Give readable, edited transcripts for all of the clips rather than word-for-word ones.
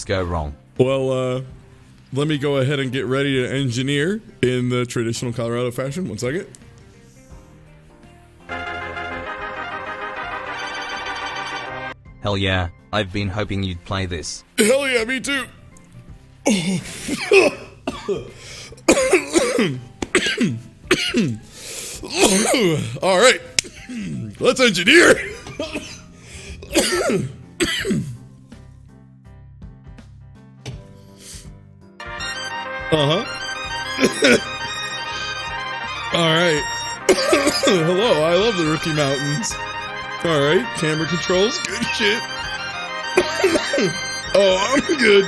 go wrong. Well, let me go ahead and get ready to engineer in the traditional Colorado fashion. 1 second. Hell yeah, I've been hoping you'd play this. Hell yeah, me too. All right, let's engineer. All right. Hello, I love the Rookie Mountains. All right, camera controls, good shit. Oh, I'm good.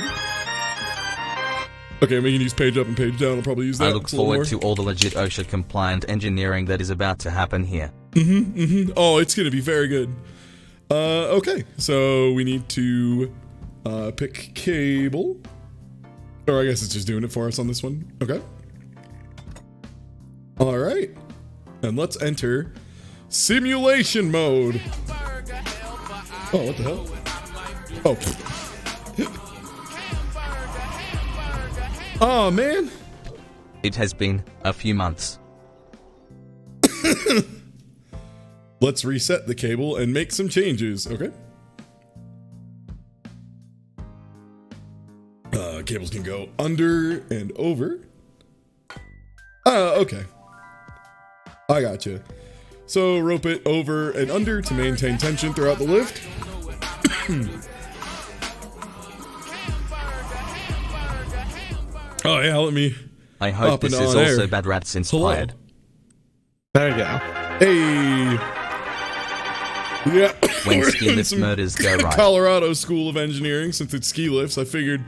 Okay, we can use page up and page down. I'll probably use that. I look forward to all the legit OSHA compliant engineering that is about to happen here. Oh, it's gonna be very good. Okay, so we need to pick cable. Or I guess it's just doing it for us on this one. Okay. All right, and let's enter simulation mode. Oh, what the hell? Oh. Oh, man. It has been a few months. Let's reset the cable and make some changes. Okay. Cables can go under and over. Okay. I got you. So rope it over and under to maintain tension throughout the lift. Oh yeah, let me. I hope this is also Bad Rats inspired. There you go. Hey. Yeah. When ski lift murders go right. Colorado School of Engineering, since it's ski lifts, I figured.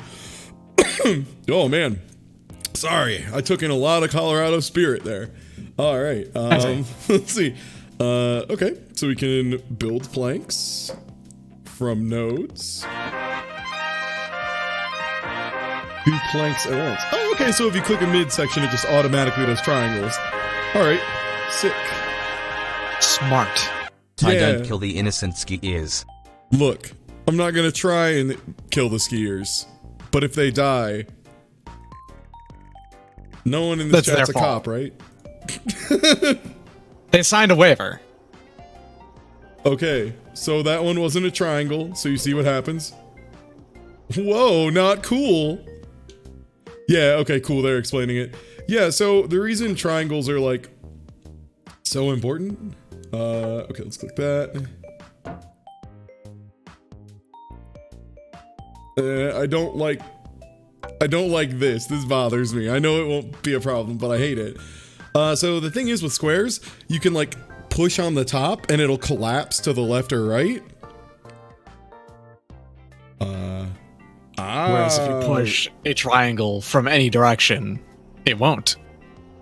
Oh man. Sorry, I took in a lot of Colorado spirit there. All right. Let's see. Okay, so we can build planks from nodes. 2 planks at once. Oh, okay, so if you click a midsection, it just automatically does triangles. All right, sick. Smart. I don't kill the innocent skiers. Look, I'm not gonna try and kill the skiers, but if they die, no one in this chat's a cop, right? They signed a waiver. Okay, so that one wasn't a triangle, so you see what happens? Whoa, not cool. Yeah, okay, cool, they're explaining it. Yeah, so the reason triangles are like so important. Okay, let's click that. I don't like this. This bothers me. I know it won't be a problem, but I hate it. So the thing is with squares, you can like push on the top and it'll collapse to the left or right. Whereas if you push a triangle from any direction, it won't.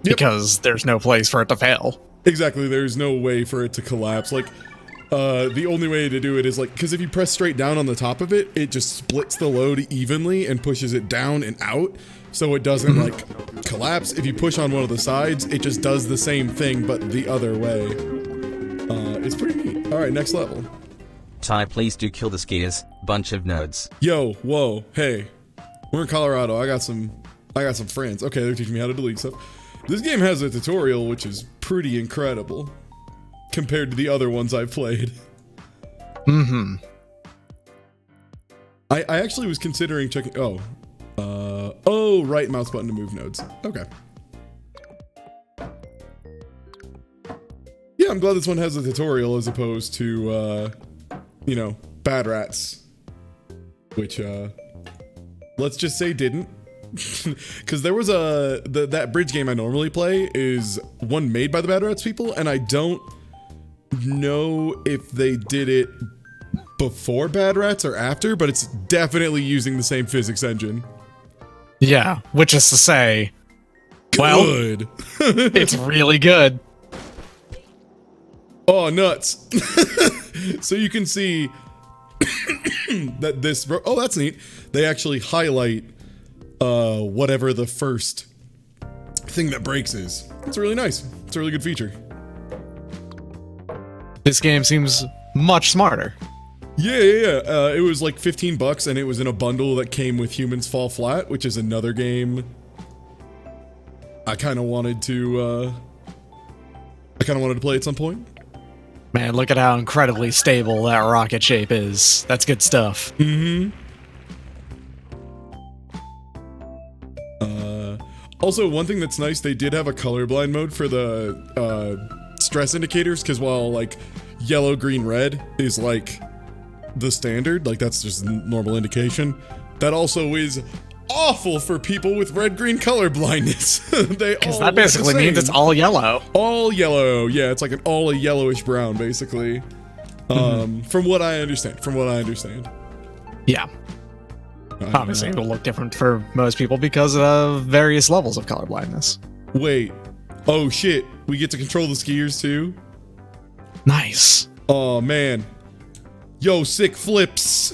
Yep. Because there's no place for it to fail. Exactly, there's no way for it to collapse. Like, the only way to do it is like, because if you press straight down on the top of it, it just splits the load evenly and pushes it down and out, so it doesn't like collapse. If you push on one of the sides, it just does the same thing, but the other way. It's pretty neat. All right, next level. Ty, please do kill the skiers. Bunch of nerds. Yo, whoa, hey, we're in Colorado. I got some friends. Okay, they're teaching me how to delete stuff. This game has a tutorial, which is pretty incredible compared to the other ones I've played. I actually was considering checking. Oh, right mouse button to move nodes. Okay. Yeah, I'm glad this one has a tutorial as opposed to, you know, Bad Rats, which, let's just say didn't. Because there was that bridge game I normally play is one made by the Bad Rats people, and I don't know if they did it before Bad Rats or after, but it's definitely using the same physics engine. Yeah, which is to say, well, good. It's really good. Oh, nuts. So you can see that this, oh, that's neat. They actually highlight whatever the first thing that breaks is. It's really nice. It's a really good feature. This game seems much smarter. Yeah. It was like $15 and it was in a bundle that came with Humans Fall Flat, which is another game I kind of wanted to play at some point. Man, look at how incredibly stable that rocket shape is. That's good stuff. Also, one thing that's nice, they did have a colorblind mode for the stress indicators, because while like yellow, green, red is like the standard, like that's just normal indication, that also is awful for people with red, green color blindness. Because that basically means it's all yellow. All yellow, yeah, it's like all a yellowish brown, basically. From what I understand. Yeah. Obviously, it'll look different for most people because of various levels of color blindness. Wait. Oh, shit. We get to control the skiers, too? Nice. Oh, man. Yo, sick flips.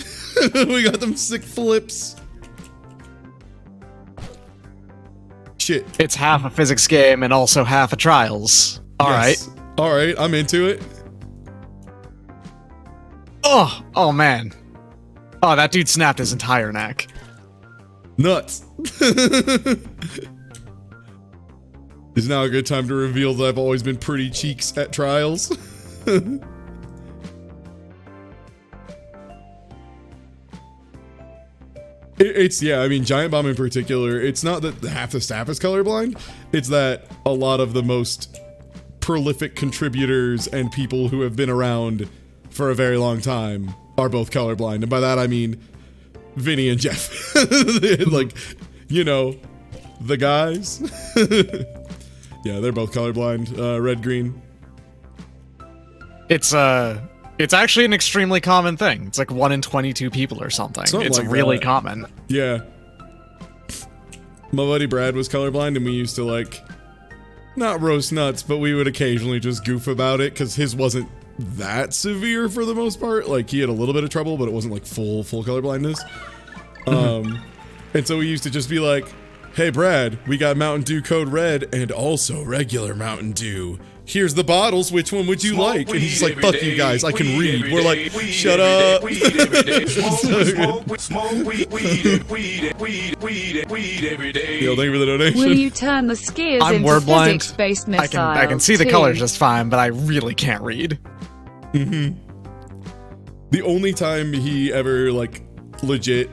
We got them sick flips. Shit. It's half a physics game and also half a trials. All right. All right, I'm into it. Oh, man. Oh, that dude snapped his entire neck. Nuts. Is now a good time to reveal that I've always been pretty cheeks at trials? I mean, Giant Bomb in particular, it's not that half the staff is colorblind, it's that a lot of the most prolific contributors and people who have been around for a very long time are both colorblind. And by that, I mean Vinny and Jeff. Like, you know, the guys. Yeah, they're both colorblind, red, green. It's actually an extremely common thing. It's like 1 in 22 people or something. It's like really common. Yeah. My buddy Brad was colorblind, and we used to, like, not roast nuts, but we would occasionally just goof about it, because his wasn't that severe for the most part. Like, he had a little bit of trouble, but it wasn't, like, full colorblindness. And so we used to just be like, hey, Brad, we got Mountain Dew Code Red and also regular Mountain Dew. Here's the bottles. Which one would you like? And he's like, fuck you guys. I can read. We're like, shut up. Yo, thank you for the donation. Will you turn the skiers I'm into word blind. physics-based missiles? I can see the too? colors just fine, but I really can't read. The only time he ever, like, legit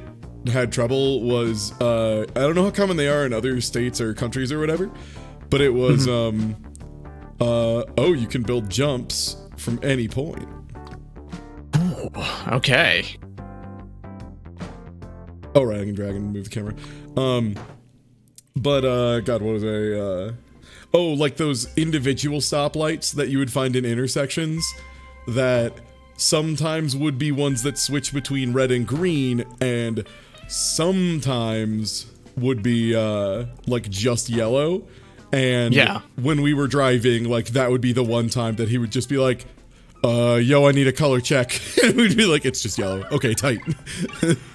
had trouble was, I don't know how common they are in other states or countries or whatever, but it was, you can build jumps from any point. Oh, okay. Oh, right, I can drag and move the camera. God, what was like those individual stoplights that you would find in intersections that sometimes would be ones that switch between red and green, and sometimes would be, like, just yellow. And when we were driving, like, that would be the one time that he would just be like, yo, I need a color check. And we'd be like, it's just yellow. Okay, tight.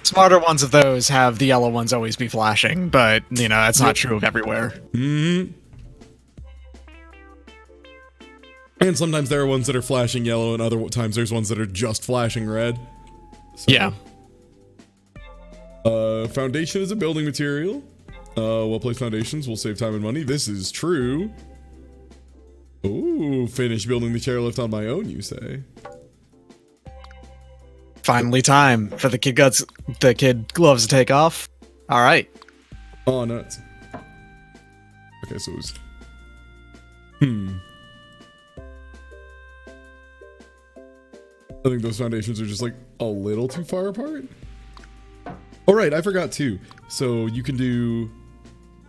Smarter ones of those have the yellow ones always be flashing, but, you know, that's not true of everywhere. And sometimes there are ones that are flashing yellow, and other times there's ones that are just flashing red. So, yeah. Foundation is a building material. Well-placed foundations will save time and money. This is true. Ooh, finish building the chairlift on my own, you say? Finally time for the kid gloves to take off. All right. Oh, nuts. Okay, so it was... I think those foundations are just, like, a little too far apart. Oh, right, I forgot too. So you can do...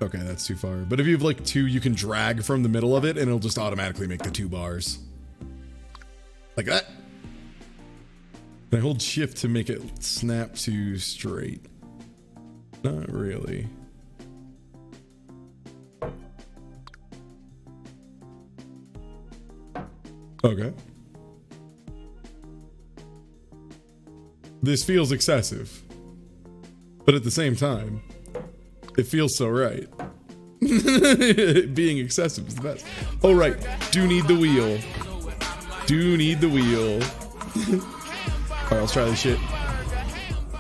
Okay, that's too far. But if you have, like, 2, you can drag from the middle of it, and it'll just automatically make the 2 bars. Like that. And I hold shift to make it snap to straight. Not really. Okay. This feels excessive. But at the same time, it feels so right. Being excessive is the best. Oh, right. Do need the wheel. Do need the wheel. Alright, let's try this shit.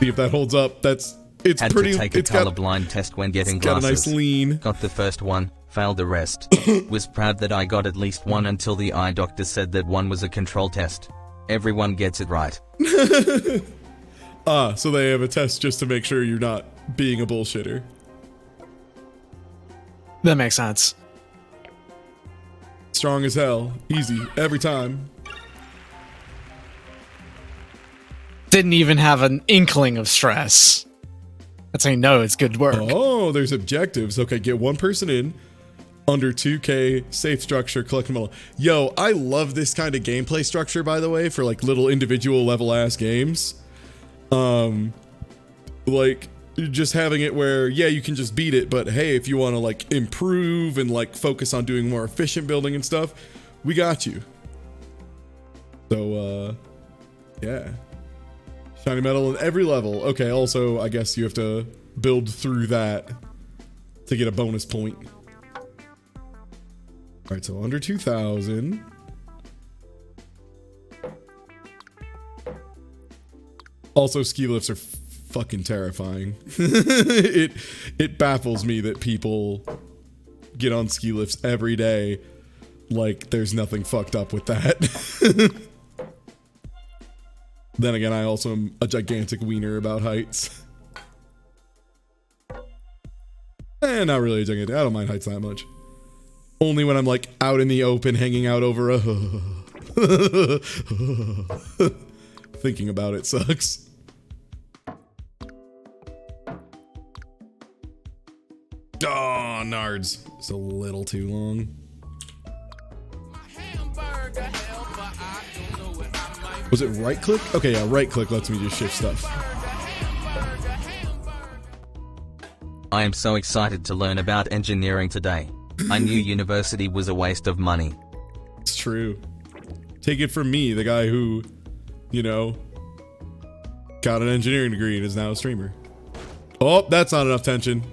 See if that holds up. It's Had pretty. to take a It's got colorblind test when getting got a glasses. nice lean. Got the first one, failed the rest. Was proud that I got at least one until the eye doctor said that one was a control test. Everyone gets it right. So they have a test just to make sure you're not being a bullshitter. That makes sense. Strong as hell. Easy. Every time. Didn't even have an inkling of stress. That's how you know it's good work. Oh, there's objectives. Okay, get one person in. Under 2K, safe structure, collect them all. Yo, I love this kind of gameplay structure, by the way, for like little individual level ass games. Like just having it where, yeah, you can just beat it, but hey, if you want to like improve and like focus on doing more efficient building and stuff, we got you. So, yeah. Shiny metal in every level. Okay, also, I guess you have to build through that to get a bonus point. All right, so under 2,000. Also, ski lifts are fucking terrifying. It baffles me that people get on ski lifts every day like there's nothing fucked up with that. Then again, I also am a gigantic wiener about heights. Not really a gigantic. I don't mind heights that much. Only when I'm like out in the open, hanging out over a... Thinking about it sucks. Oh, nards. It's a little too long. Was it right click? Okay, yeah, right click lets me just shift stuff. I am so excited to learn about engineering today. I knew university was a waste of money. It's true. Take it from me, the guy who, you know, got an engineering degree and is now a streamer. Oh, that's not enough tension.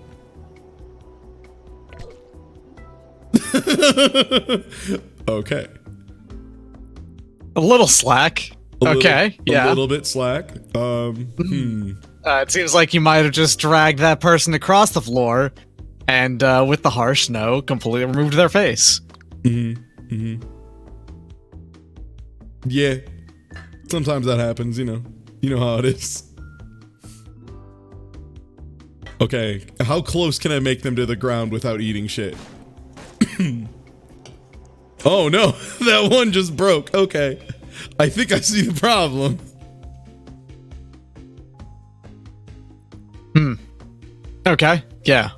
Okay. A little slack. Okay, yeah. A little bit slack. It seems like you might have just dragged that person across the floor and with the harsh no, completely removed their face. Yeah. Sometimes that happens, you know. You know how it is. Okay, how close can I make them to the ground without eating shit? Oh no, that one just broke. Okay. I think I see the problem. Okay, yeah.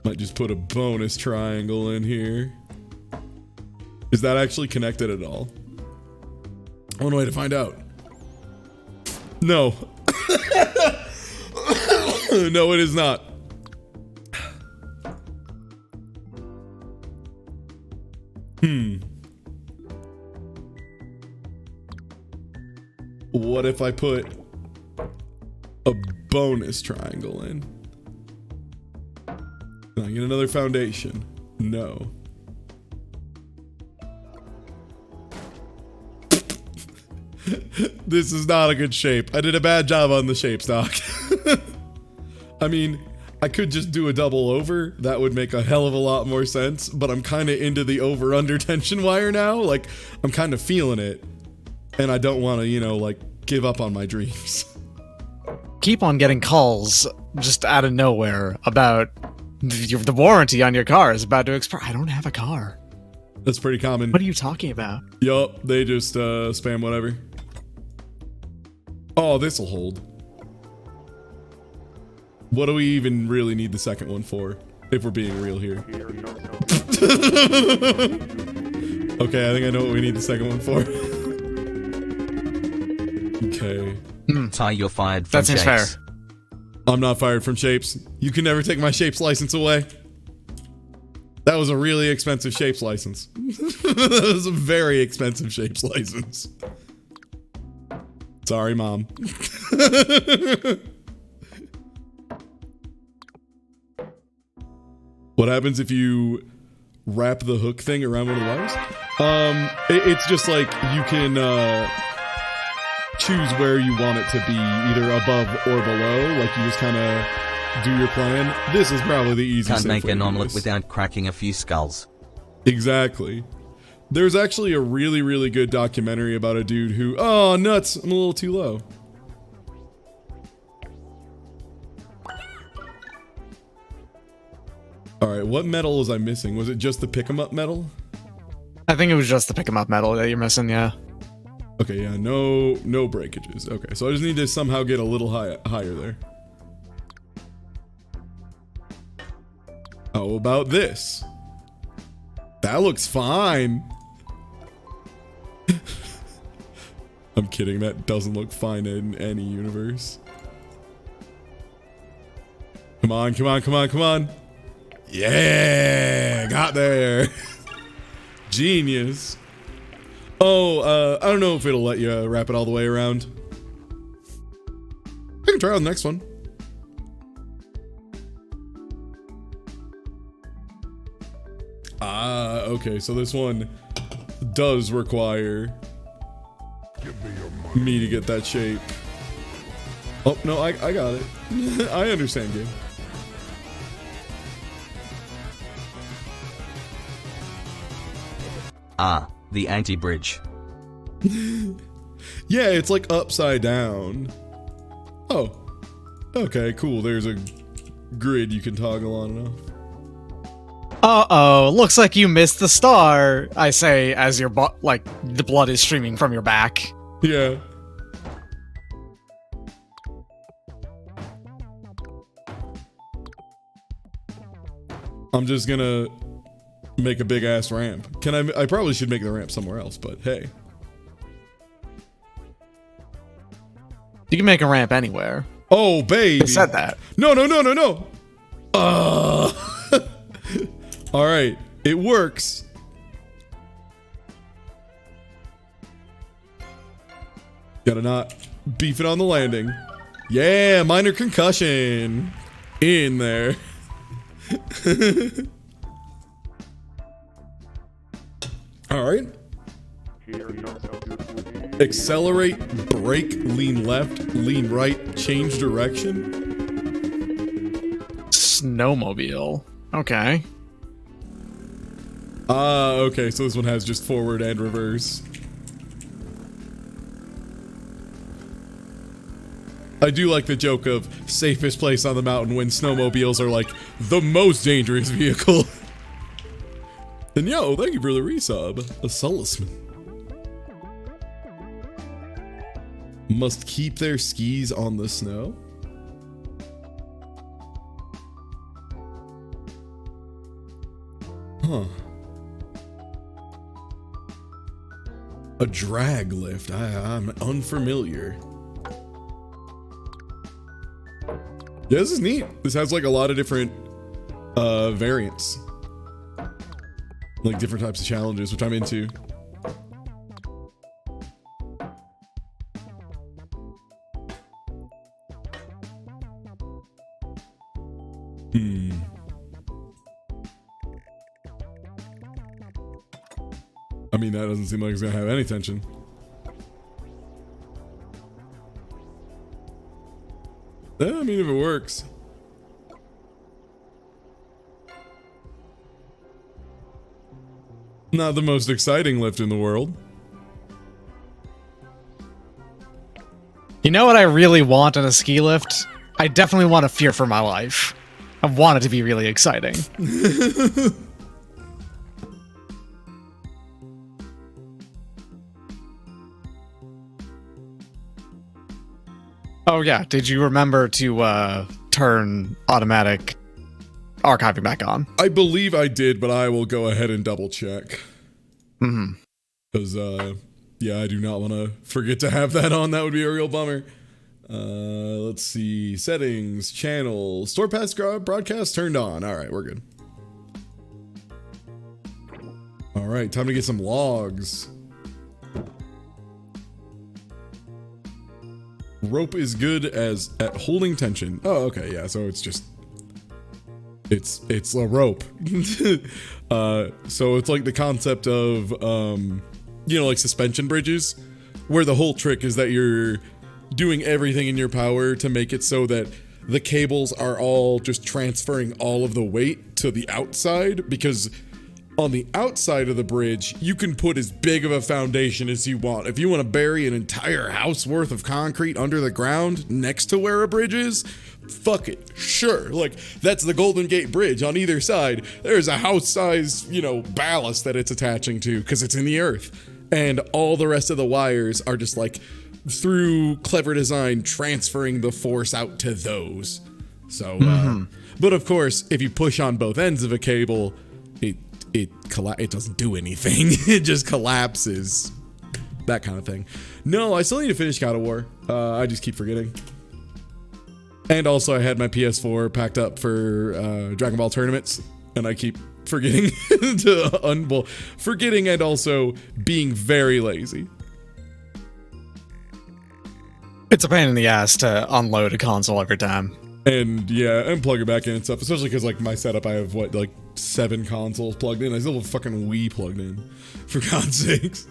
Might just put a bonus triangle in here. Is that actually connected at all? One way to find out. No. No, it is not. What if I put a bonus triangle in? Can I get another foundation? No. This is not a good shape. I did a bad job on the shapes, Doc. I mean, I could just do a double over. That would make a hell of a lot more sense, but I'm kind of into the over-under tension wire now. Like, I'm kind of feeling it. And I don't want to, you know, like, give up on my dreams. Keep on getting calls just out of nowhere about the warranty on your car is about to expire. I don't have a car. That's pretty common. What are you talking about? Yup, they just spam whatever. Oh, this'll hold. What do we even really need the second one for, if we're being real here? Okay, I think I know what we need the second one for. Okay. Ty, you're fired from That seems fair. Shapes. I'm not fired from Shapes. You can never take my Shapes license away. That was a really expensive Shapes license. That was a very expensive Shapes license. Sorry, Mom. What happens if you wrap the hook thing around one of the wires. It's just like you can choose where you want it to be, either above or below. Like you just kind of do your plan. This is probably the easiest. Can't make way an to do omelet this. without cracking a few skulls. Exactly. There's actually a really, really good documentary about a dude who... Oh, nuts! I'm a little too low. Alright, what metal was I missing? Was it just the pick-em-up metal? I think it was just the pick 'em up metal that you're missing, yeah. Okay, yeah, no breakages. Okay, so I just need to somehow get a little higher there. How about this? That looks fine. I'm kidding, that doesn't look fine in any universe. Come on, come on, come on, come on. Yeah, got there. Genius. Oh, I don't know if it'll let you wrap it all the way around. I can try on the next one. Ah, okay, so this one does require me to get that shape. Oh, no, I got it. I understand, game. Ah, the anti-bridge. Yeah, it's like upside down. Oh, okay, cool. There's a grid you can toggle on and off. Uh-oh, looks like you missed the star, I say as your the blood is streaming from your back. Yeah. I'm just gonna make a big ass ramp. I probably should make the ramp somewhere else, but hey. You can make a ramp anywhere. Oh, baby. I said that. No. All right, it works. Gotta not beef it on the landing. Yeah, minor concussion in there. All right. Accelerate, brake, lean left, lean right, change direction. Snowmobile. Okay. Okay, so this one has just forward and reverse. I do like the joke of safest place on the mountain when snowmobiles are like the most dangerous vehicle. And yo, thank you for the resub. A Sulisman. Must keep their skis on the snow? Huh. A drag lift. I'm unfamiliar. Yeah, this is neat. This has like a lot of different variants. Like different types of challenges, which I'm into. I mean, that doesn't seem like it's gonna have any tension. Yeah, I mean, if it works. Not the most exciting lift in the world. You know what I really want in a ski lift? I definitely want to fear for my life. I want it to be really exciting. Oh yeah, did you remember to turn automatic archiving back on? I believe I did, but I will go ahead and double check. Because, yeah, I do not want to forget to have that on. That would be a real bummer. Let's see. Settings, channel, store pass broadcast turned on. All right, we're good. All right, time to get some logs. Rope is good at holding tension. Oh, okay, yeah, so it's just It's a rope. So it's like the concept of like suspension bridges, where the whole trick is that you're doing everything in your power to make it so that the cables are all just transferring all of the weight to the outside, because on the outside of the bridge, you can put as big of a foundation as you want. If you want to bury an entire house worth of concrete under the ground next to where a bridge is, fuck it, sure. Like, that's the Golden Gate Bridge. On either side, there's a house-sized, ballast that it's attaching to because it's in the earth. And all the rest of the wires are just like, through clever design, transferring the force out to those. So, but of course, if you push on both ends of a cable, it doesn't do anything. It just collapses. That kind of thing. No, I still need to finish God of War. I just keep forgetting. And also, I had my PS4 packed up for Dragon Ball tournaments, and I keep forgetting forgetting and also being very lazy. It's a pain in the ass to unload a console every time. And yeah, and plug it back in and stuff. Especially because like my setup, I have 7 consoles plugged in. I still have a fucking Wii plugged in, for God's sakes.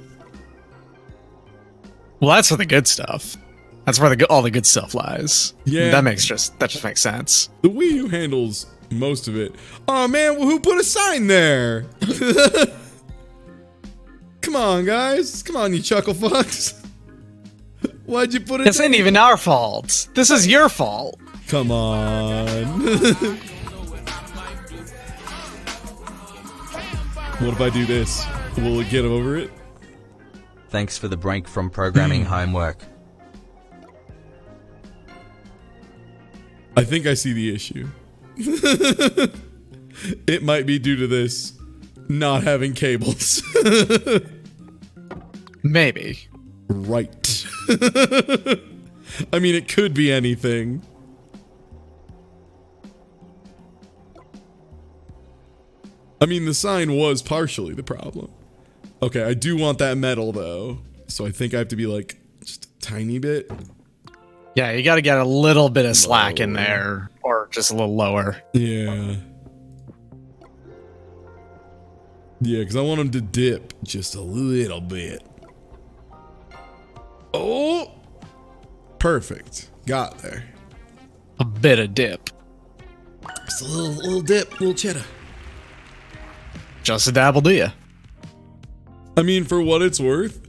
Well, that's for the good stuff. That's where all the good stuff lies. Yeah, that just makes sense. The Wii U handles most of it. Oh man, who put a sign there? Come on, guys. Come on, you chuckle fucks. Why'd you put it? This ain't even our fault. This is your fault. Come on. What if I do this? Will it get over it? Thanks for the break from programming homework. I think I see the issue. It might be due to this not having cables. Maybe. Right. I mean, it could be anything. I mean, the sign was partially the problem. Okay, I do want that metal, though. So I think I have to be, just a tiny bit. Yeah, you gotta get a little bit of slack in there. Or just a little lower. Yeah. Yeah, because I want him to dip just a little bit. Oh! Perfect. Got there. A bit of dip. Just a little dip, little cheddar. Just a dabble, do ya? I mean, for what it's worth,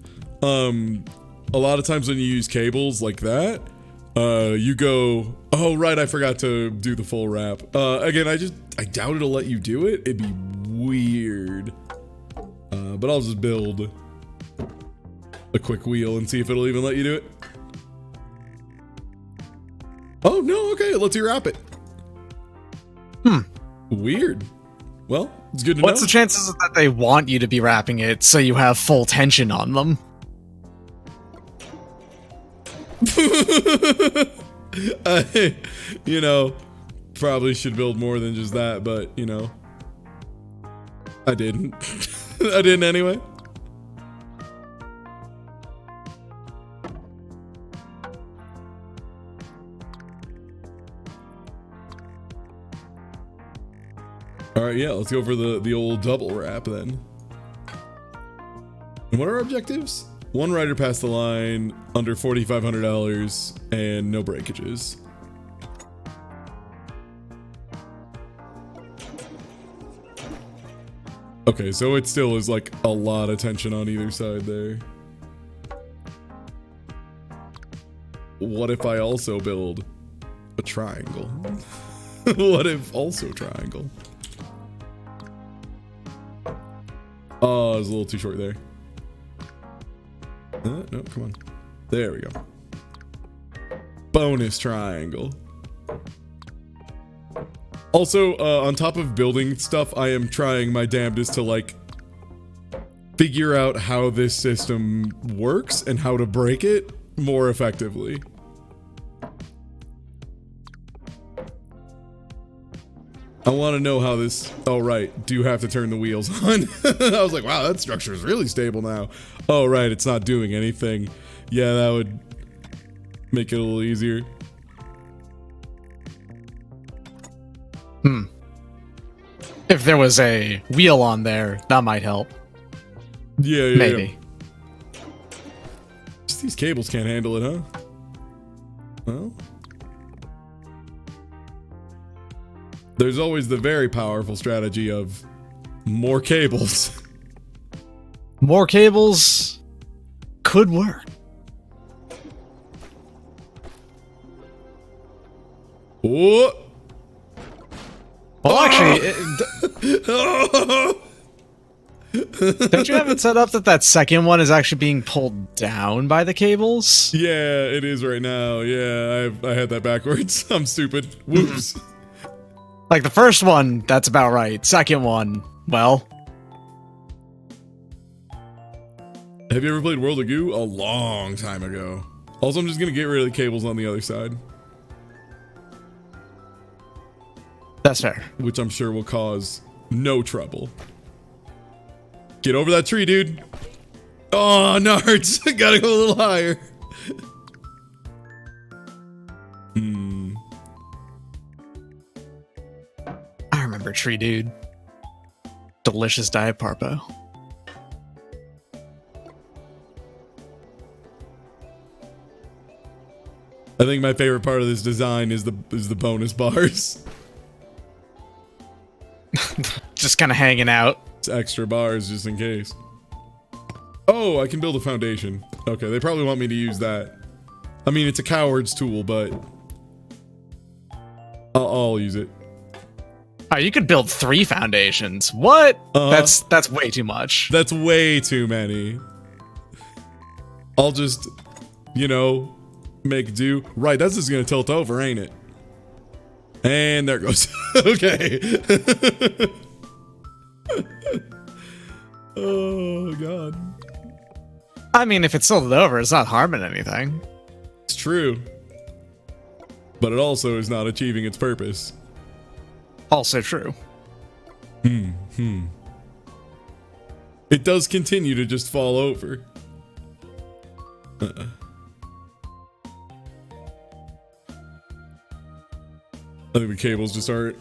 a lot of times when you use cables like that, you go, oh, right, I forgot to do the full wrap. Again, I doubt it'll let you do it. It'd be weird. But I'll just build a quick wheel and see if it'll even let you do it. Oh, no, okay, it lets you wrap it. Weird. Well, it's good to know. What's the chances that they want you to be wrapping it so you have full tension on them? Probably should build more than just that, but, I didn't. I didn't anyway. All right, yeah, let's go for the old double wrap then. And what are our objectives? One rider past the line, under $4,500, and no breakages. Okay, so it still is a lot of tension on either side there. What if I also build a triangle? What if also triangle? Oh, it was a little too short there. No, come on. There we go. Bonus triangle. Also, on top of building stuff, I am trying my damnedest to, figure out how this system works and how to break it more effectively. I want to know how this... Oh, right. Do have to turn the wheels on. I was like, wow, that structure is really stable now. Oh, right. It's not doing anything. Yeah, that would make it a little easier. If there was a wheel on there, that might help. Yeah, Maybe. Yeah. Just these cables can't handle it, huh? Well, there's always the very powerful strategy of more cables. More cables could work. Oh! Well, actually, don't you have it set up that that second one is actually being pulled down by the cables? Yeah, it is right now. Yeah, I had that backwards. I'm stupid. Whoops. Like the first one, that's about right. Second one, well, Have you ever played World of Goo? A long time ago. Also, I'm just gonna get rid of the cables on the other side, that's fair. which I'm sure will cause no trouble. Get over that tree, dude. Oh, nards. Gotta go a little higher. I remember Tree Dude. Delicious Diet Parpo. I think my favorite part of this design is the bonus bars. Just kind of hanging out. It's extra bars just in case. Oh, I can build a foundation. Okay, they probably want me to use that. I mean, it's a coward's tool, but I'll use it. Oh, you could build 3 foundations. What? That's way too much. That's way too many. I'll just, you know, make do. Right, that's just gonna tilt over, ain't it? And there it goes. Okay. Oh, God. I mean, if it's tilted over, it's not harming anything. It's true. But it also is not achieving its purpose. Also true. It does continue to just fall over. I think the cables just aren't.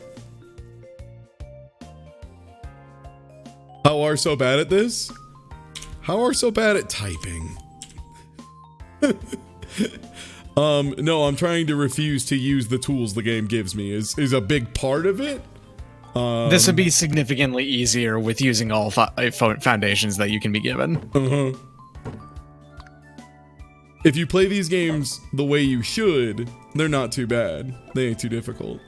How are so bad at this? How are so bad at typing? No, I'm trying to refuse to use the tools the game gives me is a big part of it. This would be significantly easier with using all foundations that you can be given. If you play these games the way you should, they're not too bad. They ain't too difficult.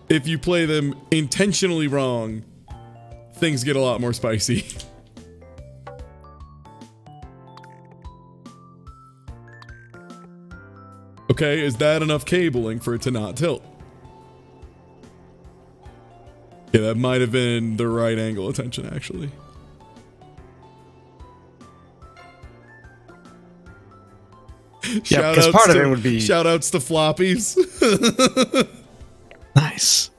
If you play them intentionally wrong, things get a lot more spicy. Okay, is that enough cabling for it to not tilt? Yeah, that might have been the right angle of tension, actually. Yeah, because part of it would be... Shout outs to floppies. Nice.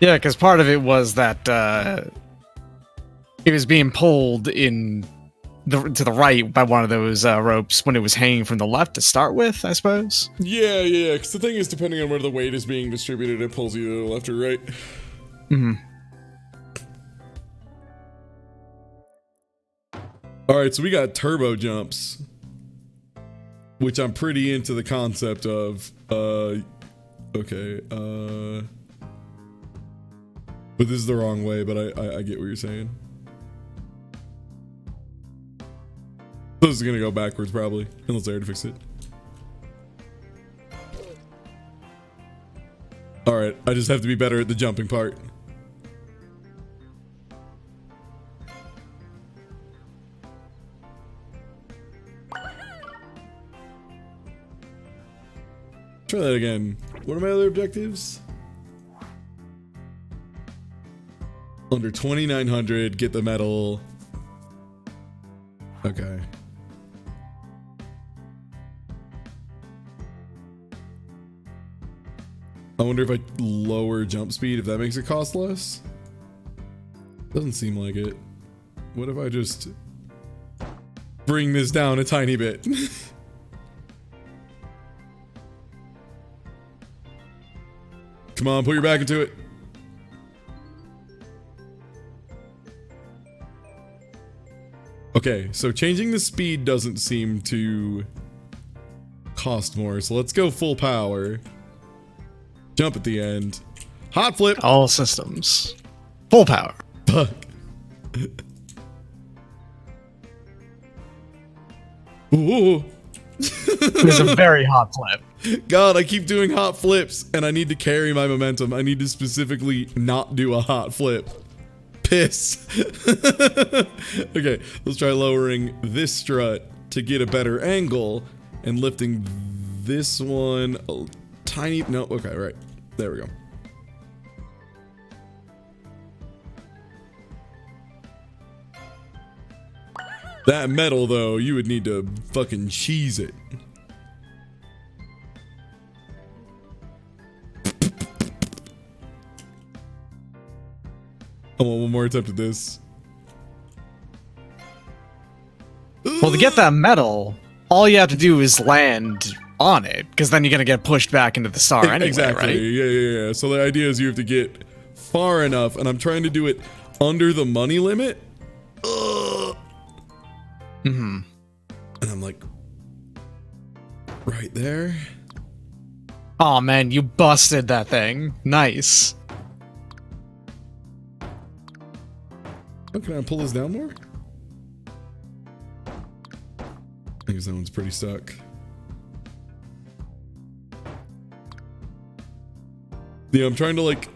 Yeah, because part of it was that it was being pulled to the right by one of those ropes when it was hanging from the left to start with, I suppose. Yeah, because the thing is, depending on where the weight is being distributed, it pulls you to the left or right. Mm-hmm. Alright, so we got turbo jumps, which I'm pretty into the concept of. Okay, but this is the wrong way, but I get what you're saying. This is gonna go backwards probably, unless I already fixed it. Alright, I just have to be better at the jumping part. Try that again. What are my other objectives? Under 2,900, get the medal. Okay. I wonder if I lower jump speed, if that makes it cost less? Doesn't seem like it. What if I just bring this down a tiny bit? Come on, put your back into it. Okay, so changing the speed doesn't seem to cost more, so let's go full power. Jump at the end. Hot flip. All systems. Full power. Fuck. Ooh. It was a very hot flip. God, I keep doing hot flips, and I need to carry my momentum. I need to specifically not do a hot flip. Piss. Okay, let's try lowering this strut to get a better angle and lifting this one a tiny... No, okay, right. There we go. That metal, though, you would need to fucking cheese it. I want one more attempt at this. Well, to get that medal, all you have to do is land on it, because then you're going to get pushed back into the star anyway, Exactly. right? Yeah. So the idea is you have to get far enough, and I'm trying to do it under the money limit. Mm-hmm. And I'm like, right there. Oh man, you busted that thing. Nice. Oh, can I pull this down more? I guess that one's pretty stuck. Yeah, I'm trying to like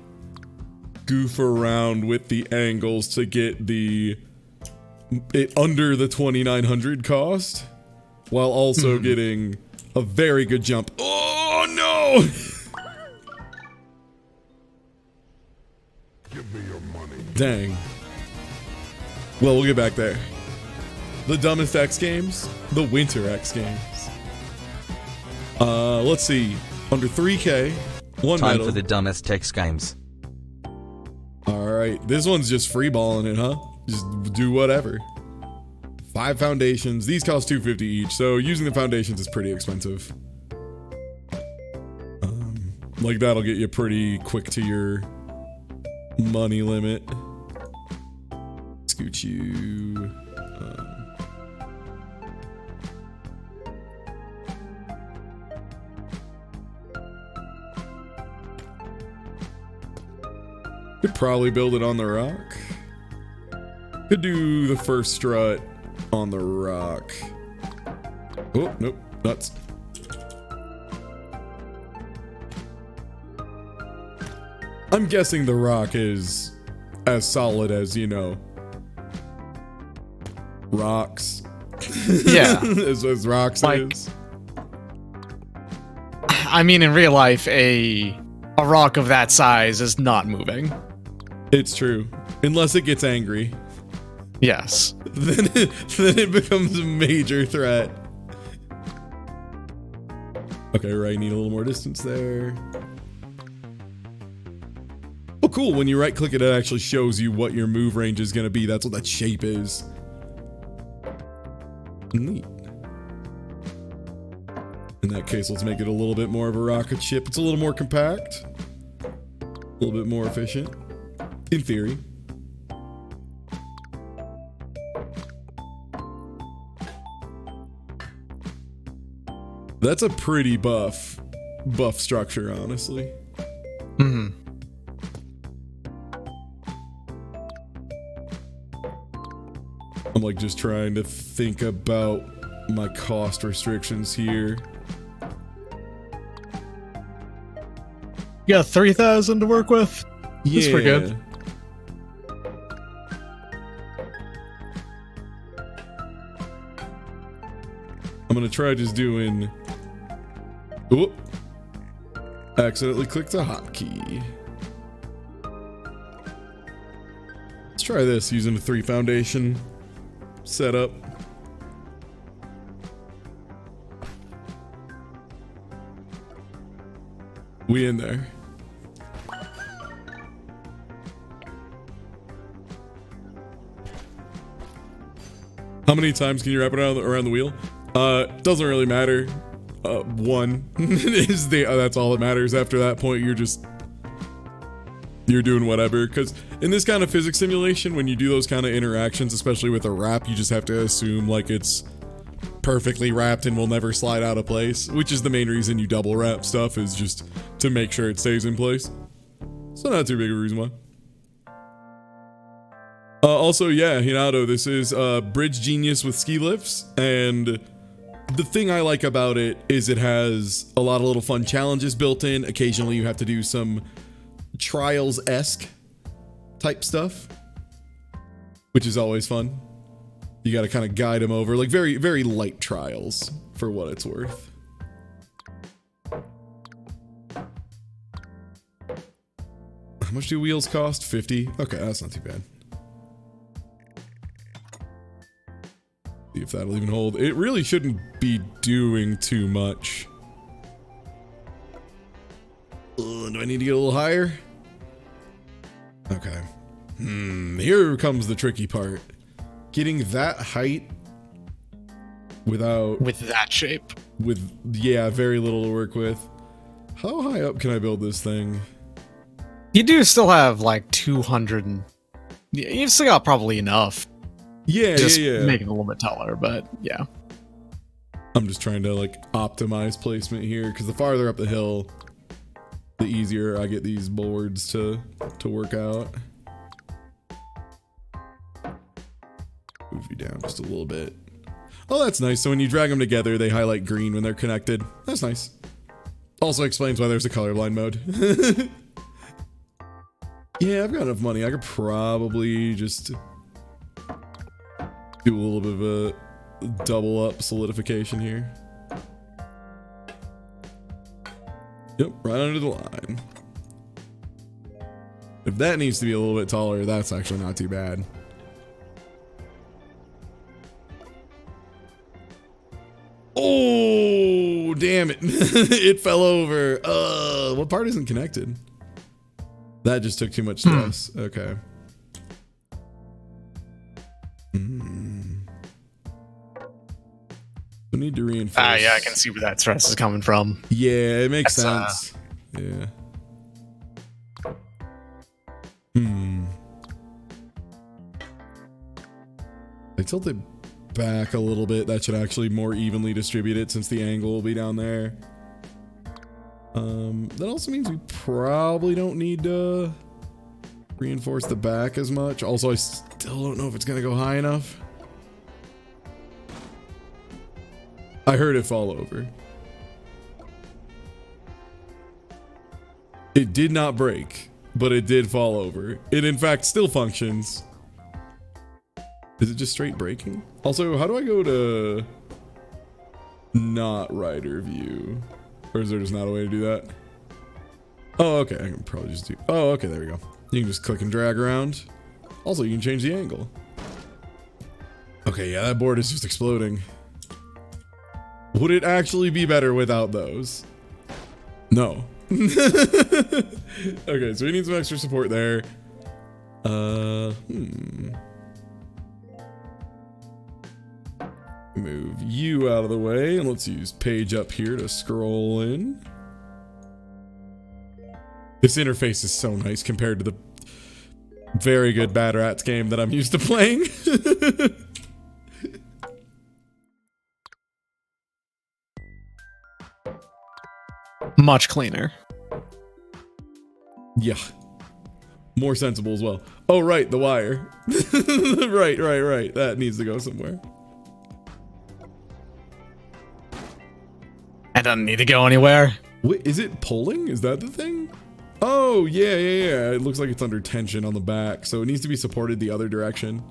goof around with the angles to get it under the 2,900 cost, while also getting a very good jump. Oh no! Give me your money. Dang. Well, we'll get back there. The dumbest X Games, the Winter X Games. Let's see. Under 3K, one Time medal. for the dumbest X Games. Alright, this one's just freeballing it, huh? Just do whatever. 5 foundations. These cost $250 each, so using the foundations is pretty expensive. Like that'll get you pretty quick to your money limit. Scoot you. Could probably build it on the rock. Could do the first strut on the rock. Oh, nope, nuts. I'm guessing the rock is as solid as, you know, rocks. Yeah. as rocks Like- is. I mean, in real life, a rock of that size is not moving. It's true. Unless it gets angry. Yes. Then it becomes a major threat. Okay, right, need a little more distance there. Oh, cool. When you right click it, it actually shows you what your move range is going to be. That's what that shape is. Neat. In that case, let's make it a little bit more of a rocket ship. It's a little more compact. A little bit more efficient. In theory. That's a pretty buff structure, honestly. Hmm. I'm like just trying to think about my cost restrictions here. You got 3,000 to work with? That's pretty good. I'm gonna try just doing... Oop. Accidentally clicked a hotkey. Let's try this using a 3 foundation setup. We in there. How many times can you wrap it around the wheel? Doesn't really matter. One is that's all that matters. After that point, you're just you're doing whatever. Because in this kind of physics simulation, when you do those kind of interactions, especially with a wrap, you just have to assume like it's perfectly wrapped and will never slide out of place, which is the main reason you double wrap stuff, is just to make sure it stays in place. So not too big of a reason why. Also, yeah, Hinado, this is Bridge Genius with ski lifts, and the thing I like about it is it has a lot of little fun challenges built in. Occasionally you have to do some Trials-esque type stuff, which is always fun. You got to kind of guide them over, like very, very light trials for what it's worth. How much do wheels cost? 50? Okay, that's not too bad. See if that'll even hold. It really shouldn't be doing too much. Do I need to get a little higher? Okay. Here comes the tricky part. Getting that height without... With that shape. With, yeah, very little to work with. How high up can I build this thing? You do still have like 200 and... You've still got probably enough. Yeah, just yeah. make it a little bit taller, but yeah. I'm just trying to like optimize placement here, because the farther up the hill, the easier I get these boards to work out. Move you down just a little bit. Oh, that's nice. So when you drag them together, they highlight green when they're connected. That's nice. Also explains why there's a colorblind mode. Yeah, I've got enough money. I could probably just do a little bit of a double up solidification here. Yep, right under the line. If that needs to be a little bit taller, that's actually not too bad. Oh, damn it. It fell over. What part isn't connected? That just took too much stress. Okay. We need to reinforce. Yeah, I can see where that stress is coming from. Yeah, it makes sense. Yeah. I tilt it back a little bit. That should actually more evenly distribute it, since the angle will be down there. That also means we probably don't need to reinforce the back as much. Also, I still don't know if it's gonna go high enough. I heard it fall over. It did not break, but it did fall over. It in fact still functions. Is it just straight braking? Also, how do I go to not rider view? Or is there just not a way to do that? Oh, okay. I can probably just do... Oh, okay. There we go. You can just click and drag around. Also, you can change the angle. Okay, yeah, that board is just exploding. Would it actually be better without those? No. Okay, so we need some extra support there. Move you out of the way, and let's use page up here to scroll in. This interface is so nice compared to the very good Bad Rats game that I'm used to playing. Much cleaner. Yeah. More sensible as well. Oh, right, the wire. Right. That needs to go somewhere. It doesn't need to go anywhere. Wait, is it pulling? Is that the thing? Oh, yeah. It looks like it's under tension on the back, so it needs to be supported the other direction.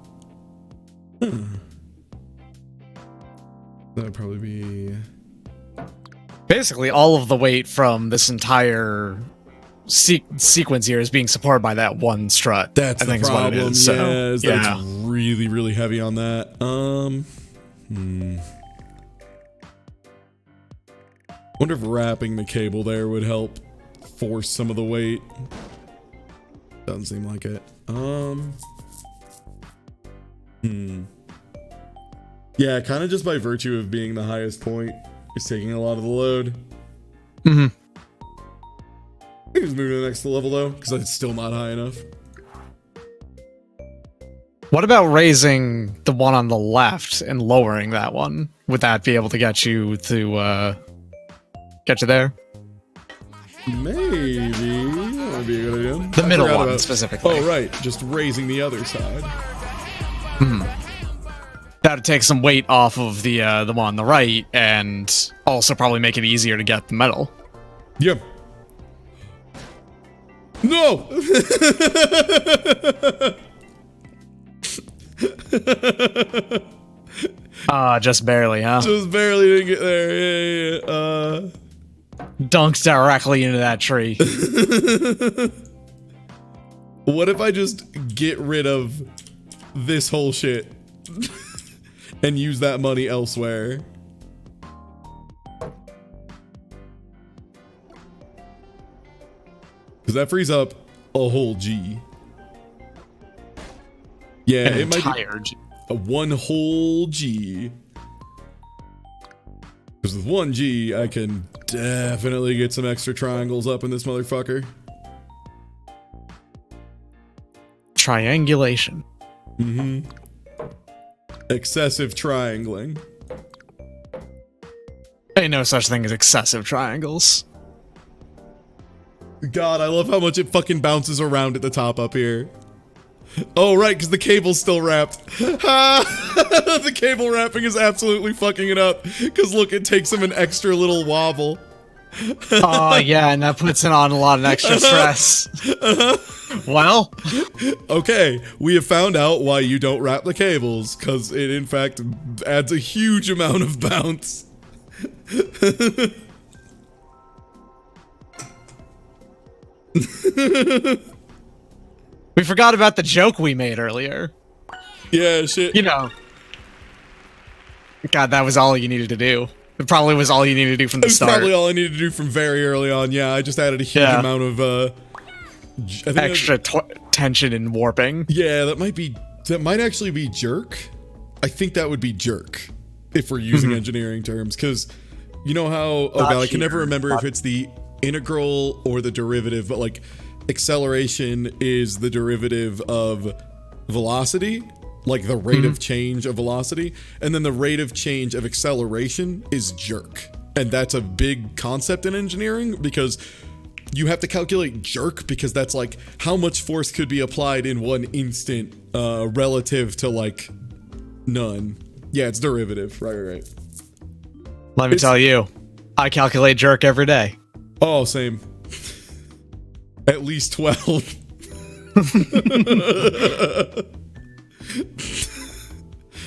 That would probably be... Basically, all of the weight from this entire sequence here is being supported by that one strut. That's I think the problem. Is what it is. So, yeah, it's really, really heavy on that. Wonder if wrapping the cable there would help force some of the weight. Doesn't seem like it. Yeah, kind of just by virtue of being the highest point, it's taking a lot of the load. I can just move to the next level though, because it's still not high enough. What about raising the one on the left and lowering that one? Would that be able to get you there? Maybe that would be a good idea. The middle one specifically. Oh right, just raising the other side. That would take some weight off of the one on the right, and also probably make it easier to get the metal. Yeah. No. Just barely, huh? Just barely didn't get there. Yeah. Dunked directly into that tree. What if I just get rid of this whole shit and use that money elsewhere? Because that frees up a whole G. Yeah, An it might entire be G. a one whole G. Because with 1G, I can definitely get some extra triangles up in this motherfucker. Triangulation. Mm-hmm. Excessive triangling. Ain't no such thing as excessive triangles. God, I love how much it fucking bounces around at the top up here. Oh, right, because the cable's still wrapped. The cable wrapping is absolutely fucking it up. Because look, it takes him an extra little wobble. Oh, yeah, and that puts it on a lot of extra stress. Well, okay, we have found out why you don't wrap the cables. Because it, in fact, adds a huge amount of bounce. we forgot about the joke we made earlier. Yeah, shit. You know. God, that was all you needed to do. It probably was all you needed to do from the start. Probably all I needed to do from very early on. Yeah, I just added a huge amount of extra tension and warping. Yeah, that might actually be jerk. I think that would be jerk if we're using engineering terms, because you know how I can never remember if it's the integral or the derivative, but like acceleration is the derivative of velocity, like the rate of change of velocity, and then the rate of change of acceleration is jerk. And that's a big concept in engineering, because you have to calculate jerk, because that's like how much force could be applied in one instant relative to like none. Yeah, it's derivative. Right. Let me tell you, I calculate jerk every day. Oh, same. At least 12.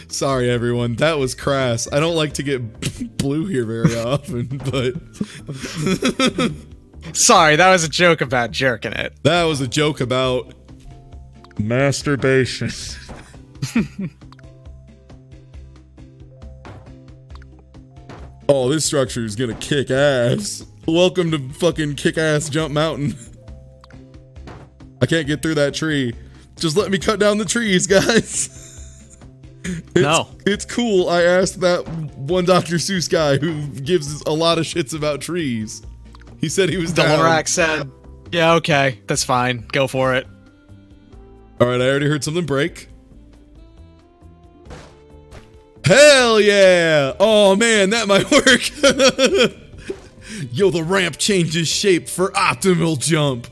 Sorry, everyone. That was crass. I don't like to get blue here very often, but... Sorry, that was a joke about jerking it. That was a joke about... masturbation. Oh, this structure is gonna kick ass. Welcome to fucking kick-ass Jump Mountain. I can't get through that tree. Just let me cut down the trees, guys. It's cool. I asked that one Dr. Seuss guy who gives a lot of shits about trees. He said he was down. Dolorak said, yeah, okay, that's fine. Go for it. All right, I already heard something break. Hell yeah! Oh man, that might work. Yo, the ramp changes shape for optimal jump.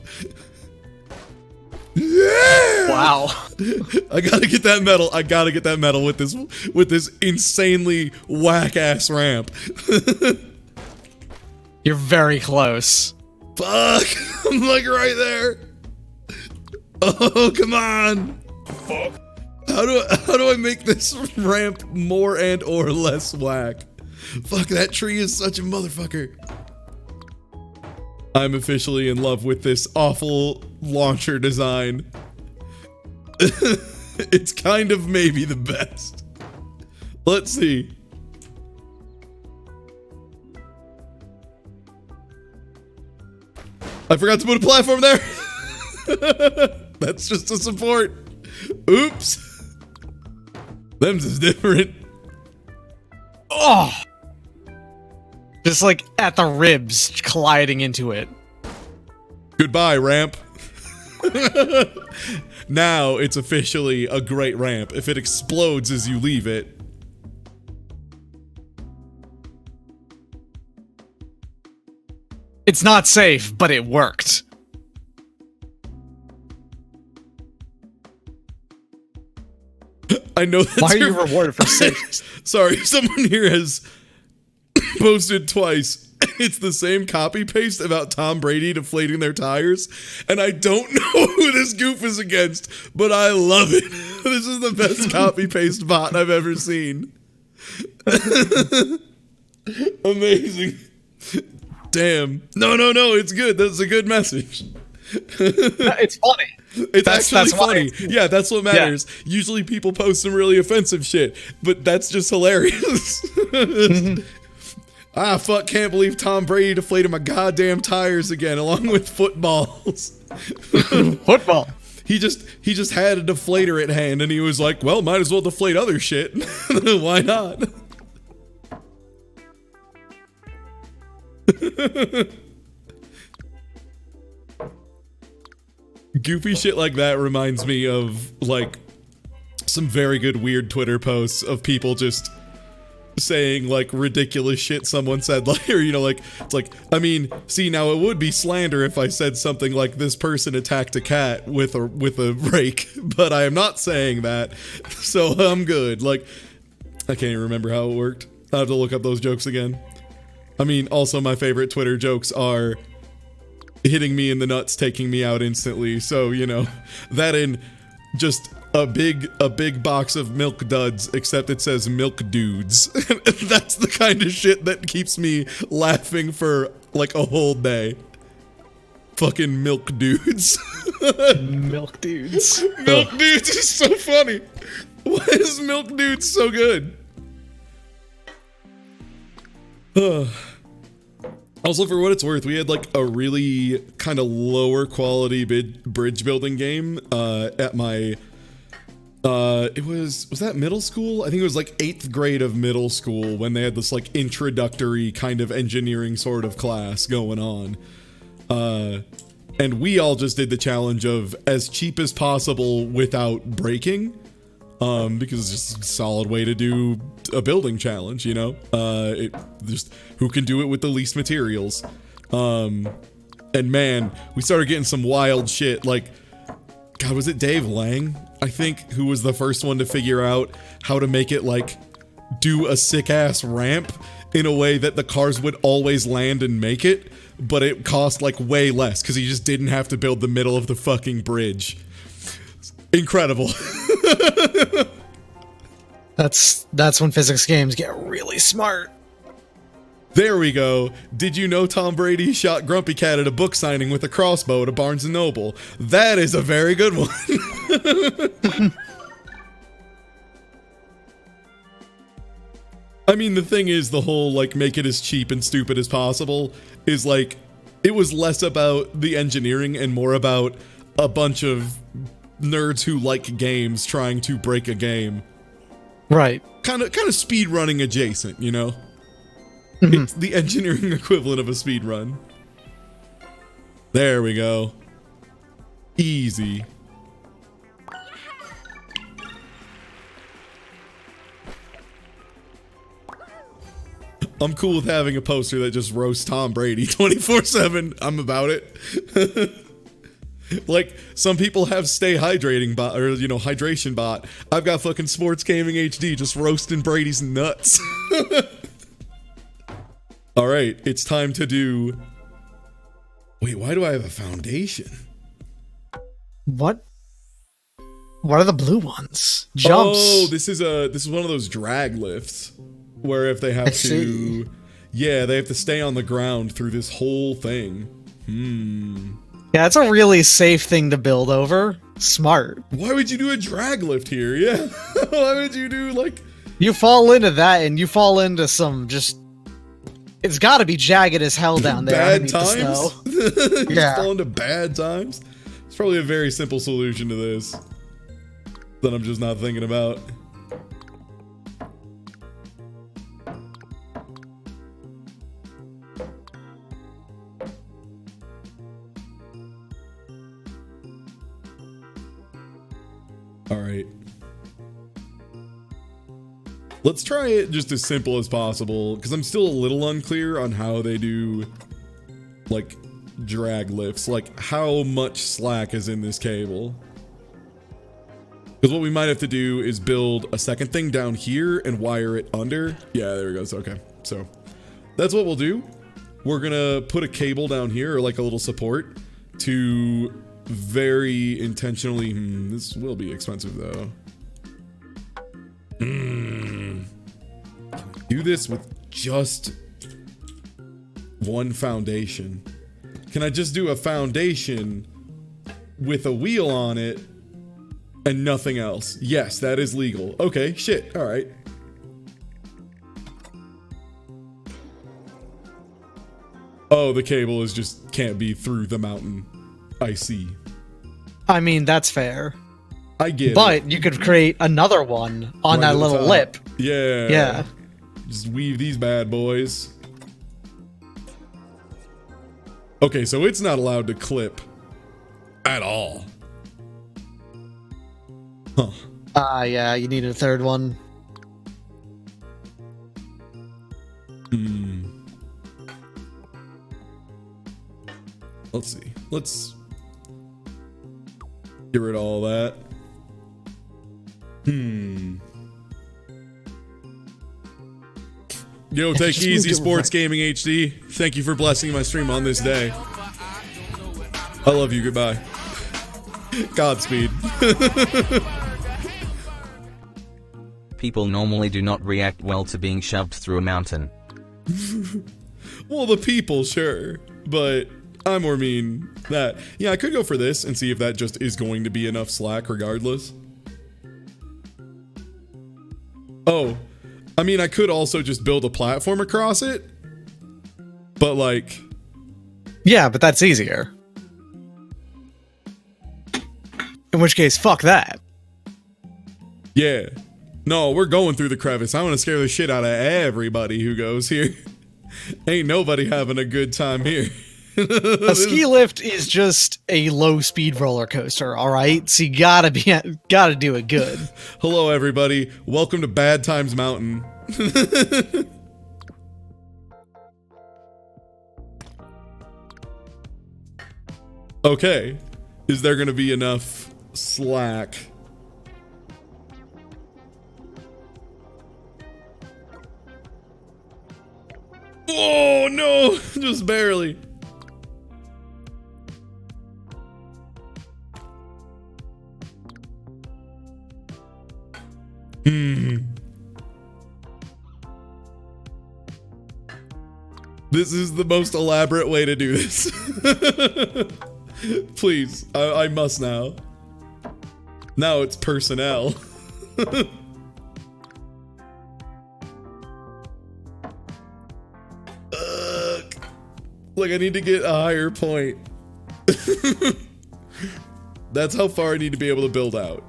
Yeah! Wow. I gotta get that medal. I gotta get that medal with this insanely whack-ass ramp. You're very close. Fuck! I'm like right there. Oh, come on. Fuck. How do I make this ramp more and or less whack? Fuck, that tree is such a motherfucker. I'm officially in love with this awful launcher design. It's kind of maybe the best. Let's see. I forgot to put a platform there. That's just a support. Oops. Them's is different. Oh! Just like at the ribs colliding into it. Goodbye, ramp. Now it's officially a great ramp if it explodes as you leave it. It's not safe, but it worked. I know that's Why are you rewarded for safety? Sorry, someone here has posted twice. It's the same copy paste about Tom Brady deflating their tires, and I don't know who this goof is against, but I love it. This is the best copy paste bot I've ever seen. Amazing. Damn. No, it's good. That's a good message. It's funny. It's actually funny. Yeah, that's what matters. Yeah. Usually people post some really offensive shit, but that's just hilarious. Ah, fuck, can't believe Tom Brady deflated my goddamn tires again, along with footballs. Football. He just had a deflator at hand, and he was like, well, might as well deflate other shit. Why not? Goofy shit like that reminds me of, like, some very good weird Twitter posts of people just saying, like, ridiculous shit someone said, like, or, you know, like, it's like, I mean, see, now it would be slander if I said something like this person attacked a cat with a rake, but I am not saying that, so I'm good. Like, I can't even remember how it worked. I'll have to look up those jokes again. I mean, also my favorite Twitter jokes are hitting me in the nuts, taking me out instantly. So, you know, that in just a big box of milk duds, except it says milk dudes. That's the kind of shit that keeps me laughing for like a whole day. Fucking milk dudes. Milk dudes. Milk dudes is so funny. Why is milk dudes so good? Also, for what it's worth, we had like a really kind of lower quality bridge building game at my was that middle school? I think it was like 8th grade of middle school when they had this like introductory kind of engineering sort of class going on. And we all just did the challenge of as cheap as possible without breaking. Because it's just a solid way to do a building challenge, you know? It just who can do it with the least materials. And man, we started getting some wild shit. Like, God, was it Dave Lang, I think, who was the first one to figure out how to make it like do a sick ass ramp in a way that the cars would always land and make it, but it cost like way less because he just didn't have to build the middle of the fucking bridge. Incredible. That's when physics games get really smart. There we go. Did you know Tom Brady shot Grumpy Cat at a book signing with a crossbow at a Barnes & Noble? That is a very good one. I mean, the thing is, the whole, like, make it as cheap and stupid as possible is, like, it was less about the engineering and more about a bunch of nerds who like games trying to break a game. Right. Kind of speed running adjacent, you know? Mm-hmm. It's the engineering equivalent of a speed run. There we go. Easy. I'm cool with having a poster that just roasts Tom Brady 24/7. I'm about it. Like, some people have stay hydrating bot, or, you know, hydration bot. I've got fucking Sports Gaming HD just roasting Brady's nuts. All right, it's time to do... Wait, why do I have a foundation? What are the blue ones? Jumps. Oh, this is one of those drag lifts where if they have to... Yeah, they have to stay on the ground through this whole thing. Yeah, it's a really safe thing to build over. Smart. Why would you do a drag lift here? Yeah. Why would you do, like... You fall into that, and you fall into some just... It's gotta be jagged as hell down there. Bad times? Yeah. Fall into bad times? It's probably a very simple solution to this that I'm just not thinking about. All right. Let's try it just as simple as possible, because I'm still a little unclear on how they do, like, drag lifts. Like, how much slack is in this cable. Because what we might have to do is build a second thing down here and wire it under. Yeah, there it goes. Okay, so that's what we'll do. We're gonna put a cable down here, or like a little support, to very intentionally... this will be expensive, though. Do this with just one foundation. Can I just do a foundation with a wheel on it and nothing else? Yes, that is legal. Okay, shit, all right. Oh, the cable is just can't be through the mountain. I see. I mean, that's fair. I get but it. You could create another one on Right that little top. lip. Yeah. Yeah. Just weave these bad boys. Okay, so it's not allowed to clip at all. Huh. Yeah, you need a third one. Let's see. Let's get rid of all that. Yo, take just easy, moved it Sports right. Gaming HD. Thank you for blessing my stream on this day. I love you. Goodbye. Godspeed. People normally do not react well to being shoved through a mountain. Well, the people, sure. But I more mean that. Yeah, I could go for this and see if that just is going to be enough slack regardless. Oh, I mean, I could also just build a platform across it. But like... Yeah, but that's easier. In which case, fuck that. Yeah. No, we're going through the crevice. I want to scare the shit out of everybody who goes here. Ain't nobody having a good time here. A ski lift is just a low speed roller coaster, all right? So you gotta do it good. Hello, everybody. Welcome to Bad Times Mountain. Okay. Is there gonna be enough slack? Oh no, just barely. This is the most elaborate way to do this. Please, I must now. Now it's personnel. Look, I need to get a higher point. That's how far I need to be able to build out.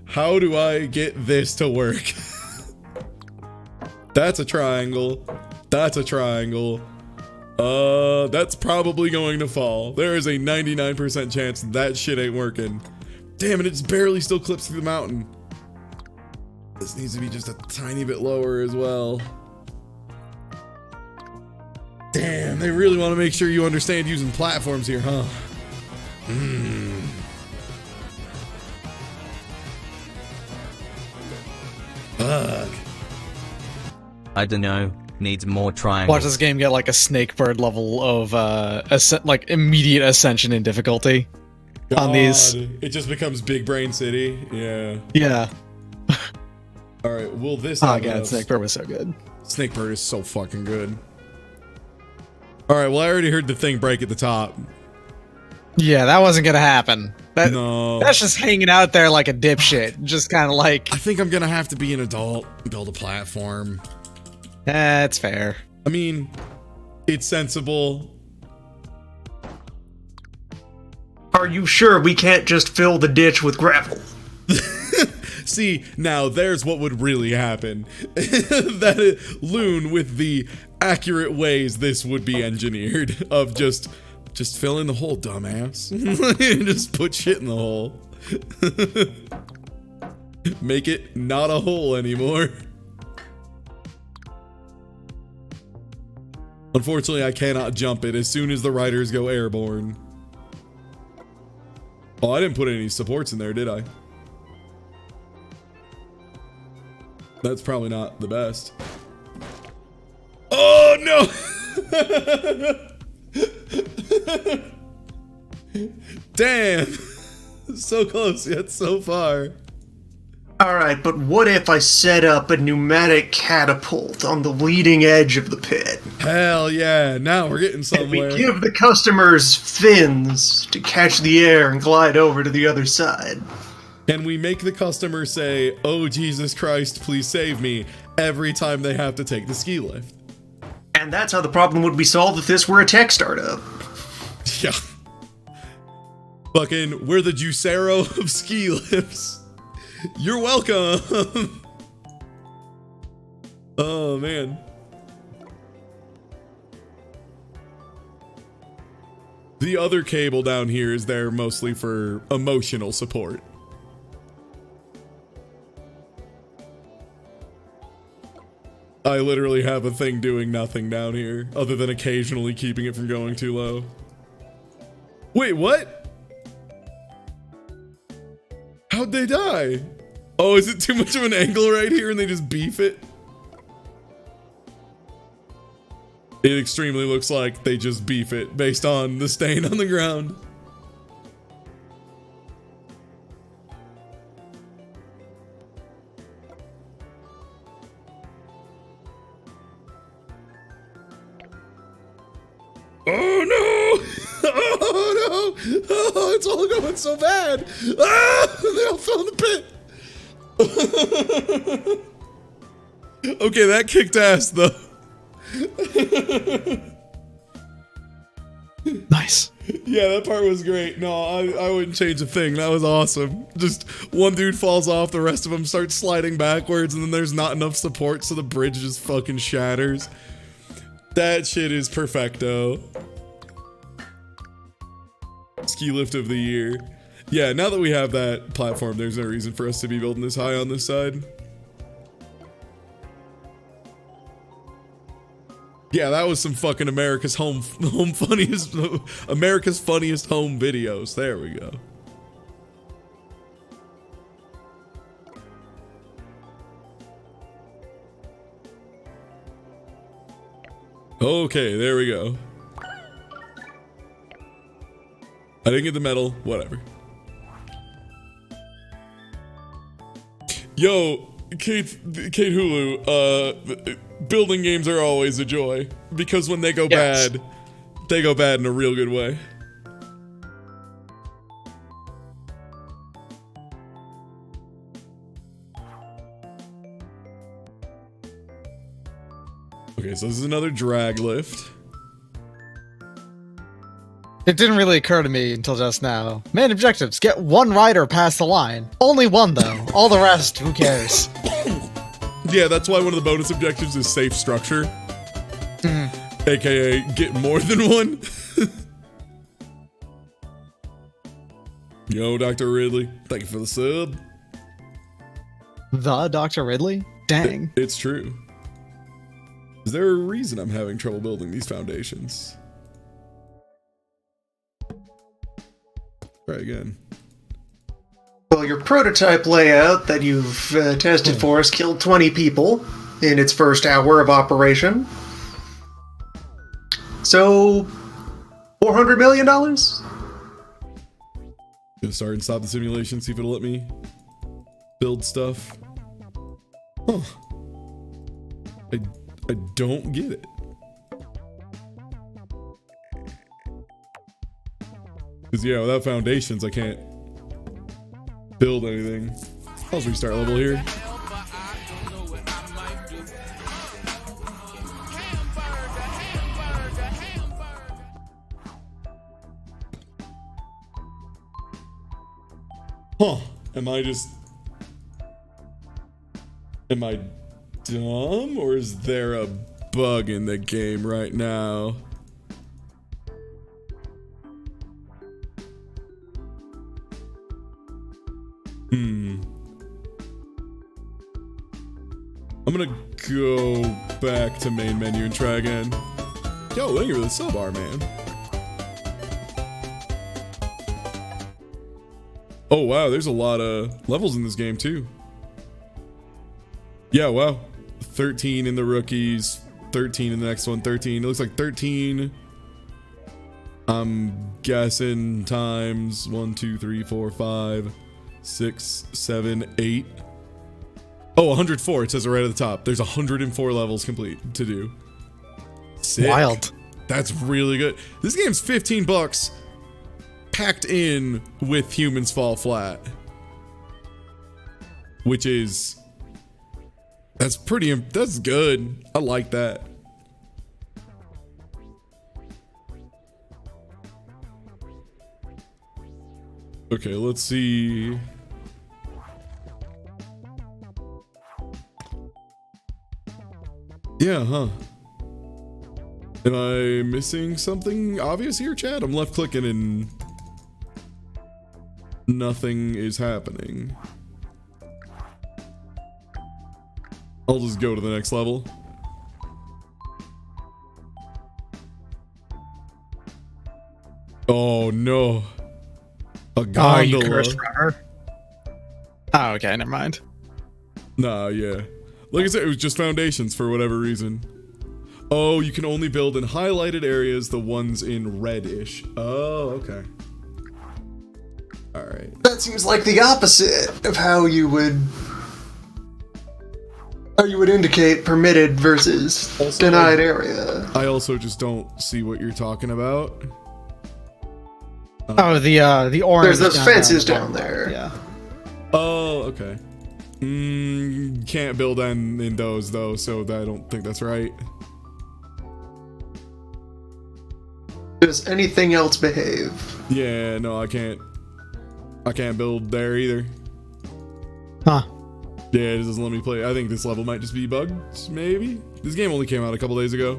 How do I get this to work? That's a triangle. That's a triangle. That's probably going to fall. There is a 99% chance that shit ain't working. Damn it, it's barely still clips through the mountain. This needs to be just a tiny bit lower as well. Damn, they really want to make sure you understand using platforms here, huh? Fuck. I dunno, needs more triangles. Watch this game get like a Snakebird level of like immediate ascension in difficulty on these. It just becomes Big Brain City. Yeah. Yeah. All right. Will this? Oh have god, enough? Snakebird was so good. Snakebird is so fucking good. All right. Well, I already heard the thing break at the top. Yeah, that wasn't gonna happen. No. That's just hanging out there like a dipshit. Just kind of like. I think I'm gonna have to be an adult and build a platform. That's fair. I mean, it's sensible. Are you sure we can't just fill the ditch with gravel? See, now there's what would really happen. That is, Loon with the accurate ways this would be engineered of just fill in the hole, dumbass. Just put shit in the hole. Make it not a hole anymore. Unfortunately, I cannot jump it as soon as the riders go airborne. Oh, I didn't put any supports in there, did I? That's probably not the best. Oh, no! Damn! So close, yet so far. Alright, but what if I set up a pneumatic catapult on the leading edge of the pit? Hell yeah, now we're getting And somewhere. we give the customers fins to catch the air and glide over to the other side. Can we make the customer say, "Oh Jesus Christ, please save me," every time they have to take the ski lift? And that's how the problem would be solved if this were a tech startup. Yeah. Fucking, we're the Juicero of ski lifts. You're welcome. Oh, man. The other cable down here is there mostly for emotional support. I literally have a thing doing nothing down here, other than occasionally keeping it from going too low. Wait, what? How'd they die? Oh, is it too much of an angle right here and they just beef it? It extremely looks like they just beef it based on the stain on the ground. Oh no! Oh no! Oh, it's all going so bad! Ah! They all fell in the pit! Okay, that kicked ass though. Nice. Yeah, that part was great. No, I wouldn't change a thing. That was awesome. Just one dude falls off, the rest of them start sliding backwards, and then there's not enough support, so the bridge just fucking shatters. That shit is perfecto. Ski lift of the year. Yeah, now that we have that platform, there's no reason for us to be building this high on this side. Yeah, that was some fucking America's funniest home videos. There we go. Okay, there we go. I didn't get the medal, whatever. Yo, Kate Hulu, building games are always a joy because when they go bad, they go bad in a real good way. Okay, so this is another drag lift. It didn't really occur to me until just now. Main objectives: get one rider past the line. Only one though. All the rest, who cares? Yeah, that's why one of the bonus objectives is safe structure. AKA get more than one. Yo, Dr. Ridley, thank you for the sub. The Dr. Ridley? Dang. It's true. Is there a reason I'm having trouble building these foundations? Try again. Well, your prototype layout that you've tested for us killed 20 people in its first hour of operation. So, $400 million? Gonna start and stop the simulation, see if it'll let me build stuff. Huh. I don't get it. Because, yeah, without foundations, I can't build anything. I'll just restart level here. Huh. Am I dumb, or is there a bug in the game right now? gonna go back to main menu and try again. Yo, thank you for the sub bar, man. Oh wow, there's a lot of levels in this game too. Yeah, wow. 13 in the rookies, 13 in the next one, 13. It looks like 13. I'm guessing times 1, 2, 3, 4, 5, 6, 7, 8. Oh, 104. It says right at the top. There's 104 levels complete to do. Sick. Wild. That's really good. This game's $15 packed in with Humans Fall Flat, which is that's good. I like that. Okay, let's see. Yeah, huh? Am I missing something obvious here, Chad? I'm left clicking and nothing is happening. I'll just go to the next level. Oh no. A gondola. Oh, you cursed forever? Oh, okay, never mind. Nah, yeah. Like I said, it was just foundations for whatever reason. Oh, you can only build in highlighted areas, the ones in reddish. Oh, okay. Alright. That seems like the opposite of how you would indicate permitted versus Also, denied area. I also just don't see what you're talking about. Oh, the orange. There's those down fences there. down there. Yeah. Oh, okay. Can't build in those though, so I don't think that's right. Does anything else behave? Yeah, no, I can't build there either. Huh. Yeah, it doesn't let me play. I think this level might just be bugged, maybe? This game only came out a couple days ago.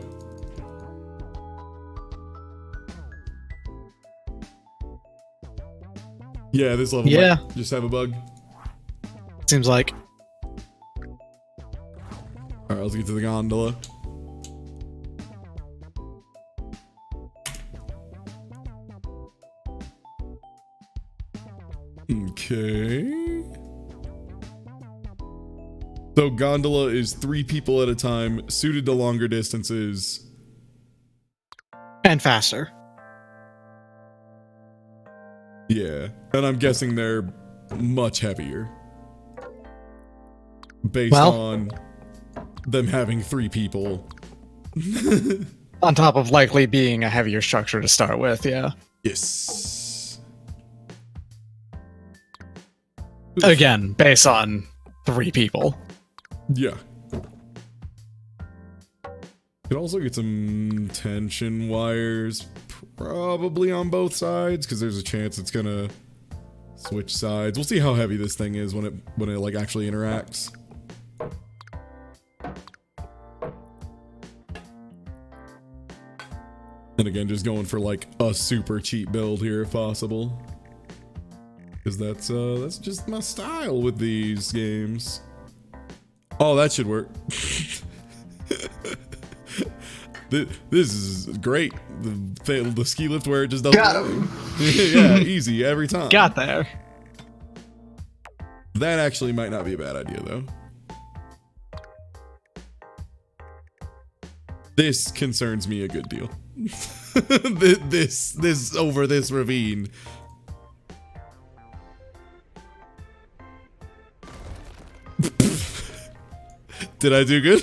Yeah, this level might just have a bug. Seems like. Alright, let's get to the gondola. Okay. So gondola is 3 people at a time, suited to longer distances. And faster. Yeah, and I'm guessing they're much heavier. Based on them having 3 people. On top of likely being a heavier structure to start with, yeah. Yes. Again, based on 3 people. Yeah. Could also get some tension wires, probably on both sides, because there's a chance it's gonna switch sides. We'll see how heavy this thing is when it like actually interacts. And again, just going for like a super cheap build here if possible, because that's just my style with these games. Oh, that should work. This is great. The ski lift where it just doesn't. Got him. Yeah, easy every time. Got there. That actually might not be a bad idea though. This concerns me a good deal. this over this ravine. Did I do good?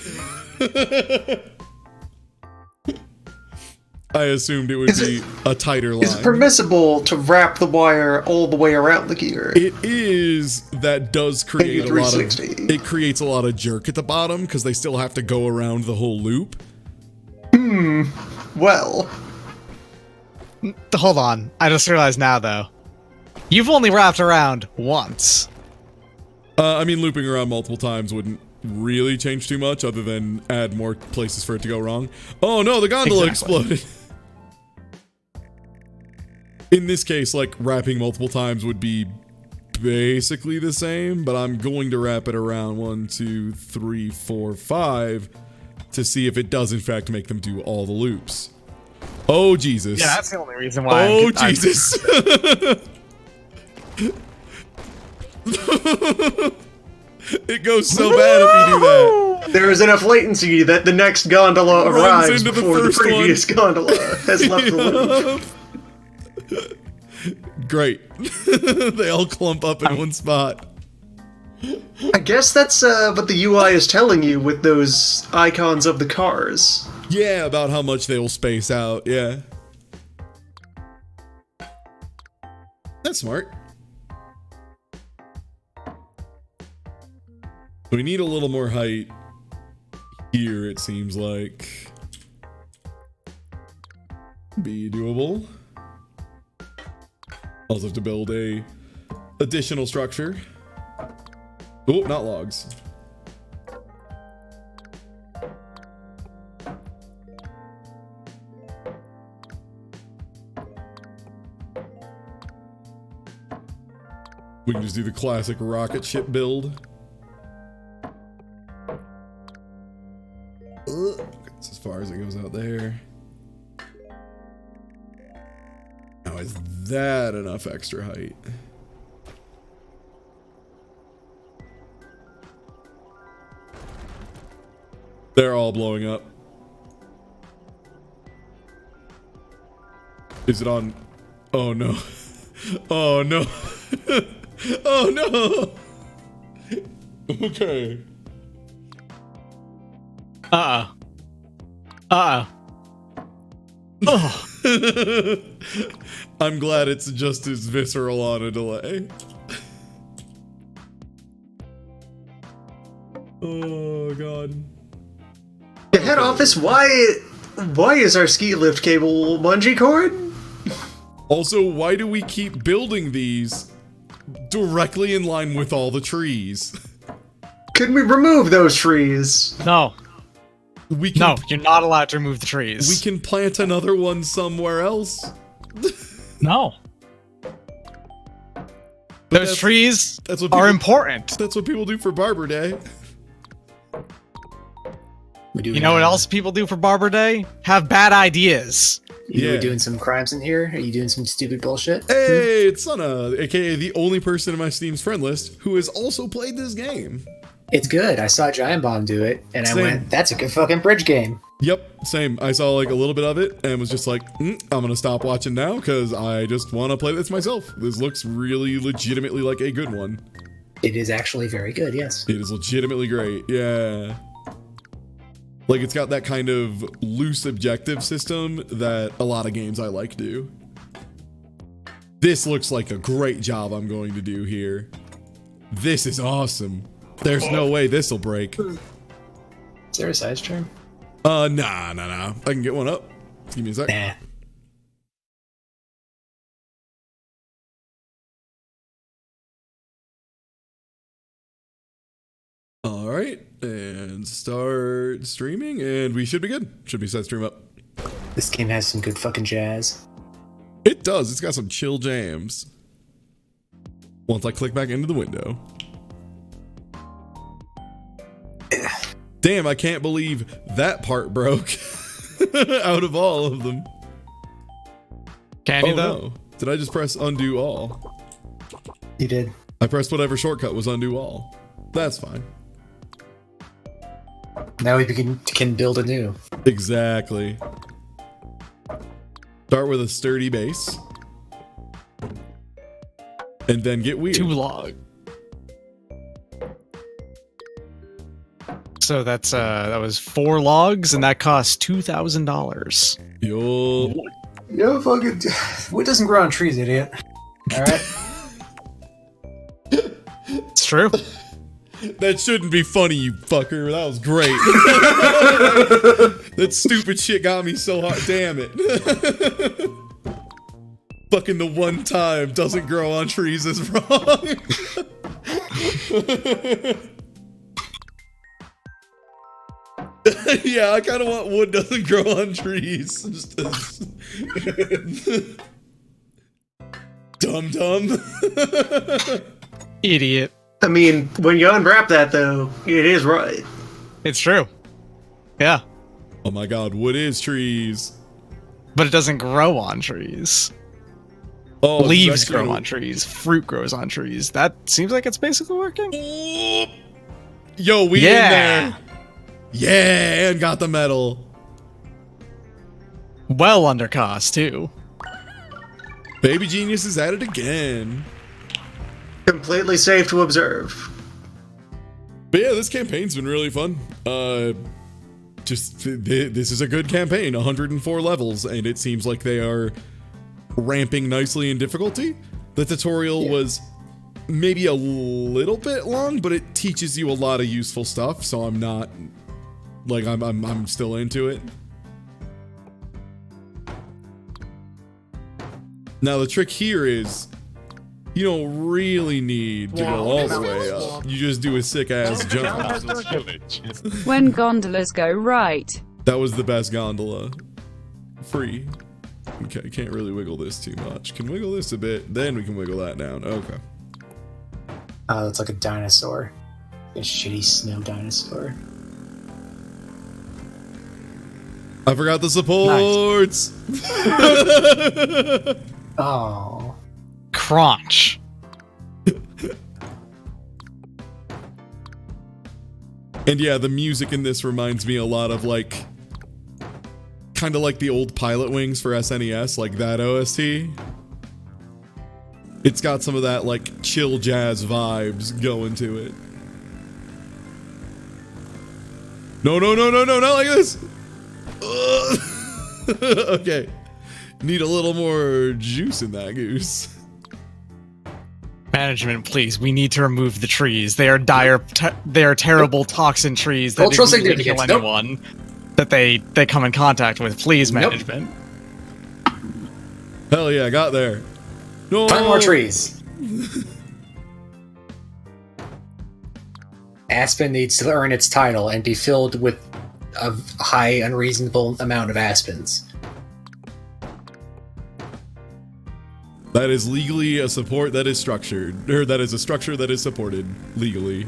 I assumed it would be a tighter line. Is it permissible to wrap the wire all the way around the gear? It is. That does create a lot of. 360. It creates a lot of jerk at the bottom because they still have to go around the whole loop. Well, Hold on. I just realized now, though. You've only wrapped around once. I mean, looping around multiple times wouldn't really change too much, other than add more places for it to go wrong. Oh no, the gondola exploded. In this case, like wrapping multiple times would be basically the same, but I'm going to wrap it around 1, 2, 3, 4, 5 to see if it does in fact make them do all the loops. Oh Jesus! Yeah, that's the only reason why. Oh Jesus! It goes so bad if you do that. There is enough latency that the next gondola Runs arrives into the before the first previous gondola has left the loop. Great. They all clump up in one spot. I guess that's what the UI is telling you with those icons of the cars. Yeah, about how much they will space out, yeah. That's smart. We need a little more height here, it seems like. Be doable. Also have to build a additional structure. Oh, not logs. We can just do the classic rocket ship build. That's as far as it goes out there. Now, is that enough extra height? They're all blowing up. Is it on? Oh no. Oh no. Oh no. Okay. Oh. I'm glad it's just as visceral on a delay. Oh god. The head office, why is our ski lift cable bungee cord? Also, why do we keep building these directly in line with all the trees? Could we remove those trees? No. We can, No, you're not allowed to remove the trees. we can plant another one somewhere else. No. But Those trees that's what are people- important. That's what people do for Barber Day. You know what else people do for Barber Day? Have bad ideas. Yeah. You doing some crimes in here? Are you doing some stupid bullshit? Hey, it's Sana, aka the only person in my Steam's friend list who has also played this game. It's good. I saw Giant Bomb do it, and Same. I went, that's a good fucking bridge game. Yep, same. I saw like a little bit of it and was just like, I'm gonna stop watching now because I just want to play this myself. This looks really legitimately like a good one. It is actually very good, yes. It is legitimately great, yeah. Like, it's got that kind of loose objective system that a lot of games I like do. This looks like a great job I'm going to do here. This is awesome. There's no way this will break. Is there a size term? Nah. I can get one up. Give me a sec. Nah. All right, and start streaming, and we should be good. Should be set stream up. This game has some good fucking jazz. It does. It's got some chill jams. Once I click back into the window. Damn, I can't believe that part broke. Out of all of them. Can you Oh though? no. Did I just press undo all? You did. I pressed whatever shortcut was undo all. That's fine. Now we can build anew. Exactly. Start with a sturdy base. And then get weird. 2 log. So that's that was 4 logs, and that cost $2,000. Yo. Yo, fucking. Wood doesn't grow on trees, idiot. Alright? It's true. That shouldn't be funny, you fucker. That was great. That stupid shit got me so hard. Damn it. Fucking the one time doesn't grow on trees is wrong. Yeah, I kind of want wood doesn't grow on trees. Just dumb. Idiot. I mean, when you unwrap that, though, it is right. It's true. Yeah. Oh my god, wood is trees. But it doesn't grow on trees. Oh, Leaves grow on trees. Fruit grows on trees. That seems like it's basically working. Yo, we in Yeah. there. Yeah, and got the medal. Well under cost, too. Baby Genius is at it again. Completely safe to observe. But yeah, this campaign's been really fun. This is a good campaign. 104 levels, and it seems like they are ramping nicely in difficulty. The tutorial was maybe a little bit long, but it teaches you a lot of useful stuff. So I'm not like I'm still into it. Now the trick here is you don't really need to go all the way up. You just do a sick ass jump. When gondolas go right. That was the best gondola. Free. Okay, can't really wiggle this too much. Can wiggle this a bit, then we can wiggle that down. Okay. Oh, it's like a dinosaur. A shitty snow dinosaur. I forgot the supports. Oh. Crunch. And yeah, the music in this reminds me a lot of like, kind of like the old Pilot Wings for SNES, like that OST. It's got some of that like chill jazz vibes going to it. No, not like this. Okay. Need a little more juice in that goose. Management, please. We need to remove the trees. They are they are terrible toxin trees that Cultural immediately kill significance. anyone that they come in contact with. Please, management. Hell yeah, got there. No. Plant more trees. Aspen needs to earn its title and be filled with a high, unreasonable amount of aspens. That is legally a support that is structured, or that is a structure that is supported legally.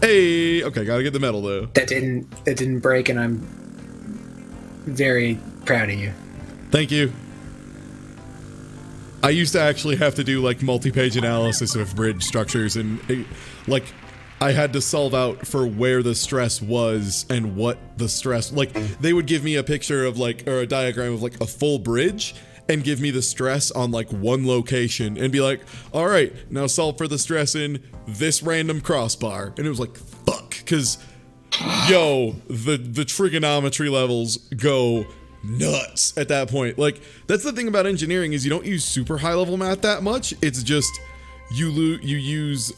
Hey, okay, gotta get the medal though. That didn't break, and I'm very proud of you. Thank you. I used to actually have to do like multi-page analysis of bridge structures, and like I had to solve out for where the stress was and what the stress, like they would give me a picture of like, or a diagram of like a full bridge and give me the stress on like one location and be like, all right, now solve for the stress in this random crossbar. And it was like, fuck, because yo, the trigonometry levels go nuts at that point. Like that's the thing about engineering is you don't use super high level math that much. It's just you use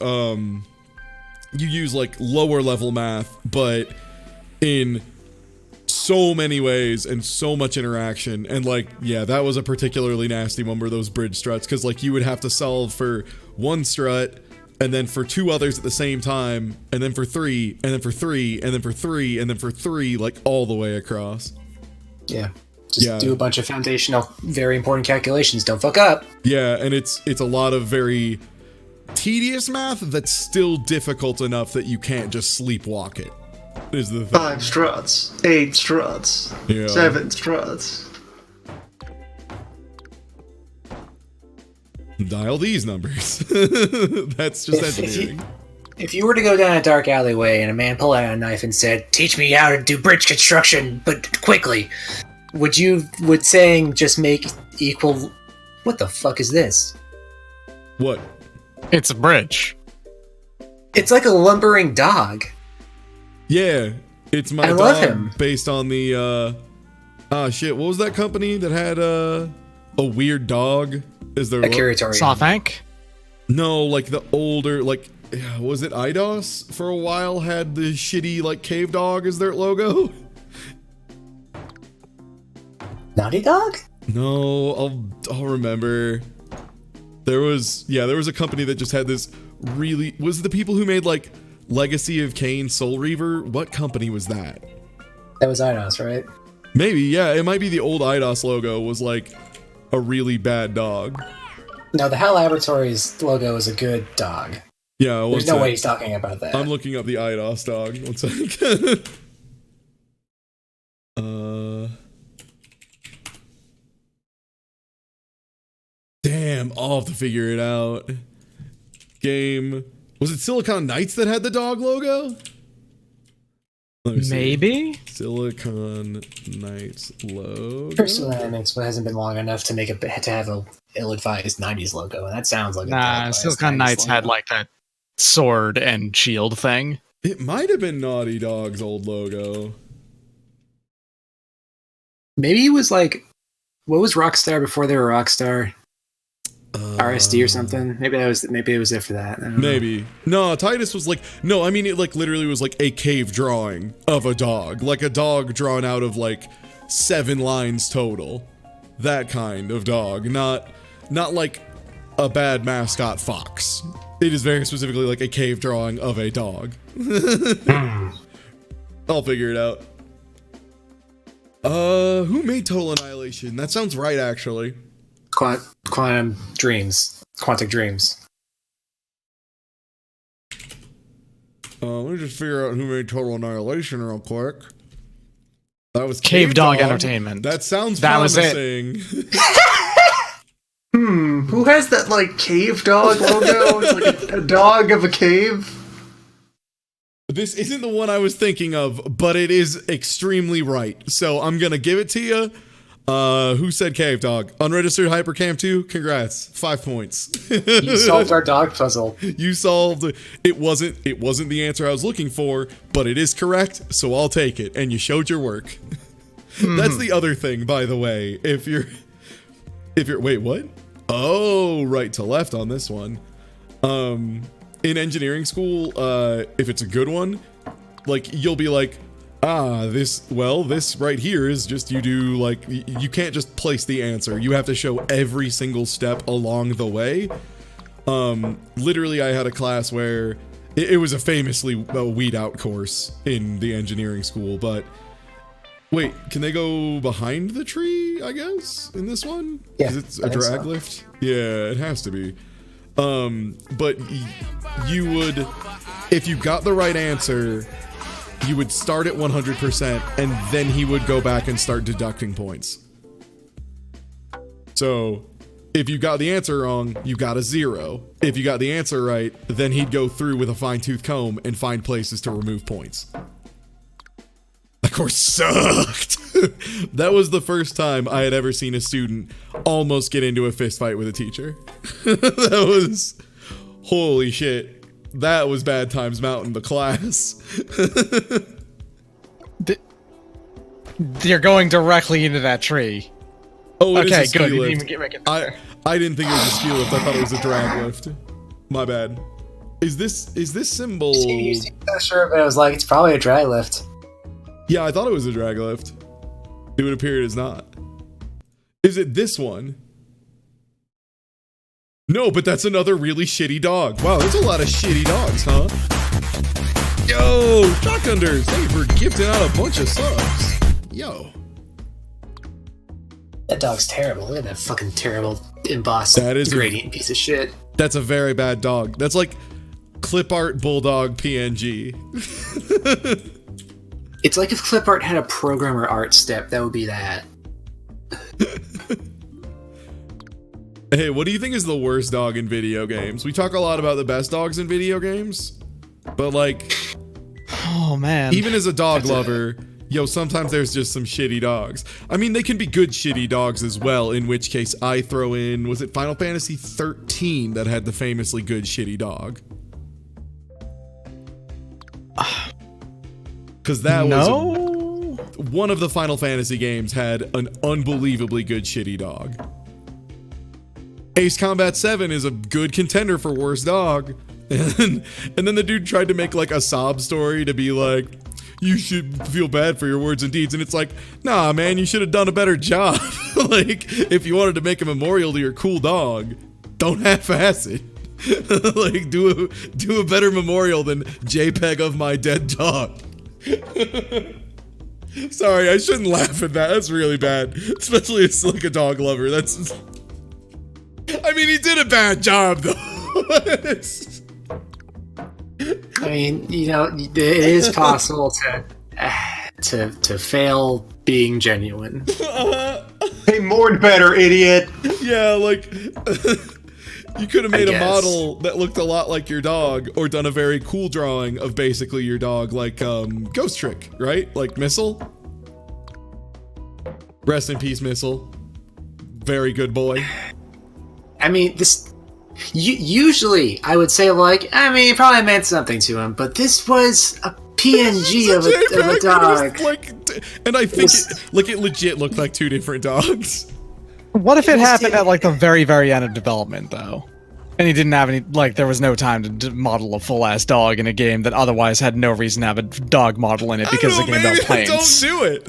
like lower level math, but in so many ways and so much interaction. And like, yeah, that was a particularly nasty one where those bridge struts, because like you would have to solve for one strut and then for two others at the same time, and then for three, and then for three, and then for three, and then for three, like all the way across. Yeah. Just do a bunch of foundational, very important calculations. Don't fuck up. Yeah, and it's a lot of very tedious math that's still difficult enough that you can't just sleepwalk it. Is the thing. 5 struts, 8 struts, Yeah. 7 struts. Dial these numbers. That's just engineering. If you were to go down a dark alleyway and a man pulled out a knife and said, "Teach me how to do bridge construction, but quickly," would saying just make equal? What the fuck is this? What? It's a bridge. It's like a lumbering dog. Yeah, it's my I dog love him. based on the shit, what was that company that had a weird dog as their A curatorium. Softbank? No, like the older, like, was it IDOS for a while had the shitty like cave dog as their logo? Naughty Dog? No, I'll remember. There was a company that just had this really, was it the people who made like Legacy of Kain Soul Reaver? What company was that? That was Eidos, right? Maybe, yeah, it might be the old IDOS logo was like a really bad dog. No, the HAL Laboratories logo is a good dog. Yeah, There's no way he's talking about that. I'm looking up the IDOS dog. One second. Damn, I'll have to figure it out. Game. Was it Silicon Knights that had the dog logo? Let me see. Maybe? Silicon Knights logo. Personally, it hasn't been long enough to have a ill-advised 90s logo, and that sounds like a Nah, Silicon Knights had like that sword and shield thing. It might have been Naughty Dog's old logo. Maybe it was like, what was Rockstar before they were Rockstar? RSD or something. Maybe it was there for that. I don't Maybe. No, Titus was like, no, I mean, it like literally was like a cave drawing of a dog. Like a dog drawn out of like 7 lines total. That kind of dog. Not like a bad mascot fox. It is very specifically like a cave drawing of a dog. I'll figure it out. Who made Total Annihilation? That sounds right, actually. Quantic Dreams. Let me just figure out who made Total Annihilation real quick. That was Cave Dog Entertainment. That sounds That was promising. Who has that, like, cave dog logo? It's like a dog of a cave? This isn't the one I was thinking of, but it is extremely right. So I'm gonna give it to you. Who said Cave Dog? Unregistered Hypercam 2? Congrats. 5 points. You solved our dog puzzle. You solved it. Wasn't the answer I was looking for, but it is correct, so I'll take it. And you showed your work. That's the other thing, by the way. If you're wait, what? Oh, right to left on this one. In engineering school, if it's a good one, like you'll be like, this right here is just, you do like, you can't just place the answer. You have to show every single step along the way. Literally I had a class where it was a famously weed out course in the engineering school, but wait, can they go behind the tree, I guess, in this one? Yeah, Is it a drag lift? Yeah, it has to be. But you would, if you got the right answer, you would start at 100%, and then he would go back and start deducting points. So, if you got the answer wrong, you got a 0. If you got the answer right, then he'd go through with a fine-tooth comb and find places to remove points. That course sucked. That was the first time I had ever seen a student almost get into a fist fight with a teacher. That was, holy shit. That was Bad Times Mountain, the class. You're going directly into that tree. Oh, it okay, is a ski good. You lift. didn't even make it there. I didn't think it was a ski lift. I thought it was a drag lift. My bad. Is this symbol? You seemed so sure, but I was like, it's probably a drag lift. Yeah, I thought it was a drag lift. It would appear it is not. Is it this one? No, but that's another really shitty dog. Wow, there's a lot of shitty dogs, huh? Yo, Shotgunners, thank you for gifting out a bunch of subs. Yo. That dog's terrible. Look at that fucking terrible embossed That is gradient piece of shit. That's a very bad dog. That's like clip art bulldog PNG. It's like if clip art had a programmer art step, that would be that. Hey, what do you think is the worst dog in video games? We talk a lot about the best dogs in video games, but like, Oh man. even as a dog lover, yo, sometimes there's just some shitty dogs. I mean, they can be good shitty dogs as well, in which case I throw in, was it Final Fantasy 13 that had the famously good shitty dog? Because that was one of the Final Fantasy games had an unbelievably good shitty dog. Ace Combat 7 is a good contender for worst dog. And then the dude tried to make like a sob story to be like, you should feel bad for your words and deeds. And it's like, nah, man, you should have done a better job. Like, if you wanted to make a memorial to your cool dog, don't half-ass it. Like, do a better memorial than JPEG of my dead dog. Sorry, I shouldn't laugh at that. That's really bad. Especially as like a dog lover. I mean, he did a bad job, though. I mean, it is possible to fail being genuine. Hey, mourn better, idiot. Yeah, like you could have made a guess. model that looked a lot like your dog, or done a very cool drawing of basically your dog, like Ghost Trick, right? Like Missile. Rest in peace, Missile. Very good boy. I mean, this. Usually, I would say, like, I mean, it probably meant something to him, but this was a PNG of a dog. And I think it legit looked like two different dogs. What if it happened at like the very, very end of development, though? And he didn't have any, like, there was no time to model a full-ass dog in a game that otherwise had no reason to have a dog model in it because the game about planes. Don't do it.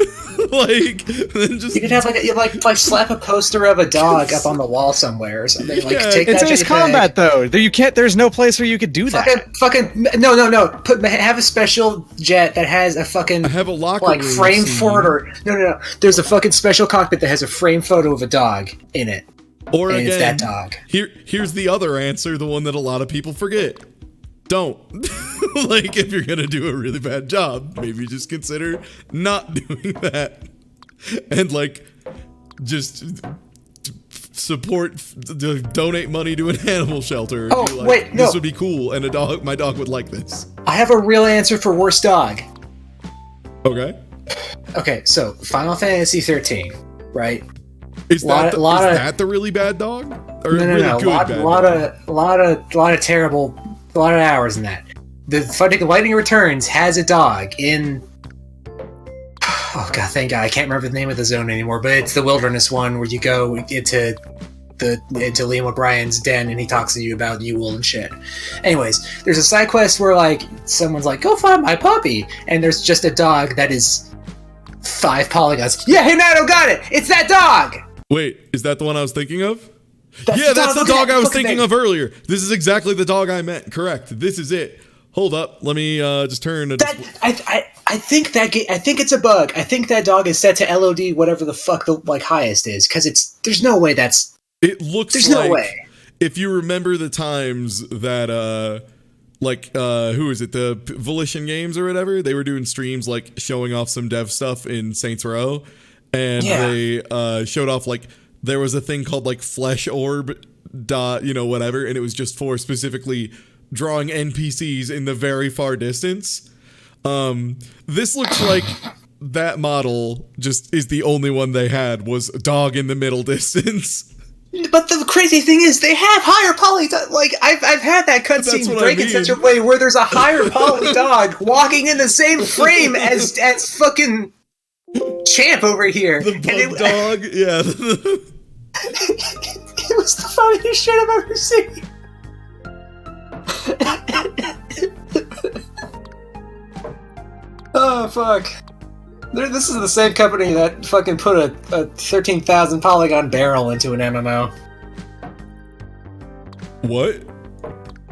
Like, then just... You could have like slap a poster of a dog up on the wall somewhere or something. Like, Yeah, take It's that Ace JPEG. Combat, though. You can't. There's no place where you could do that. Fucking no. Have a special jet that has a fucking I have a locker like room frame scene. photo. No. There's a fucking special cockpit that has a frame photo of a dog in it. Or And again, it's that dog. Here's the other answer, the one that a lot of people forget. Don't. Like, if you're gonna do a really bad job, maybe just consider not doing that. And like, just donate money to an animal shelter. Oh, Be like, wait, no. This would be cool, and my dog would like this. I have a real answer for worst dog. Okay. Okay, so Final Fantasy 13, right? Is that Lot of the really bad dog? Or No. really good bad dog? lot of hours in that. The fucking Lightning Returns has a dog in. Oh god, thank God, I can't remember the name of the zone anymore. But it's the wilderness one where you go into Liam O'Brien's den and he talks to you about Yule and shit. Anyways, there's a side quest where like someone's like, "Go find my puppy," and there's just a dog that is 5 polygons. Yeah, hey Nato, got it. It's that dog. Wait, is that the one I was thinking of? That's That's the dog I was fucking thinking thing. of earlier. This is exactly the dog I meant. Correct. This is it. Hold up. Let me just turn. I think it's a bug. I think that dog is set to LOD, whatever the fuck the like highest is, because there's no way that's. It looks There's like no way. if you remember the times that who is it? The Volition Games or whatever. They were doing streams like showing off some dev stuff in Saints Row, and they showed off like there was a thing called like Flesh Orb whatever, and it was just for specifically drawing NPCs in the very far distance. This looks like that model just is the only one they had was a dog in the middle distance. But the crazy thing is, they have higher poly. Like I've had that That's cutscene what break I in such a mean. way where there's a higher poly dog walking in the same frame as fucking Champ over here. The bug dog, yeah. It was the funniest shit I've ever seen. Oh fuck! This is the same company that fucking put a 13,000 polygon barrel into an MMO. What?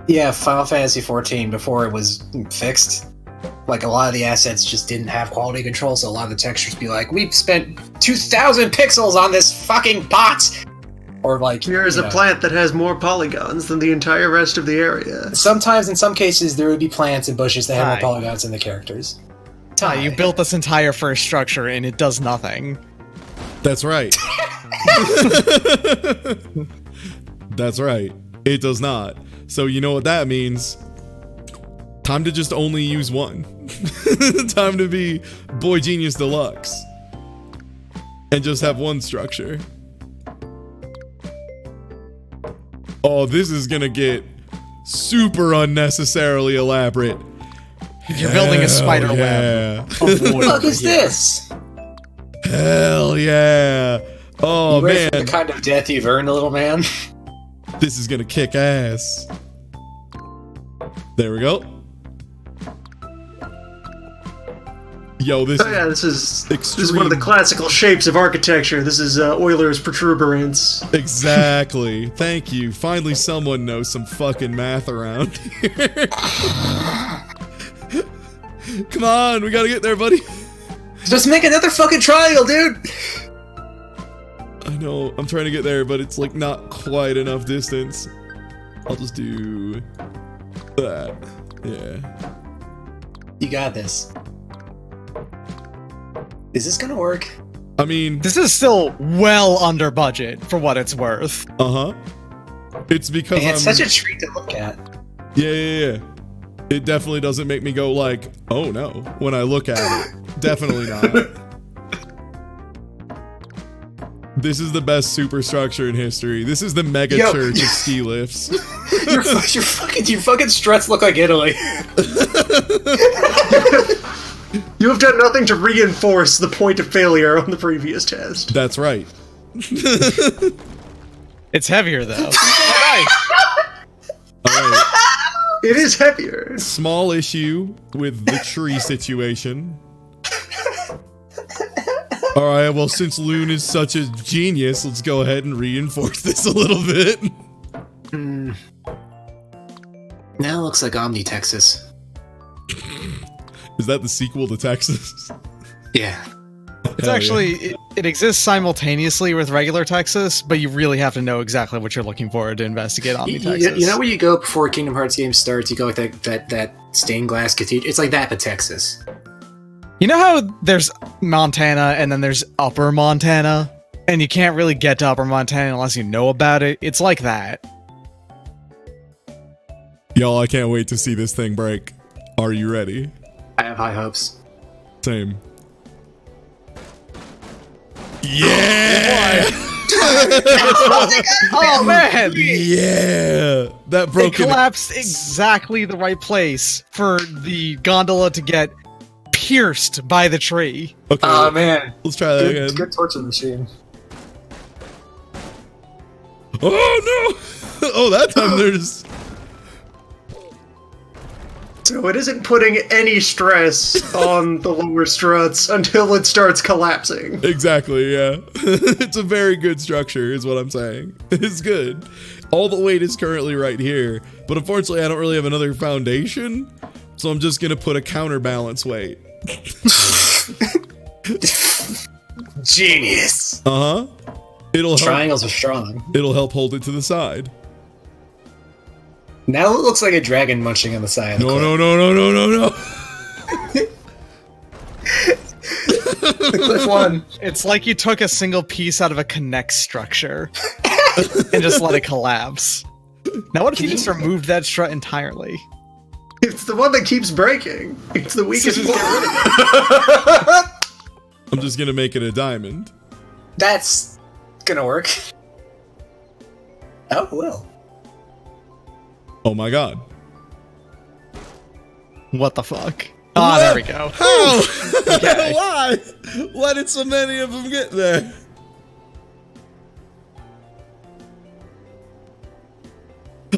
Yeah, Final Fantasy 14 before it was fixed. Like, a lot of the assets just didn't have quality control, so a lot of the textures be like, we've spent 2,000 pixels on this fucking bot! Or like, Here is a plant that has more polygons than the entire rest of the area. Sometimes, in some cases, there would be plants and bushes that have Right. more polygons than the characters. You built this entire first structure and it does nothing. That's right. That's right. It does not. So you know what that means? Time to just only use one. Time to be Boy Genius Deluxe. And just have one structure. Oh, this is gonna get super unnecessarily elaborate. You're building a spider Hell web. yeah. Of wood What the fuck over is here. this? Hell yeah. Oh You ready for man, the kind of death you've earned, little man? this is gonna kick ass. There we go. Yo, this Oh yeah, this is one of the Extreme. classical shapes of architecture. This is Euler's protuberance. Exactly. Thank you. Finally, someone knows some fucking math around here. Come on, we gotta get there, buddy. Just make another fucking triangle, dude! I know, I'm trying to get there, but it's like not quite enough distance. I'll just do that. Yeah. You got this. Is this gonna work? I mean, This is still well under budget for what it's worth. it's because And it's I'm such a treat to look at. yeah. It definitely doesn't make me go like, oh no, when I look at it. Definitely not. This is the best superstructure in history. This is the mega Yo. church of ski lifts. Your fucking struts look like Italy. You have done nothing to reinforce the point of failure on the previous test. That's right. It's heavier though. Nice. All right. It is heavier. Small issue with the tree situation. All right, well, since Loon is such a genius, let's go ahead and reinforce this a little bit. Now it looks like Omni Texas. Is that the sequel to Texas? Yeah. It's Hell actually it exists simultaneously with regular Texas, but you really have to know exactly what you're looking for to investigate Omni Texas. You know where you go before a Kingdom Hearts game starts? You go like that stained glass cathedral. It's like that, but Texas. You know how there's Montana and then there's Upper Montana, and you can't really get to Upper Montana unless you know about it? It's like that. Y'all, I can't wait to see this thing break. Are you ready? I have high hopes. Same. Yeah! Oh man! Yeah! That It broke it. collapsed exactly the right place for the gondola to get pierced by the tree. Okay, Oh man. let's try that again. Good torture machine. Oh no! Oh, that time there's. So it isn't putting any stress on the lower struts until it starts collapsing. Exactly, yeah. It's a very good structure, is what I'm saying. It's good. All the weight is currently right here, but unfortunately I don't really have another foundation, so I'm just gonna put a counterbalance weight. Genius. Uh-huh. It'll help, Triangles are strong. it'll help hold it to the side. Now it looks like a dragon munching on the side of the cliff. No. The cliff one. It's like you took a single piece out of a connect structure and just let it collapse. Now what if you just removed that strut entirely? It's the one that keeps breaking. It's the weakest one. I'm just gonna make it a diamond. That's gonna work. Oh, well. Oh my god. What the fuck? Ah, there we go. How? Okay. Why? Why did so many of them get there?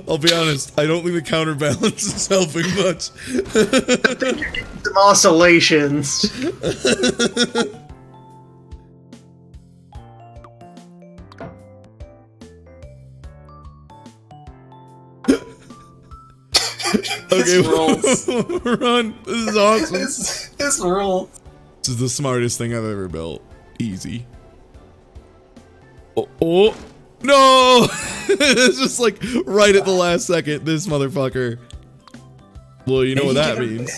I'll be honest, I don't think the counterbalance is helping much. I think you're getting some oscillations. Okay, rules. run. This is awesome. This rule. This is the smartest thing I've ever built. Easy. Oh, no! It's just like right at the last second, this motherfucker. Well, you know what that means.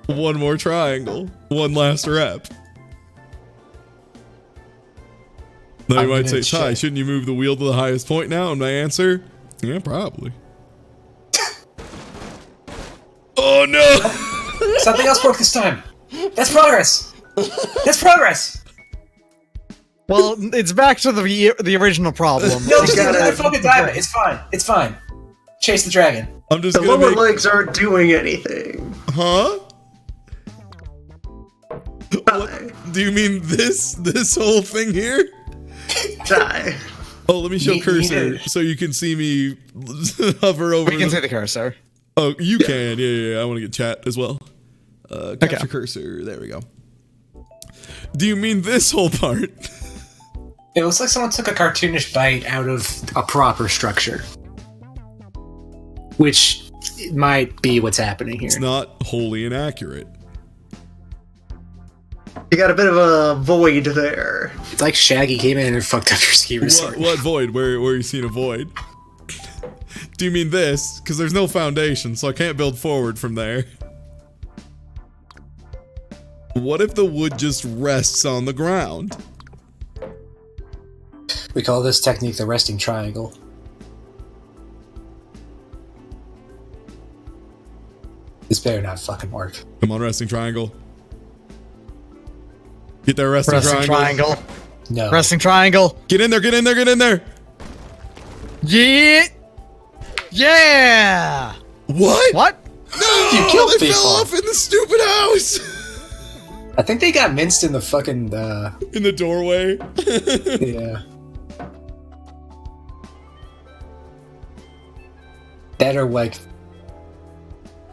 One more triangle. One last rep. Now you might say, Ty, shouldn't you move the wheel to the highest point now? And my answer? Yeah, probably. Oh no! Something else broke this time. That's progress. That's progress. Well, it's back to the original problem. No, just gotta- I fucking diamond. It's fine. It's fine. Chase the dragon. I'm just The gonna lower make... legs aren't doing anything. Huh? Die. Do you mean this whole thing here? Die. Oh, let me show Me cursor either. so you can see me hover over. We can see the cursor. Oh, you can. Yeah. I want to get chat as well. Capture cursor. There we go. Do you mean this whole part? It looks like someone took a cartoonish bite out of a proper structure. Which might be what's happening here. It's not wholly inaccurate. You got a bit of a void there. It's like Shaggy came in and fucked up your ski resort. What void? Where are you seeing a void? Do you mean this? Because there's no foundation, so I can't build forward from there. What if the wood just rests on the ground? We call this technique the resting triangle. This better not fucking work. Come on, resting triangle. Get that resting Resting triangle. No. Resting triangle. Get in there, get in there, get in there! Yeah. Yeah. What? What? No! You killed they people. fell off in the stupid house! I think they got minced in the fucking, In the doorway. yeah. That or like,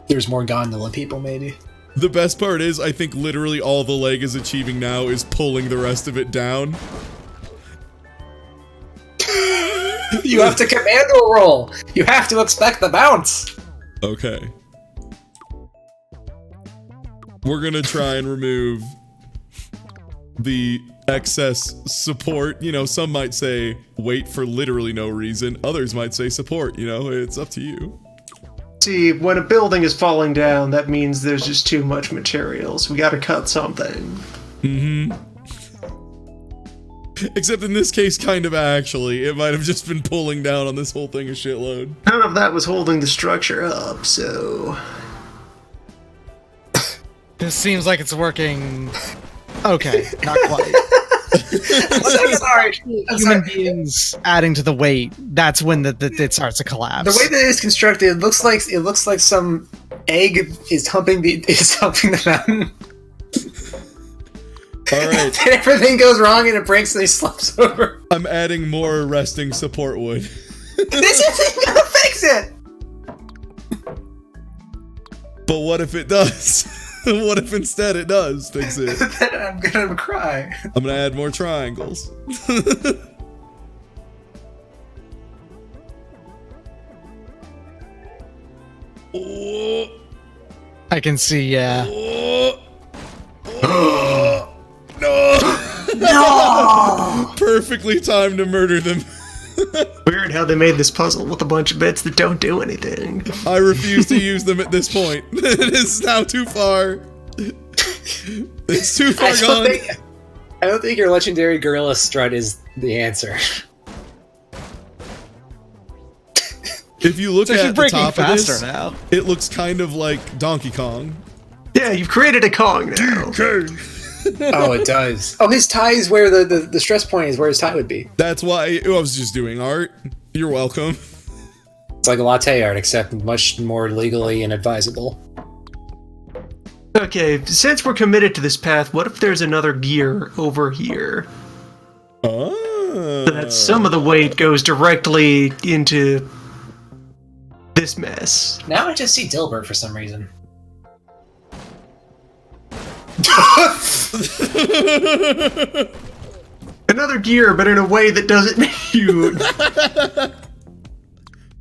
there's more gondola people maybe. The best part is, I think literally all the leg is achieving now is pulling the rest of it down. You have to commando roll. You have to expect the bounce. Okay. We're gonna try and remove the excess support. You know, some might say wait for literally no reason. Others might say support. You know, it's up to you. See, when a building is falling down, that means there's just too much material, so we gotta cut something. Mm-hmm. Except in this case, kind of actually. It might have just been pulling down on this whole thing a shitload. None of that was holding the structure up, so... This seems like it's working. Okay, not quite. Sorry. Human beings adding to the weight. That's when it starts to collapse. The way that it's constructed, it looks like some egg is humping the mountain. Alright. And everything goes wrong and it breaks and he slips over. I'm adding more resting support wood. This isn't gonna fix it! But what if it does? What if instead it does fix it? Then I'm gonna cry. I'm gonna add more triangles. Oh, I can see, yeah. oh, no! Perfectly timed to murder them. Weird how they made this puzzle with a bunch of bits that don't do anything. I refuse to use them at this point. It is now too far. It's too far gone. I don't think your legendary gorilla strut is the answer. If you look It's actually at the breaking top of faster this, now. it looks kind of like Donkey Kong. Yeah, you've created a Kong now. Oh, it does. Oh, his tie is where the stress point is where his tie would be. That's why I was just doing art. You're welcome. It's like a latte art, except much more legally inadvisable. Okay, since we're committed to this path, what if there's another gear over here? Oh. So that some of the weight goes directly into this mess. Now I just see Dilbert for some reason. Another gear, but in a way that doesn't make you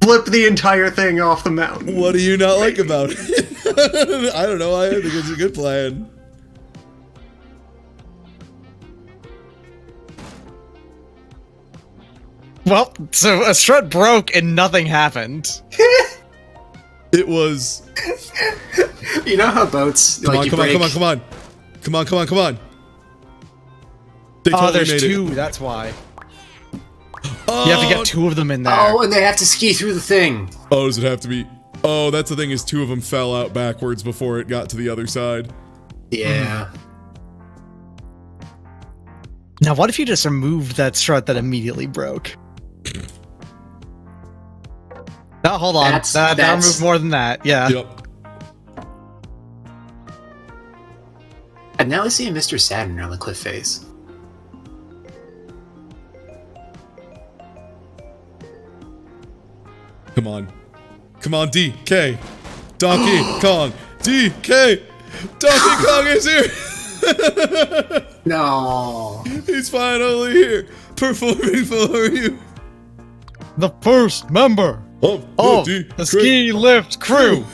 flip the entire thing off the mountain. What do you not like about it? I don't know. I think it's a good plan. Well, so a strut broke and nothing happened. It was. You know how boats Come on, come on, come on, come on. Come on, come on, come on. They Oh, totally there's made two, it. that's why. Oh, You have to get two of them in there. Oh, and they have to ski through the thing. oh, does it have to be? Oh, that's the thing is two of them fell out backwards before it got to the other side. Yeah. Now, what if you just removed that strut that immediately broke? No, hold on. That removed more than that. Yeah. Yep. And now I see a Mr. Saturn on the cliff face. Come on. Come on, DK. Donkey Kong. DK. Donkey Kong is here. No. He's finally here. Performing for you. The first member Of of the the ski lift crew.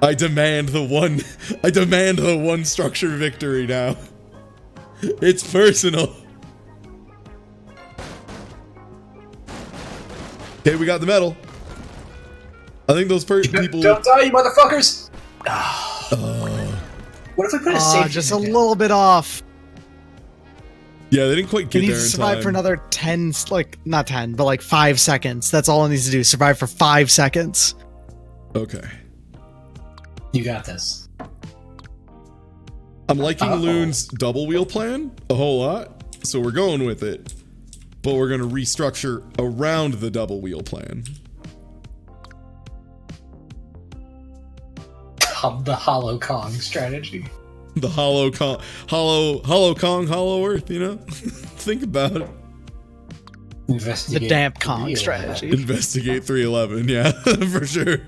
I demand the one structure victory now. It's personal. Okay, we got the medal. I think those people. Don't die, you motherfuckers! What if we put a safety just a net? little bit off. Yeah, they didn't quite get He there needs in to survive time. for another 10, like, not 10, but like 5 seconds. That's all it needs to do. Survive for 5 seconds. Okay. You got this. I'm liking Loon's double wheel plan a whole lot, so we're going with it. But we're going to restructure around the double wheel plan. The Hollow Kong strategy. The Hollow Kong, Hollow Earth, you know? Think about it. Investigate The damp Kong real strategy. Investigate 311, yeah, for sure.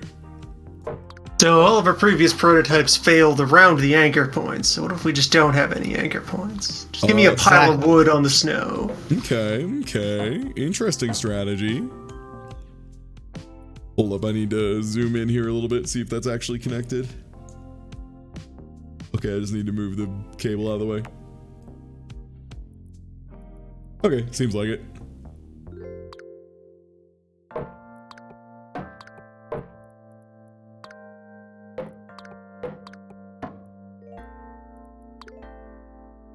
So all of our previous prototypes failed around the anchor points. So what if we just don't have any anchor points? Just give me a pile of wood on the snow. Okay. Interesting strategy. Hold up, I need to zoom in here a little bit, see if that's actually connected. Okay, I just need to move the cable out of the way. Okay, seems like it.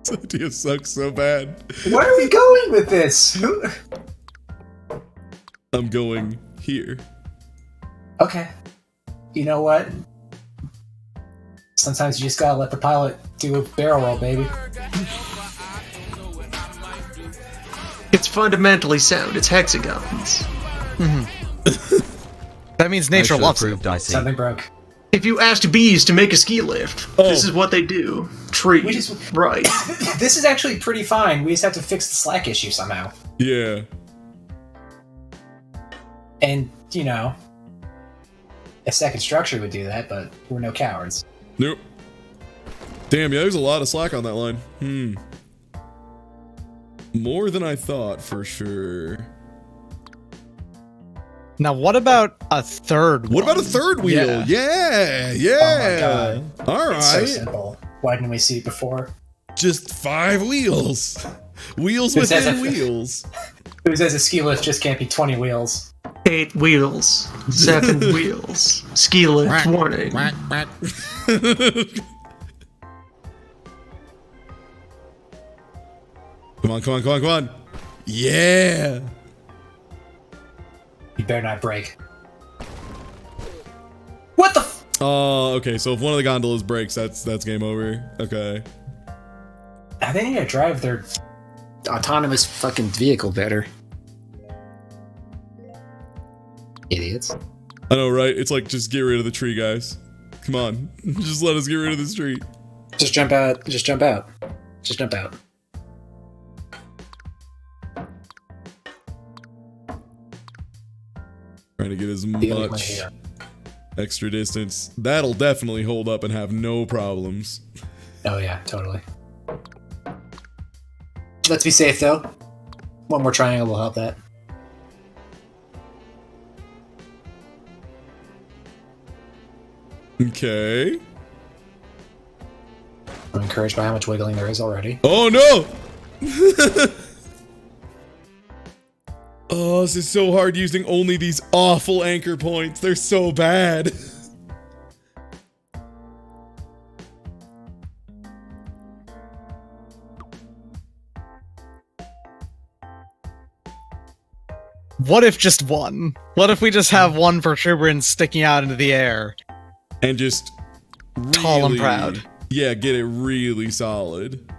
This idea sucks so bad. Where are we going with this? I'm going here. Okay. You know what? Sometimes you just gotta let the pilot do a barrel roll, baby. It's fundamentally sound. It's hexagons. That means nature I should loves it. approved, I see. Something broke. If you asked bees to make a ski lift, this is what they do. Trees. Right. This is actually pretty fine. We just have to fix the slack issue somehow. Yeah. And, you know, a second structure would do that, but we're no cowards. Nope. Damn, yeah, there's a lot of slack on that line. More than I thought, for sure. Now, what about a third What one? about a third wheel? Yeah. Oh my God. All It's so right. simple. Why didn't we see it before? Just 5 wheels. Wheels Who says within it? wheels. Who says a ski lift just can't be 20 wheels? 8 wheels. 7 wheels. Ski lift warning. Come on. Yeah. You better not break. What the f- Oh, okay. So if one of the gondolas breaks, that's game over. Okay. They need to drive their autonomous fucking vehicle better. Idiots. I know, right? It's like, just get rid of the tree, guys. Come on. Just let us get rid of this tree. Just jump out. Just jump out. Just jump out. Trying to get as The only one much here. extra distance. That'll definitely hold up and have no problems. Oh yeah, totally. Let's be safe though. One more triangle will help that. Okay. I'm encouraged by how much wiggling there is already. Oh no! Oh, this is so hard using only these awful anchor points. They're so bad. What if just one? What if we just have one protuberance sticking out into the air? And just really, Tall and proud. Yeah, get it really solid.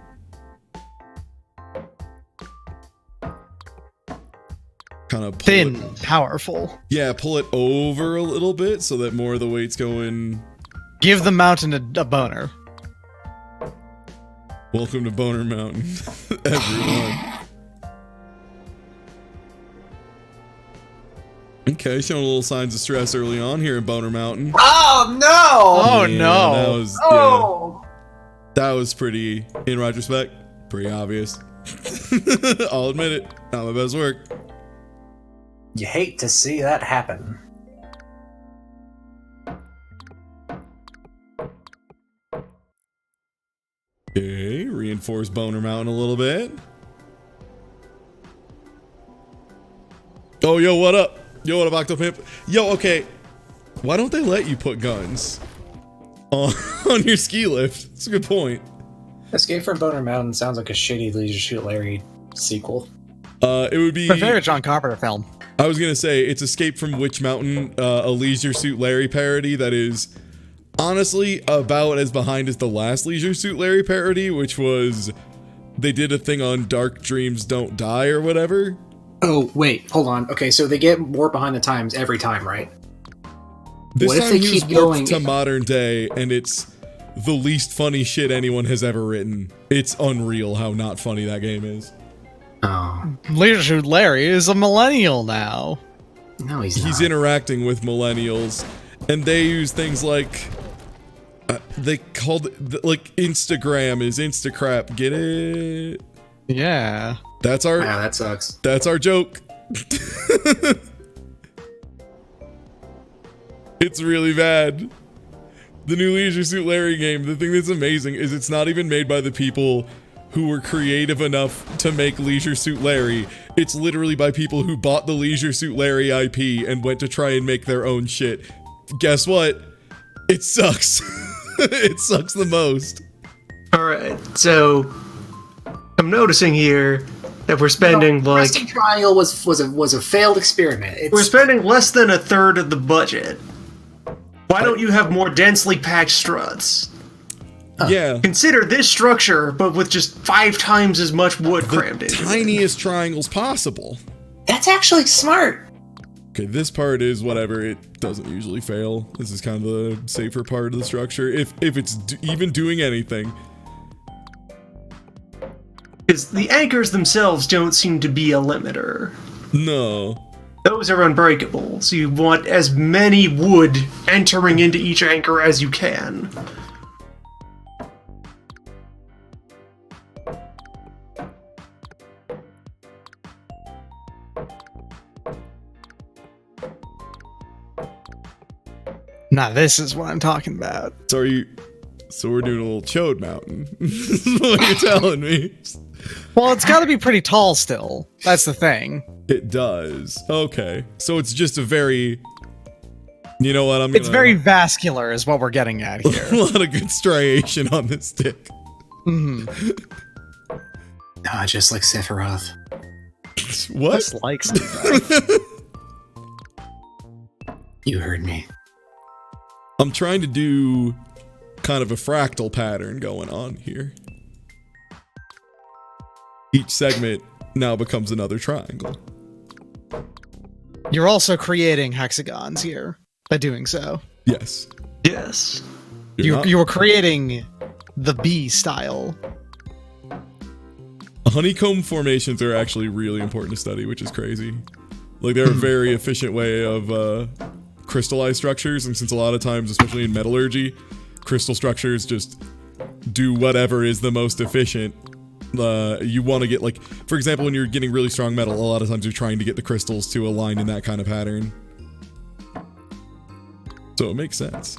Kind of Thin, powerful. Yeah, pull it over a little bit so that more of the weight's going. Give the mountain a boner. Welcome to Boner Mountain, everyone. Okay, showing a little signs of stress early on here in Boner Mountain. Oh no! Oh Yeah, no! That was, Oh! that was pretty, in retrospect, pretty obvious. I'll admit it. Not my best work. You hate to see that happen. reinforce Boner Mountain a little bit. Oh, yo, what up? Yo, what up, Octopimp? Yo, okay. Why don't they let you put guns on your ski lift? That's a good point. Escape from Boner Mountain sounds like a shitty Leisure Suit Larry sequel. It would be My favorite John Carpenter film. I was gonna say it's Escape from Witch Mountain, a Leisure Suit Larry parody that is honestly about as behind as the last Leisure Suit Larry parody, which was they did a thing on Dark Dreams Don't Die or whatever. Oh, wait, hold on. Okay, so they get more behind the times every time, right? This What if time they he was keep going- warped to modern day, and it's the least funny shit anyone has ever written. It's unreal how not funny that game is. Oh. Leisure Suit Larry is a millennial now. No, he's He's not. interacting with millennials, and they use things like they called it, like Instagram is Instacrap. Get it? Yeah. That's our Wow, that sucks. that's our joke. It's really bad. The new Leisure Suit Larry game, the thing that's amazing is it's not even made by the people who were creative enough to make Leisure Suit Larry. It's literally by people who bought the Leisure Suit Larry IP and went to try and make their own shit. Guess what? It sucks. It sucks the most. Alright, so I'm noticing here that we're spending like Resting Triangle was a failed experiment. we're spending less than a third of the budget. Why don't you have more densely packed struts? Yeah. Consider this structure, but with just 5 times as much wood crammed in. Tiniest triangles possible. That's actually smart. Okay, this part is whatever. It doesn't usually fail. This is kind of the safer part of the structure. If it's even doing anything. Because the anchors themselves don't seem to be a limiter. No. Those are unbreakable, so you want as many wood entering into each anchor as you can. Now this is what I'm talking about. So we're doing a little Chode Mountain. This is what you're telling me. Well, it's got to be pretty tall still. That's the thing. It does. Okay. So it's just a very... You know what? It's very vascular is what we're getting at here. a lot of good striation on this stick. Ah, just like Sephiroth. What? Just likes it. You heard me. I'm trying to do kind of a fractal pattern going on here. Each segment now becomes another triangle. You're also creating hexagons here by doing so. Yes. Yes. You're You not- were creating the B style. Honeycomb formations are actually really important to study, which is crazy. Like, they're a very efficient way of crystallized structures, and since a lot of times, especially in metallurgy, crystal structures just do whatever is the most efficient. You want to get, like, for example, when you're getting really strong metal, a lot of times you're trying to get the crystals to align in that kind of pattern. So it makes sense.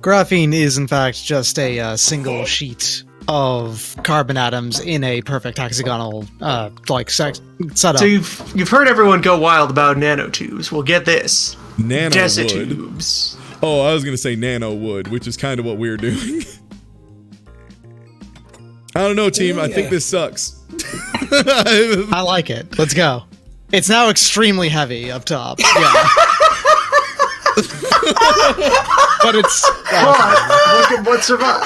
Graphene is, in fact, just a single sheet of carbon atoms in a perfect hexagonal, setup. So you've heard everyone go wild about nanotubes. Well, get this. Nano wood. Desitubes. Oh, I was going to say nano wood, which is kind of what we're doing. I don't know, team. I think this sucks. I like it. Let's go. It's now extremely heavy up top. Yeah. But it's Look at what survived.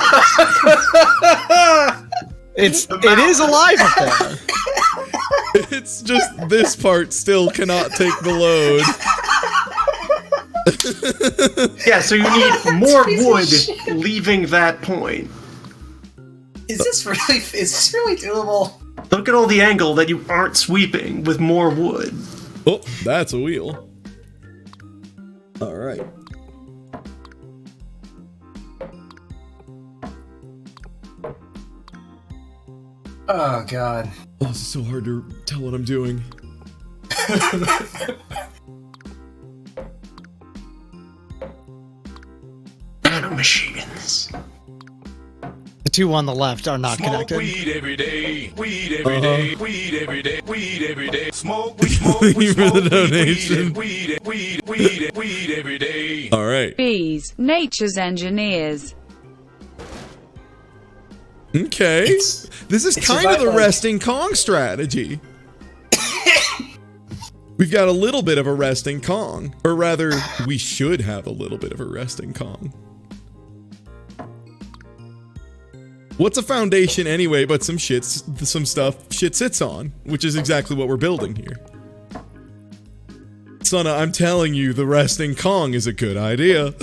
it is alive up there. It's just this part still cannot take the load. Yeah, so you need more wood leaving that point. Is this really doable? Look at all the angle that you aren't sweeping with more wood. Oh, that's a wheel. All right. Oh god. Oh, this is so hard to tell what I'm doing. Nanomachines. two on the left are not connected. Weed every day, weed every day, weed every day, weed every day. Smoke, we Thank you for the donation. weed every day. All right. Bees, nature's engineers. Okay. This is kind of the resting Kong strategy. We've got a little bit of a resting Kong. Or rather, we should have a little bit of a resting Kong. What's a foundation anyway but some stuff shit sits on, which is exactly what we're building here. Sonna, I'm telling you, the resting Kong is a good idea.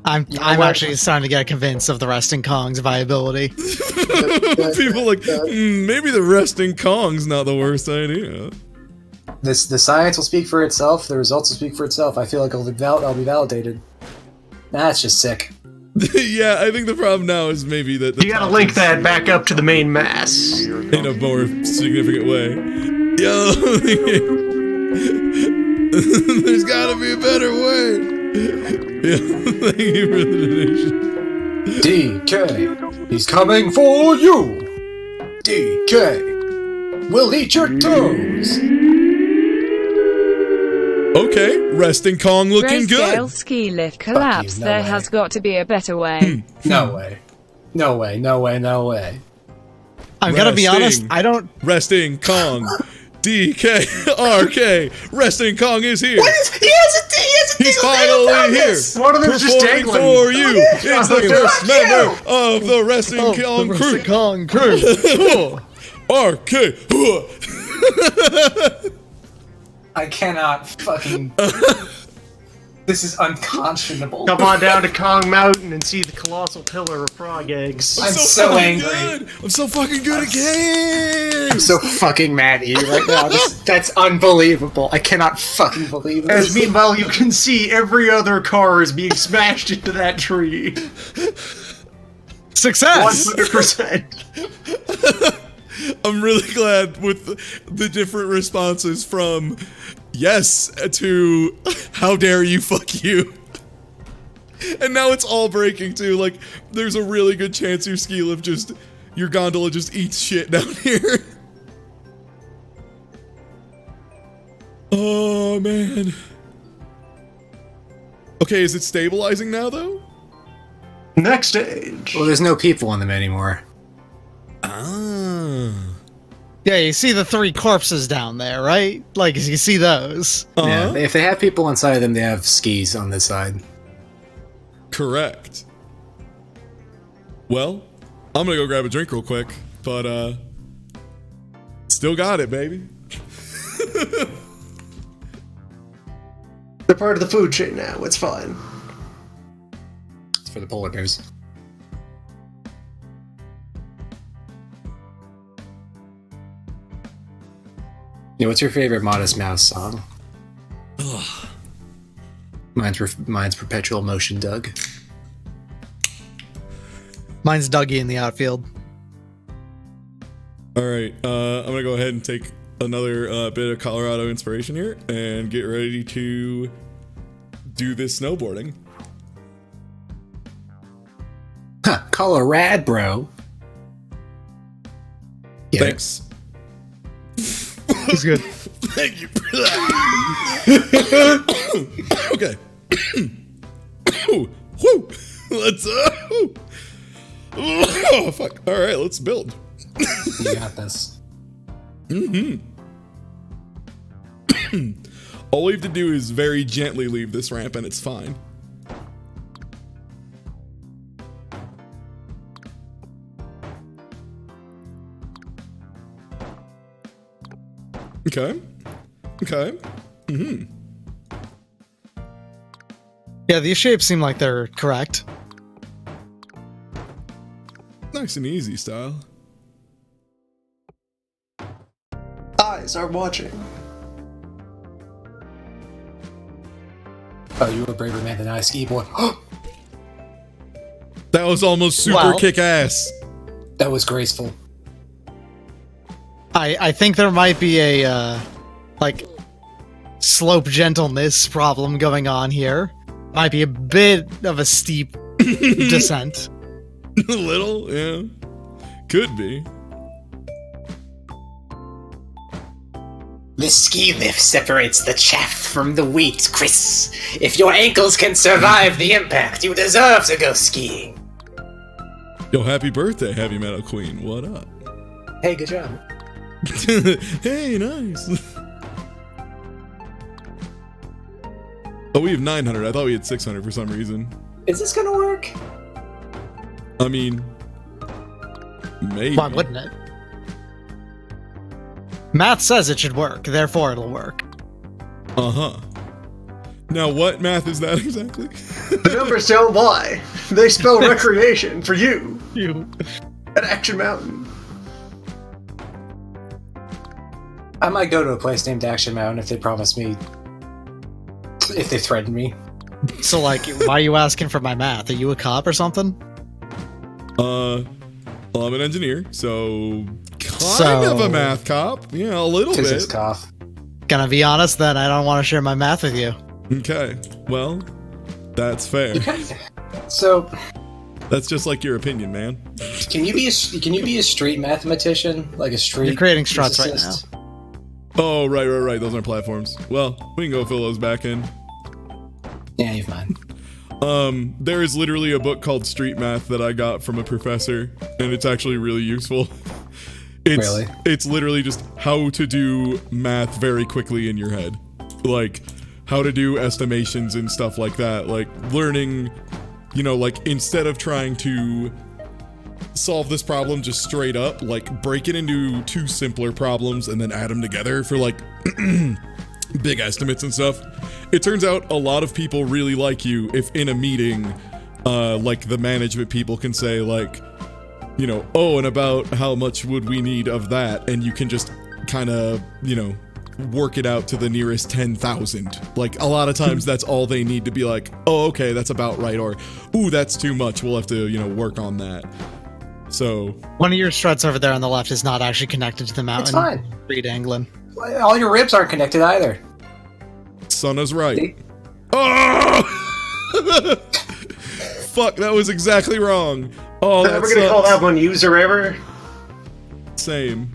I'm actually starting to get convinced of the resting Kong's viability. People like, maybe the resting Kong's not the worst idea. The science will speak for itself. The results will speak for itself. I feel like I'll be validated. That's just sick. Yeah, I think the problem now is maybe that You gotta link that back up to the main mass. in a more significant way. Yo, there's gotta be a better way. Yeah, thank you for the donation. DK, he's coming for you. DK, we'll eat your toes. Okay, resting Kong looking Grayscale good. ski lift collapse. no There way. has got to be a better way. No way. No way. No way. No way. I'm gonna be honest, Resting. I don't. Resting Kong. DK, RK, resting Kong is here. He has a He's finally here. One of them's just Performing dangling. for you is the first member of the resting Kong the crew. resting Kong crew. RK. I cannot fucking. This is unconscionable. Come on down to Kong Mountain and see the colossal pillar of frog eggs. I'm so fucking angry. good. I'm so fucking good at games. I'm so fucking mad at you right now. That's unbelievable. I cannot fucking believe As this. meanwhile, you can see every other car is being smashed into that tree. Success. 100%. I'm really glad with the different responses from yes to how dare you, fuck you. And now it's all breaking too. Like, there's a really good chance your ski lift your gondola just eats shit down here. Oh, man. Okay, is it stabilizing now, though? Next stage. Well, there's no people on them anymore. Ah. Yeah, you see the three corpses down there, right? Like, you see those. Yeah, if they have people inside of them, they have skis on this side. Correct. Well, I'm gonna go grab a drink real quick, but still got it, baby. They're part of the food chain now. It's fine. It's for the polar bears. Yeah, what's your favorite Modest Mouse song? Mine's Perpetual Motion, Doug. Mine's Dougie in the outfield. All right, I'm gonna go ahead and take another bit of Colorado inspiration here and get ready to do this snowboarding. Huh, Colorado, bro. Yeah. Thanks. He's good. Thank you for that. Okay. Woo. Let's oh fuck. All right, let's build. You got this. All we have to do is very gently leave this ramp and it's fine. Okay. Yeah, these shapes seem like they're correct. Nice and easy style. Eyes are watching. Oh, you were a braver man than I, ski boy. That was almost super Well- kick-ass. That was graceful. I think there might be a like slope gentleness problem going on here. Might be a bit of a steep descent. A little, yeah. Could be. The ski lift separates the chaff from the wheat, Chris. If your ankles can survive the impact, you deserve to go skiing. Yo, happy birthday, Heavy Metal Queen. What up? Hey, good job. Hey, nice. Oh, we have 900. I thought we had 600 for some reason. Is this gonna work? I mean, maybe. Why wouldn't it? Math says it should work, therefore it'll work. Uh-huh. Now, what math is that exactly? The numbers don't lie. They spell recreation for you You. at Action Mountain. I might go to a place named Action Mountain if they promise me... if they threaten me. So, like, why are you asking for my math? Are you a cop or something? Well, I'm an engineer, so kind of a math cop. Yeah, a little Physics bit. cough. Gonna be honest, then I don't want to share my math with you. Okay, well, that's fair. So, That's just like your opinion, man. can you be a street mathematician? Like a street... You're creating struts right physicist? Oh, right. Those aren't platforms. Well, we can go fill those back in. Yeah, you've mine. There is literally a book called Street Math that I got from a professor, and it's actually really useful. Really? It's literally just how to do math very quickly in your head. Like, how to do estimations and stuff like that. Like, learning, like, instead of trying to solve this problem just straight up, like, break it into two simpler problems and then add them together for, like, big estimates and stuff. It turns out a lot of people really like you if in a meeting, like, the management people can say, like, oh, and about how much would we need of that, and you can just kind of, work it out to the nearest 10,000. Like, a lot of times that's all they need to be like, oh, okay, that's about right, or, ooh, that's too much, we'll have to, work on that. So... One of your struts over there on the left is not actually connected to the mountain. It's fine. Reed Anglin. All your ribs aren't connected either. Sana's right. Oh! Fuck, that was exactly wrong. Oh, that's We're gonna call that one user error. Same.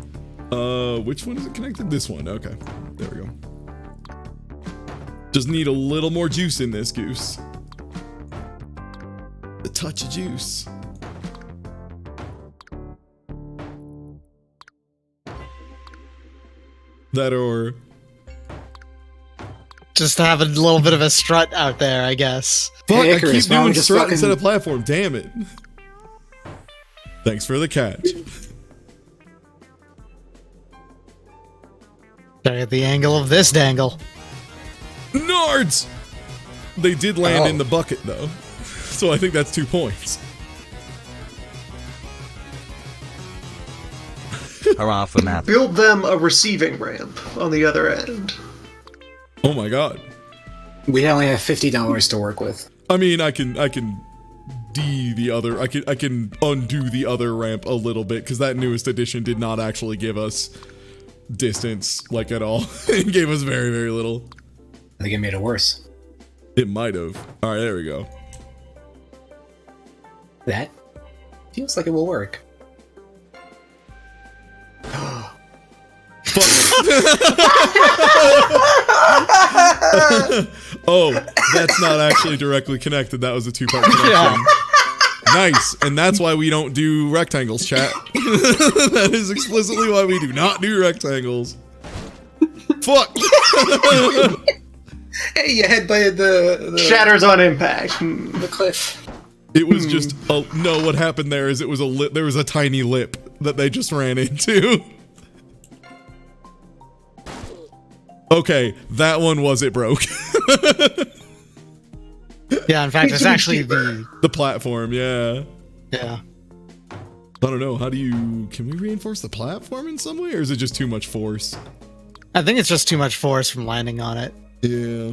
Which one is it connected? This one. Okay. There we go. Just need a little more juice in this goose. A touch of juice. That or... Just to have a little bit of a strut out there, I guess. Fuck, Hey, I keep Icarus, why don't doing we just strut fucking- instead of platform. Damn it. Thanks for the catch. Gotta get the angle of this dangle. Nards! They did land in the bucket, though. So I think that's 2 points. Hurrah for math. Build them a receiving ramp on the other end. Oh my god. We only have $50 to work with. I mean, I can D the other. I can undo the other ramp a little bit, because that newest edition did not actually give us distance, like, at all. It gave us very, very little. I think it made it worse. It might have. Alright, there we go. That feels like it will work. Oh, that's not actually directly connected. That was a two-part connection. Yeah. Nice. And that's why we don't do rectangles, chat. That is explicitly why we do not do rectangles. Fuck. Hey, you headbutted the Shatters on impact. the cliff. It was just no. What happened there is it was a lip. There was a tiny lip that they just ran into. Okay, that one was it broke. Yeah, in fact, it's actually the platform. Yeah. yeah. I don't know. How do you? Can we reinforce the platform in some way, or is it just too much force? I think it's just too much force from landing on it. Yeah.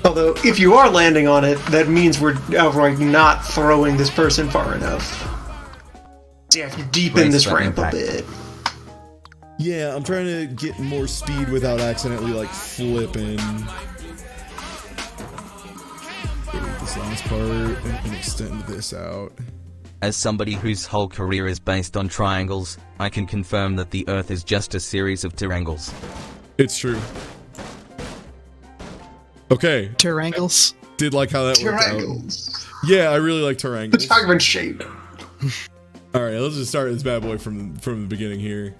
Although, if you are landing on it, that means we're outright not throwing this person far enough. So you have to deepen Brace this that ramp impact. a bit. Yeah, I'm trying to get more speed without accidentally, like, flipping. this last part and extend this out. As somebody whose whole career is based on triangles, I can confirm that the Earth is just a series of triangles. It's true. Okay. Triangles. Did like how that worked out. Triangles. Yeah, I really like triangles. It's talking about shape. All right, let's just start this bad boy from the beginning here.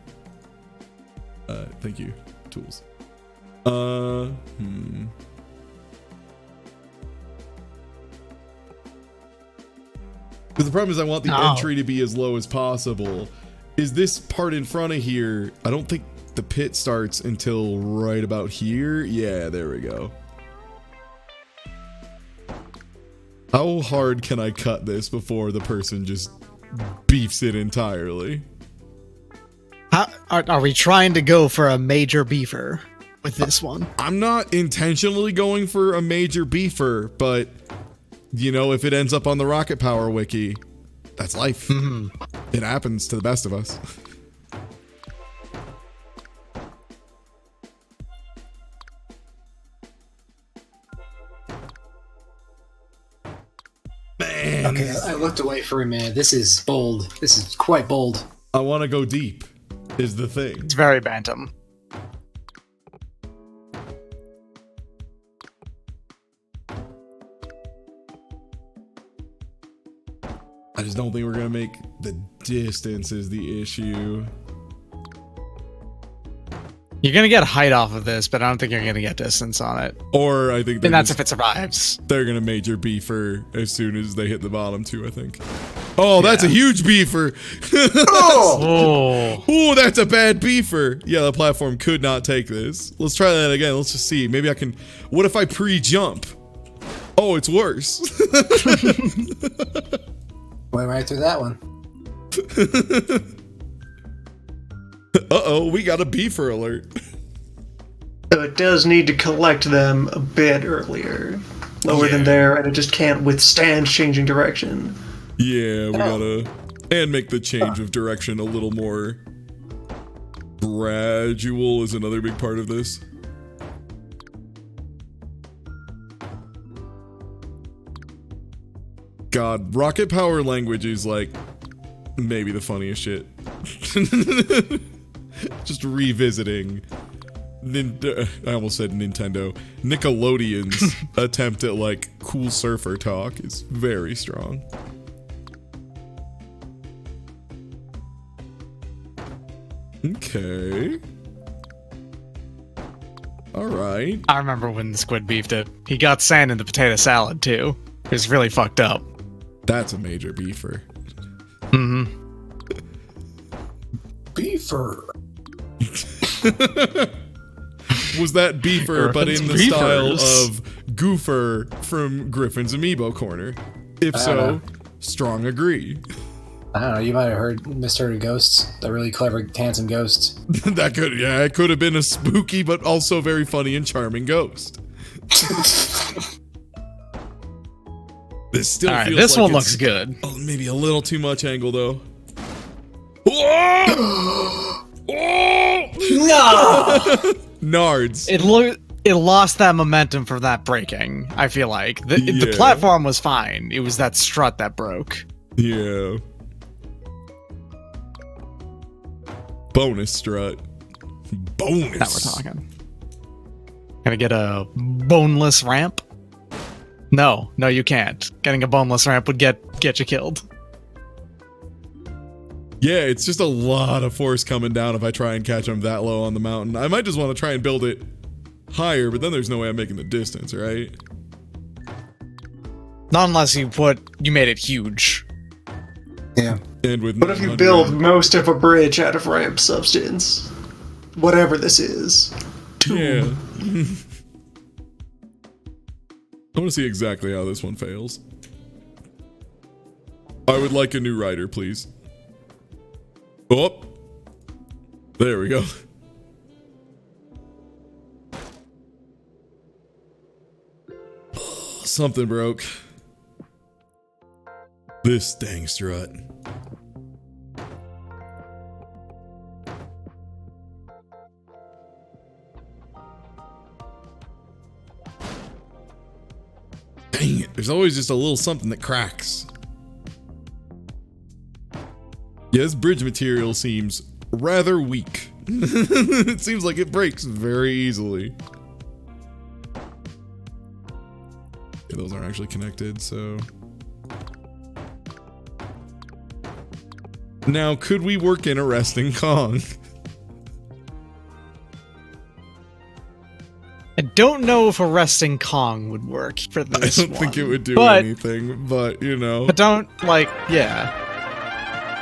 Thank you, tools. But the problem is I want the entry to be as low as possible. Is this part in front of here? I don't think the pit starts until right about here. Yeah, there we go. How hard can I cut this before the person just beefs it entirely? Are we trying to go for a major beefer with this one? I'm not intentionally going for a major beefer, but you know, if it ends up on the Rocket Power wiki, that's life. It happens to the best of us. Man. Okay, I looked away for a minute. This is bold. This is quite bold. I want to go deep, is the thing. It's very bantam. I just don't think we're going to make the distance is the issue. You're gonna get height off of this, but I don't think you're gonna get distance on it. Or I think And that's if it survives. they're going to major beefer as soon as they hit the bottom too, I think. Oh, that's a huge beefer. Oh, that's a bad beefer. Yeah, the platform could not take this. Let's try that again. Let's just see. Maybe I can... What if I pre-jump? Oh, it's worse. Went right through that one. Uh-oh, we got a beefer alert. So it does need to collect them a bit earlier. Lower than there, and it just can't withstand changing direction. Yeah, we gotta... And make the change of direction a little more gradual is another big part of this. God, Rocket Power language is like maybe the funniest shit. Just revisiting I almost said Nintendo. Nickelodeon's attempt at like cool surfer talk is very strong. Okay. Alright. I remember when the squid beefed it. He got sand in the potato salad too. It was really fucked up. That's a major beefer. Beefer. Was that beefer, but in the Beefers. style of Goofer from Griffin's Amiibo Corner? If so, strong agree. I don't know, you might have heard misheard a ghost. A really clever, handsome ghost. That could, yeah, it could have been a spooky but also very funny and charming ghost. This still Alright, feels this like one it's- looks good. Oh, maybe a little too much angle though. Whoa! No! Nards. It lost that momentum from that breaking, I feel like. The Yeah. platform was fine. It was that strut that broke. Yeah. Bonus strut. Bonus. Now we're talking. Gonna get a boneless ramp? No, you can't. Getting a boneless ramp would get you killed. Yeah, it's just a lot of force coming down if I try and catch him that low on the mountain. I might just want to try and build it higher, but then there's no way I'm making the distance, right? Not unless you made it huge. Yeah. And with What if you 900 build most of a bridge out of ramp substance? Whatever this is. Yeah. I want to see exactly how this one fails. I would like a new rider, please. Oh, there we go. Something broke. This dang strut. Dang it, there's always just a little something that cracks. Yeah, this bridge material seems rather weak. It seems like it breaks very easily. Yeah, those aren't actually connected, so... Now, could we work in a resting Kong? I don't know if a resting Kong would work for this I don't think it would do anything, but, you know. But don't, like, yeah.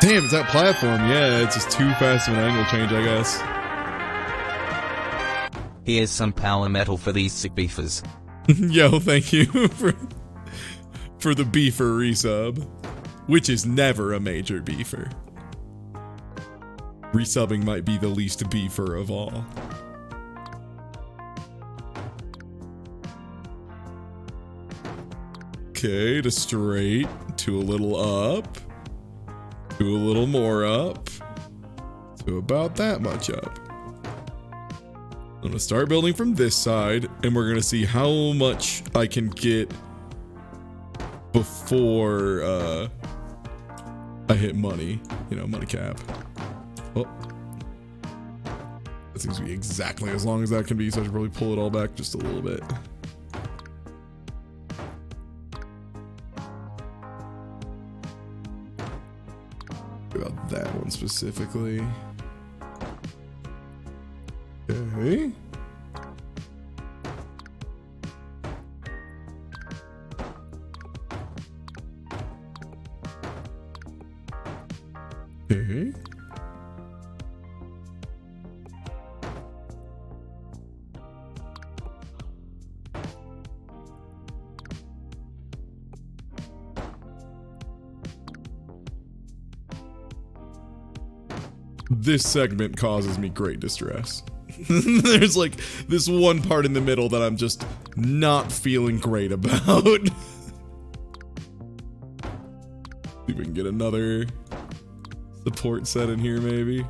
Damn, it's that platform. Yeah, it's just too fast of an angle change, I guess. Here's some power metal for these sick beefers. Yo, thank you for the beefer resub, which is never a major beefer. Resubbing might be the least beefer of all. Okay, to straight, to a little up, to a little more up, to about that much up. I'm gonna start building from this side, and we're gonna see how much I can get before I hit money, you know, money cap. Oh, that seems to be exactly as long as that can be, so I should probably pull it all back just a little bit. About that one specifically. Okay. Okay. This segment causes me great distress. There's like this one part in the middle that I'm just not feeling great about. See if we can get another support set in here, maybe.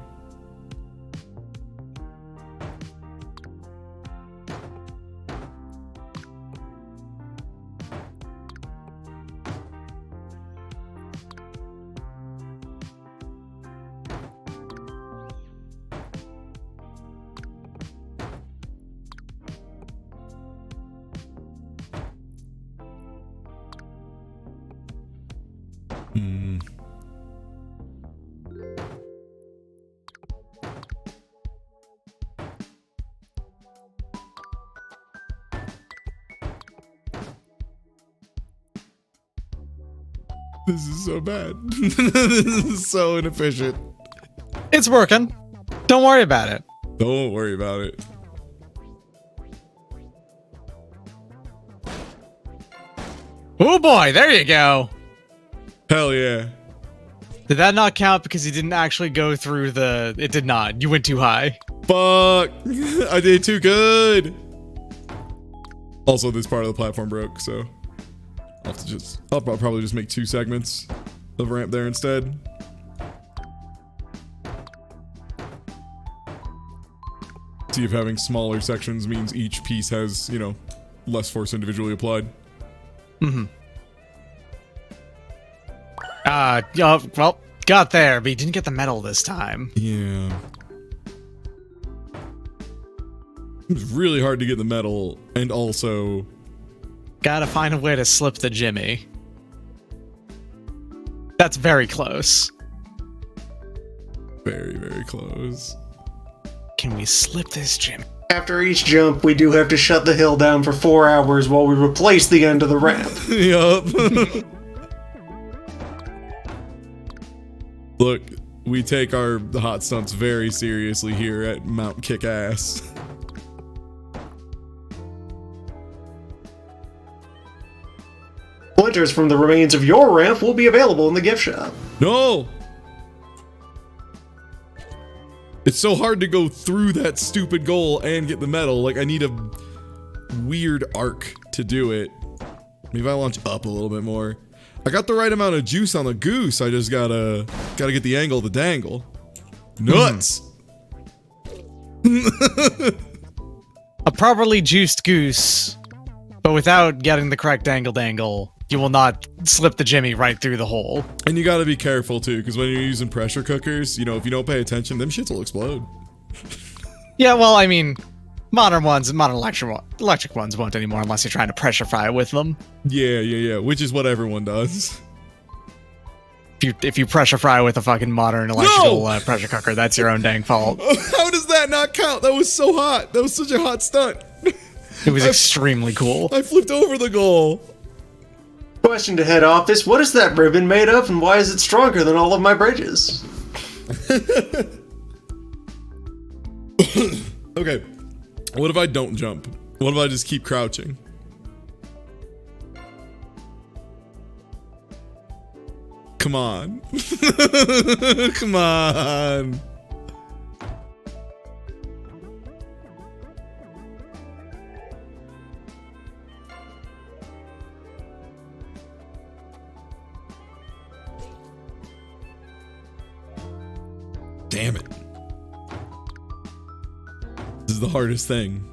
This is so bad. This is so inefficient. It's working. Don't worry about it. Don't worry about it. Oh boy, there you go. Hell yeah. Did that not count because you didn't actually go through the... It did not. You went too high. Fuck. I did too good. Also, this part of the platform broke, so I'll probably just make 2 segments of ramp there instead. See if having smaller sections means each piece has, you know, less force individually applied. Mm-hmm. Well, got there, but you didn't get the medal this time. Yeah. It was really hard to get the medal, and also... Gotta find a way to slip the Jimmy. That's very close. Very, very close. Can we slip this Jimmy? After each jump, we do have to shut the hill down for 4 hours while we replace the end of the ramp. Yup. Look, we take our hot stunts very seriously here at Mount Kick-Ass. Splinters from the remains of your ramp will be available in the gift shop. No! It's so hard to go through that stupid goal and get the medal. Like, I need a weird arc to do it. Maybe if I launch up a little bit more. I got the right amount of juice on the goose. I just gotta get the angle of the dangle. Nuts! A properly juiced goose But without getting the correct dangle, you will not slip the Jimmy right through the hole. And you gotta be careful too, because when you're using pressure cookers, you know, if you don't pay attention, them shits will explode. Yeah, well, I mean, modern electric ones won't anymore unless you're trying to pressure fry with them. Yeah, which is what everyone does. If you pressure fry with a fucking modern electrical pressure cooker, that's your own dang fault. How does that not count? That was so hot. That was such a hot stunt. It was extremely cool. I flipped over the goal. Question to head office: what is that ribbon made of, and why is it stronger than all of my bridges? Okay, what if I don't jump? What if I just keep crouching? Come on. Come on. Damn it. This is the hardest thing.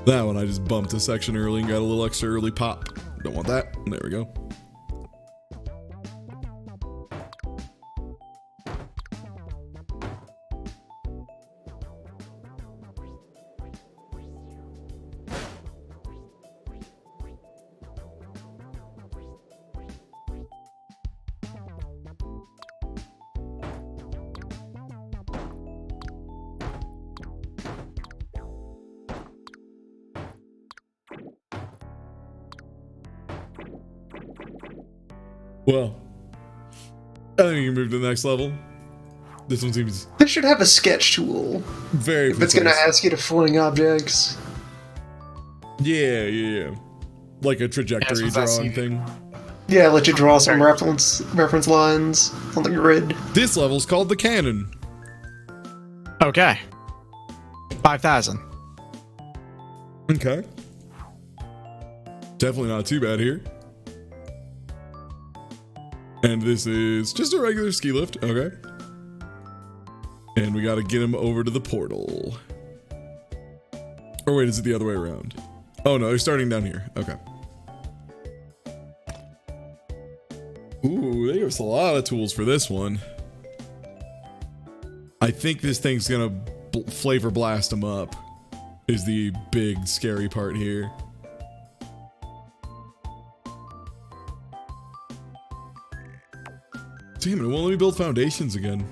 That one I just bumped a section early and got a little extra early pop. Don't want that. There we go. Well, I think you can move to the next level. This one seems They should have a sketch tool. very If it's gonna precise. ask you to fling objects. Yeah. Like a trajectory what that's drawing needed. thing. Yeah, let you draw some reference lines on the grid. This level's called the cannon. Okay. 5,000. Okay. Definitely not too bad here. And this is just a regular ski lift. Okay. And we gotta get him over to the portal. Or wait, is it the other way around? Oh no, they're starting down here. Okay. Ooh, they give us a lot of tools for this one. I think this thing's gonna flavor blast them up. Is the big scary part here. Damn it, it won't let me build foundations again.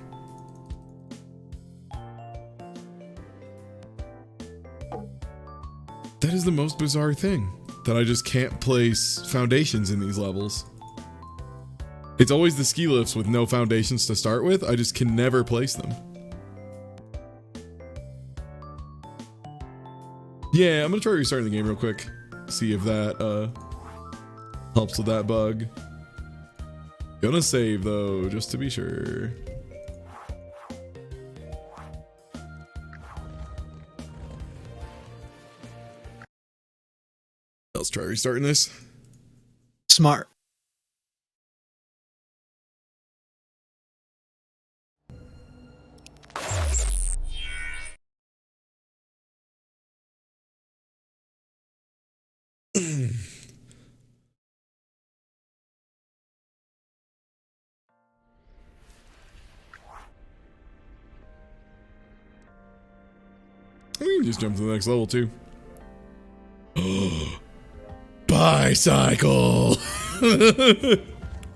That is the most bizarre thing, that I just can't place foundations in these levels. It's always the ski lifts with no foundations to start with. I just can never place them. Yeah, I'm gonna try restarting the game real quick. See if that helps with that bug. Gonna save though, just to be sure. Let's try restarting this. Smart. We can just jump to the next level too. Bicycle.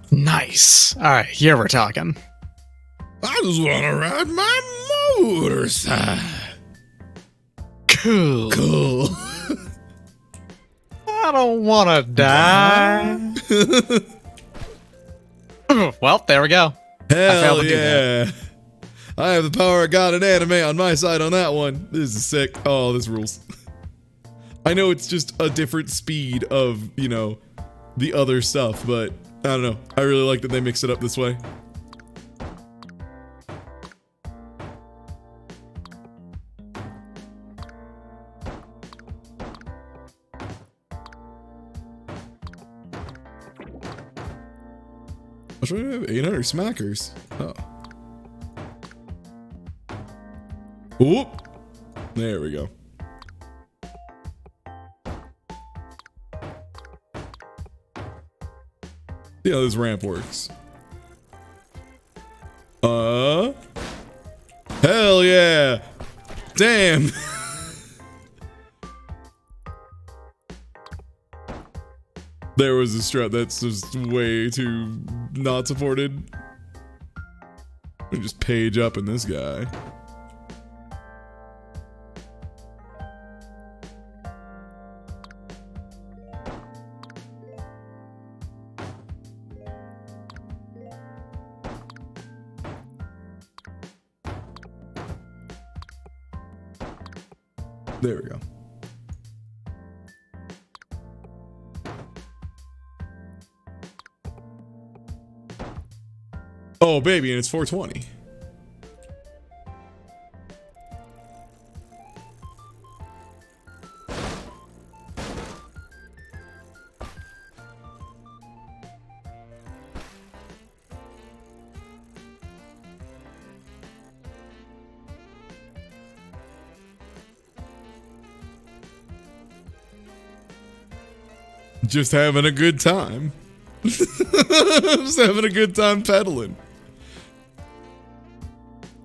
Nice. All right, here we're talking. I just want to ride my motorcycle. Cool. Cool. I don't want to die. Well, there we go. failed Hell to do yeah. I have the power of God and anime on my side on that one. This is sick. Oh, this rules. I know it's just a different speed of, you know, the other stuff, but I don't know. I really like that they mix it up this way. I was trying to have 800 smackers. Oh. Oop. There we go. See how this ramp works. Hell yeah. Damn. There was a strut that's just way too not supported. Let me just page up in this guy. There we go. Oh, baby, and it's 420. Just having a good time. Just having a good time pedaling.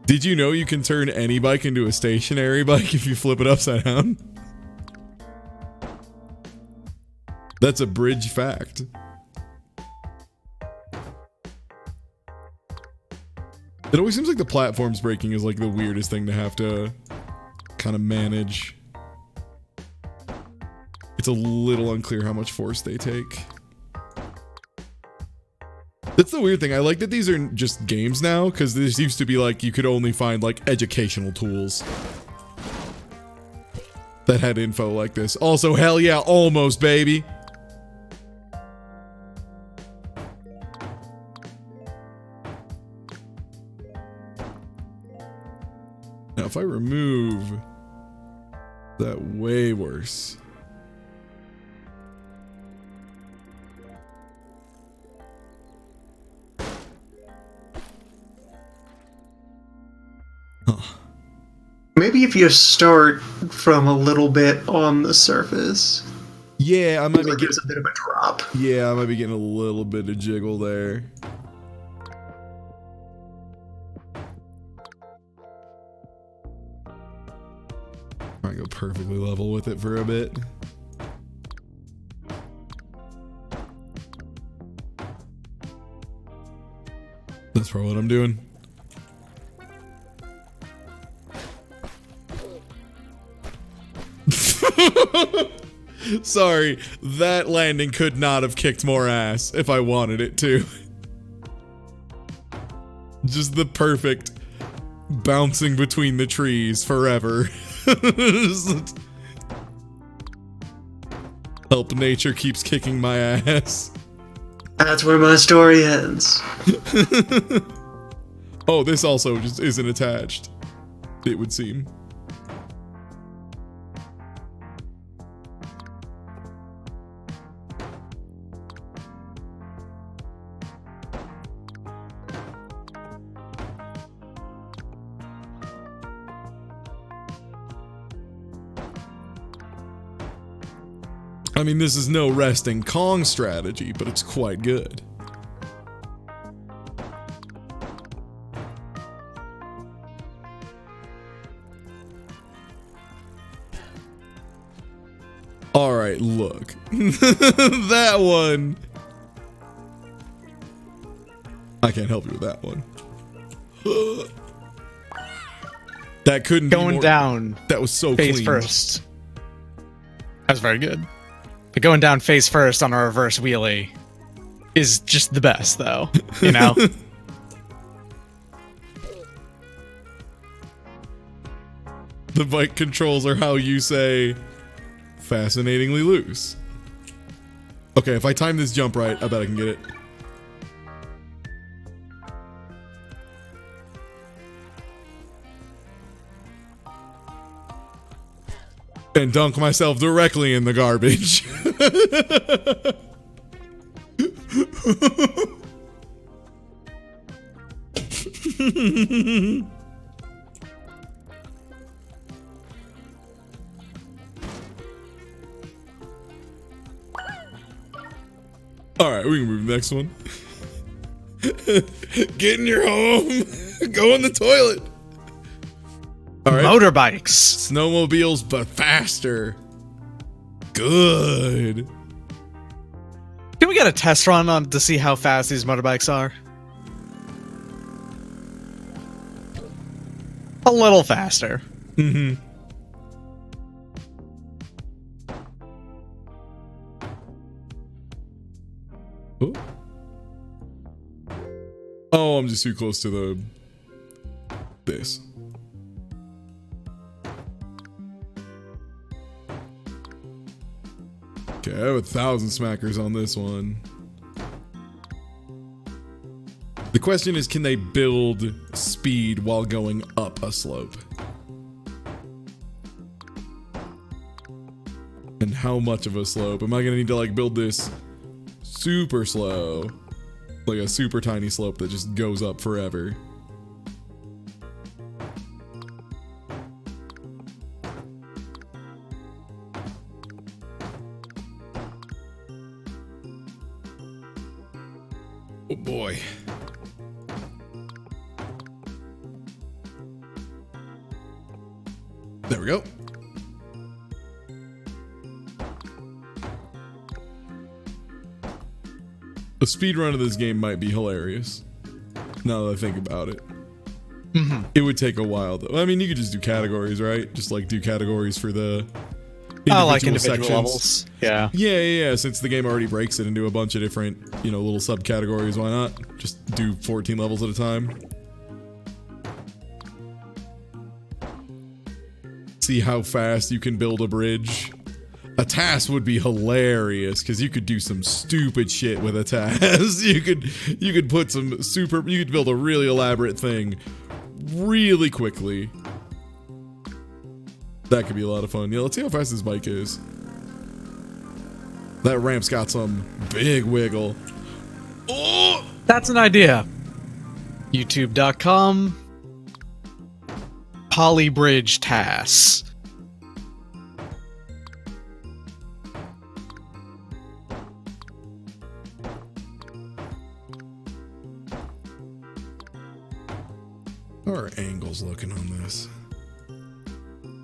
Did you know you can turn any bike into a stationary bike if you flip it upside down? That's a bridge fact. It always seems like the platforms breaking is like the weirdest thing to have to kind of manage. It's a little unclear how much force they take. That's the weird thing. I like that these are just games now, because this used to be like you could only find like educational tools that had info like this. Also, hell yeah, almost, baby. Now, if I remove that, way worse. Maybe if you start from a little bit on the surface. Yeah, I might it gives a bit of a drop. Yeah, I might be getting a little bit of jiggle there. Try and go perfectly level with it for a bit. That's probably what I'm doing. Sorry, that landing could not have kicked more ass if I wanted it to. Just the perfect bouncing between the trees forever. Help nature keeps kicking my ass. That's where my story ends. Oh, this also just isn't attached, it would seem. I mean, this is no resting Kong strategy, but it's quite good. Alright, look. That one. I can't help you with that one. That couldn't be Going more, down. That was so face clean. first. That was very good. But going down face first on a reverse wheelie is just the best, though. You know? The bike controls are how you say fascinatingly loose. Okay, if I time this jump right, I bet I can get it. And dunk myself directly in the garbage. All right, we can move to the next one. Get in your home. Go in the toilet. All right. Motorbikes. Snowmobiles, but faster. Good. Can we get a test run on to see how fast these motorbikes are? A little faster. Mm-hmm. Oh, I'm just too close to this. Okay, I have 1,000 smackers on this one. The question is, can they build speed while going up a slope? And how much of a slope? Am I gonna need to like build this super slow? Like a super tiny slope that just goes up forever? Oh boy. There we go. A speed run of this game might be hilarious. Now that I think about it. Mm-hmm. It would take a while though. I mean, you could just do categories, right? Just like do categories for the Individual sections. levels. Yeah. Yeah. Since the game already breaks it into a bunch of different, little subcategories, why not? Just do 14 levels at a time. See how fast you can build a bridge. A task would be hilarious because you could do some stupid shit with a task. you could put some you could build a really elaborate thing really quickly. That could be a lot of fun. Yeah, let's see how fast this bike is. That ramp's got some big wiggle. Oh! That's an idea. YouTube.com. Polybridge tasks. How are angles looking on this?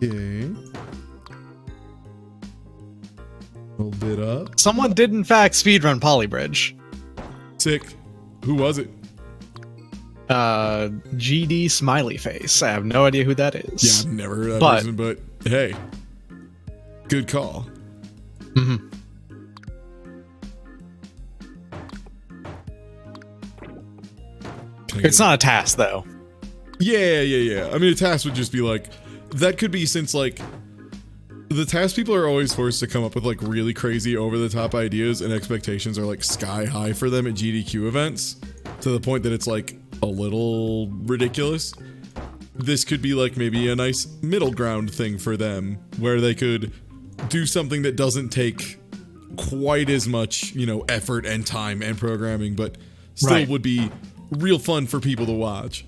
Okay. Hold it up. Someone did in fact speedrun Polybridge. Sick. Who was it? GD Smiley Face. I have no idea who that is. Yeah, I've never heard that person, but hey. Good call. Mm-hmm. It's not a task though. Yeah. I mean, a task would just be like, that could be since like, the task people are always forced to come up with like really crazy over the top ideas and expectations are like sky high for them at GDQ events to the point that it's like a little ridiculous. This could be like maybe a nice middle ground thing for them where they could do something that doesn't take quite as much, effort and time and programming, but still would be real fun for people to watch.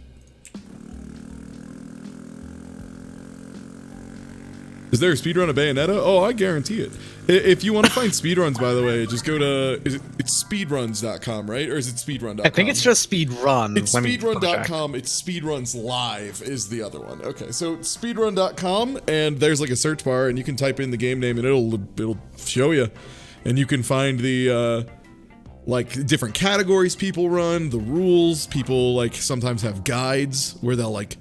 Is there a speedrun of Bayonetta? Oh, I guarantee it. If you want to find speedruns, by the way, just go to, it's speedruns.com, right? Or is it speedrun.com? I think it's just speedrun. It's speedrun.com. It's speedruns live is the other one. Okay, so speedrun.com, and there's like a search bar, and you can type in the game name, and it'll show you. And you can find the, like, different categories people run, the rules. People, like, sometimes have guides where they'll, like,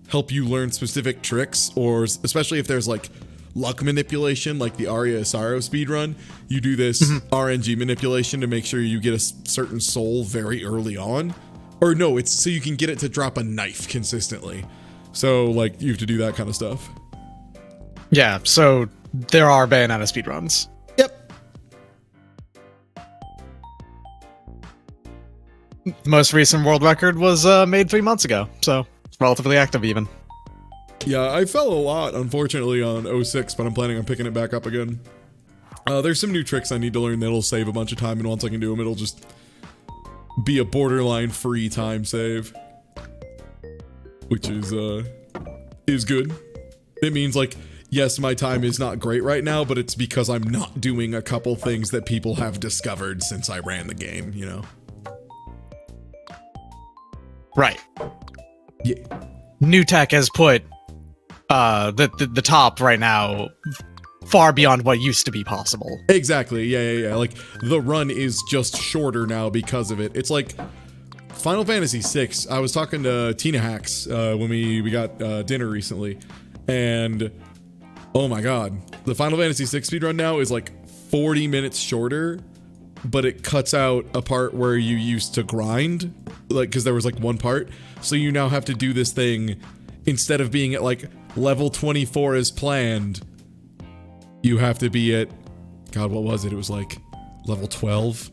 help you learn specific tricks, or especially if there's like luck manipulation, like the Aria Asaro speedrun, you do this RNG manipulation to make sure you get a certain soul very early on. Or no, it's so you can get it to drop a knife consistently. So like you have to do that kind of stuff. Yeah, so there are Bayonetta speedruns. Yep. The most recent world record was made 3 months ago, so it's relatively active even. Yeah, I fell a lot, unfortunately, on 06, but I'm planning on picking it back up again. There's some new tricks I need to learn that'll save a bunch of time, and once I can do them, it'll just be a borderline free time save. Which is good. It means, like, yes, my time is not great right now, but it's because I'm not doing a couple things that people have discovered since I ran the game, you know? Right. Yeah. New tech has put the top right now far beyond what used to be possible. Exactly. Yeah. Like the run is just shorter now because of it. It's like Final Fantasy VI. I was talking to Tina Hacks when we got dinner recently, and oh my god, the Final Fantasy VI speedrun now is like 40 minutes shorter, but it cuts out a part where you used to grind, like because there was like one part, so you now have to do this thing instead of being at like level 24 as planned. You have to be at, God, what was it? It was like level 12.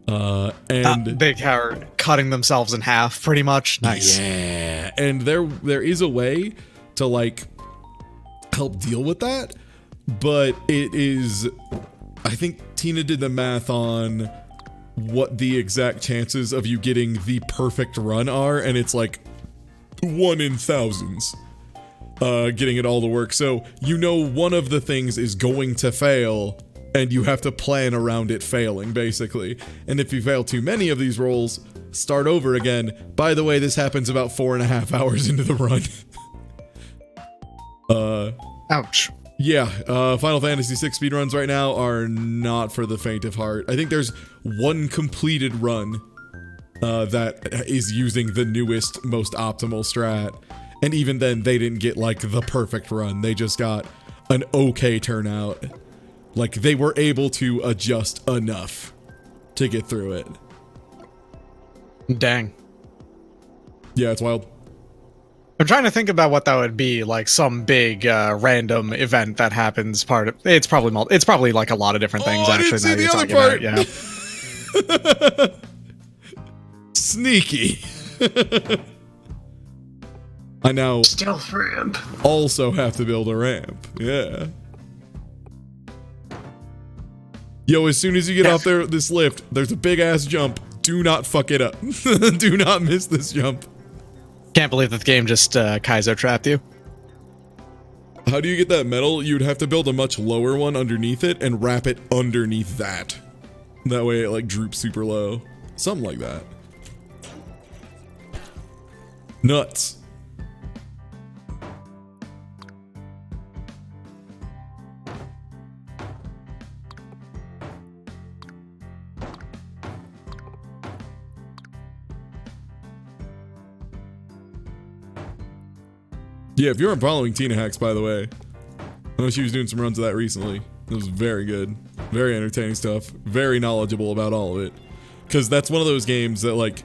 And They are cutting themselves in half, pretty much. Nice. Yeah, and there is a way to like help deal with that, but it is, I think Tina did the math on what the exact chances of you getting the perfect run are, and it's like 1 in thousands. Getting it all to work. So you know one of the things is going to fail, and you have to plan around it failing, basically. And if you fail too many of these rolls, start over again. By the way, this happens about 4.5 hours into the run. Ouch. Yeah, Final Fantasy VI speedruns right now are not for the faint of heart. I think there's one completed run that is using the newest, most optimal strat. And even then, they didn't get, like, the perfect run. They just got an okay turnout. Like, they were able to adjust enough to get through it. Dang. Yeah, it's wild. I'm trying to think about what that would be, like some big random event that happens. It's probably like a lot of different things. I didn't see the other part. Yeah. Sneaky. I now Stealth ramp. also have to build a ramp. Yeah. Yo, as soon as you get off there, this lift, there's a big ass jump. Do not fuck it up. Do not miss this jump. Can't believe that the game just Kaizo trapped you. How do you get that metal? You'd have to build a much lower one underneath it and wrap it underneath that. That way it like droops super low. Something like that. Nuts. Yeah, if you aren't following Tina Hacks, by the way, I know she was doing some runs of that recently. It was very good. Very entertaining stuff. Very knowledgeable about all of it. Because that's one of those games that, like,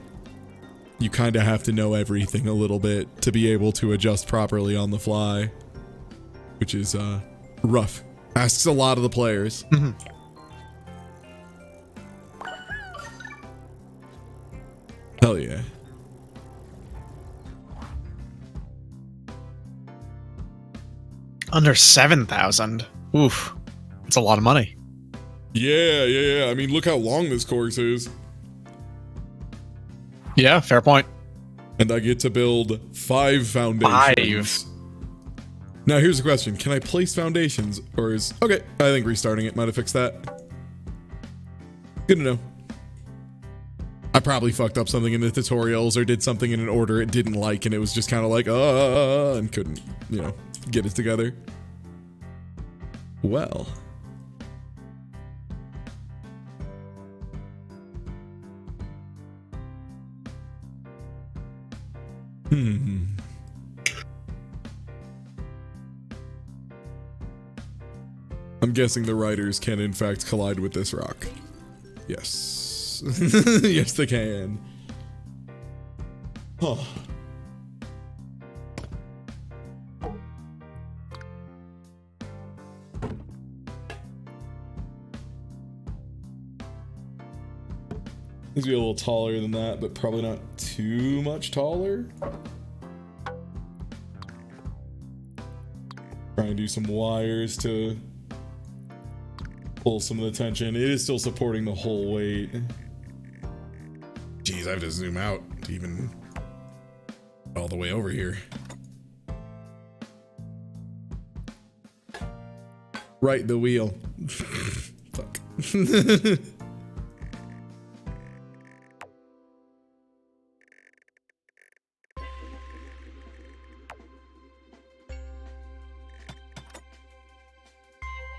you kind of have to know everything a little bit to be able to adjust properly on the fly. Which is, rough. Asks a lot of the players. Hell yeah. Under 7,000. Oof. That's a lot of money. Yeah. I mean, look how long this course is. Yeah, fair point. And I get to build 5 foundations. 5. Now here's the question. Can I place foundations? Or is... Okay, I think restarting it might have fixed that. Good to know. I probably fucked up something in the tutorials or did something in an order it didn't like, and it was just kind of like, and couldn't, you know, get it together. Well. I'm guessing the riders can in fact collide with this rock. Yes. Yes, they can. Oh. Needs to be a little taller than that, but probably not too much taller. Try and do some wires to pull some of the tension. It is still supporting the whole weight. Jeez, I have to zoom out to even all the way over here. Right, the wheel. Fuck.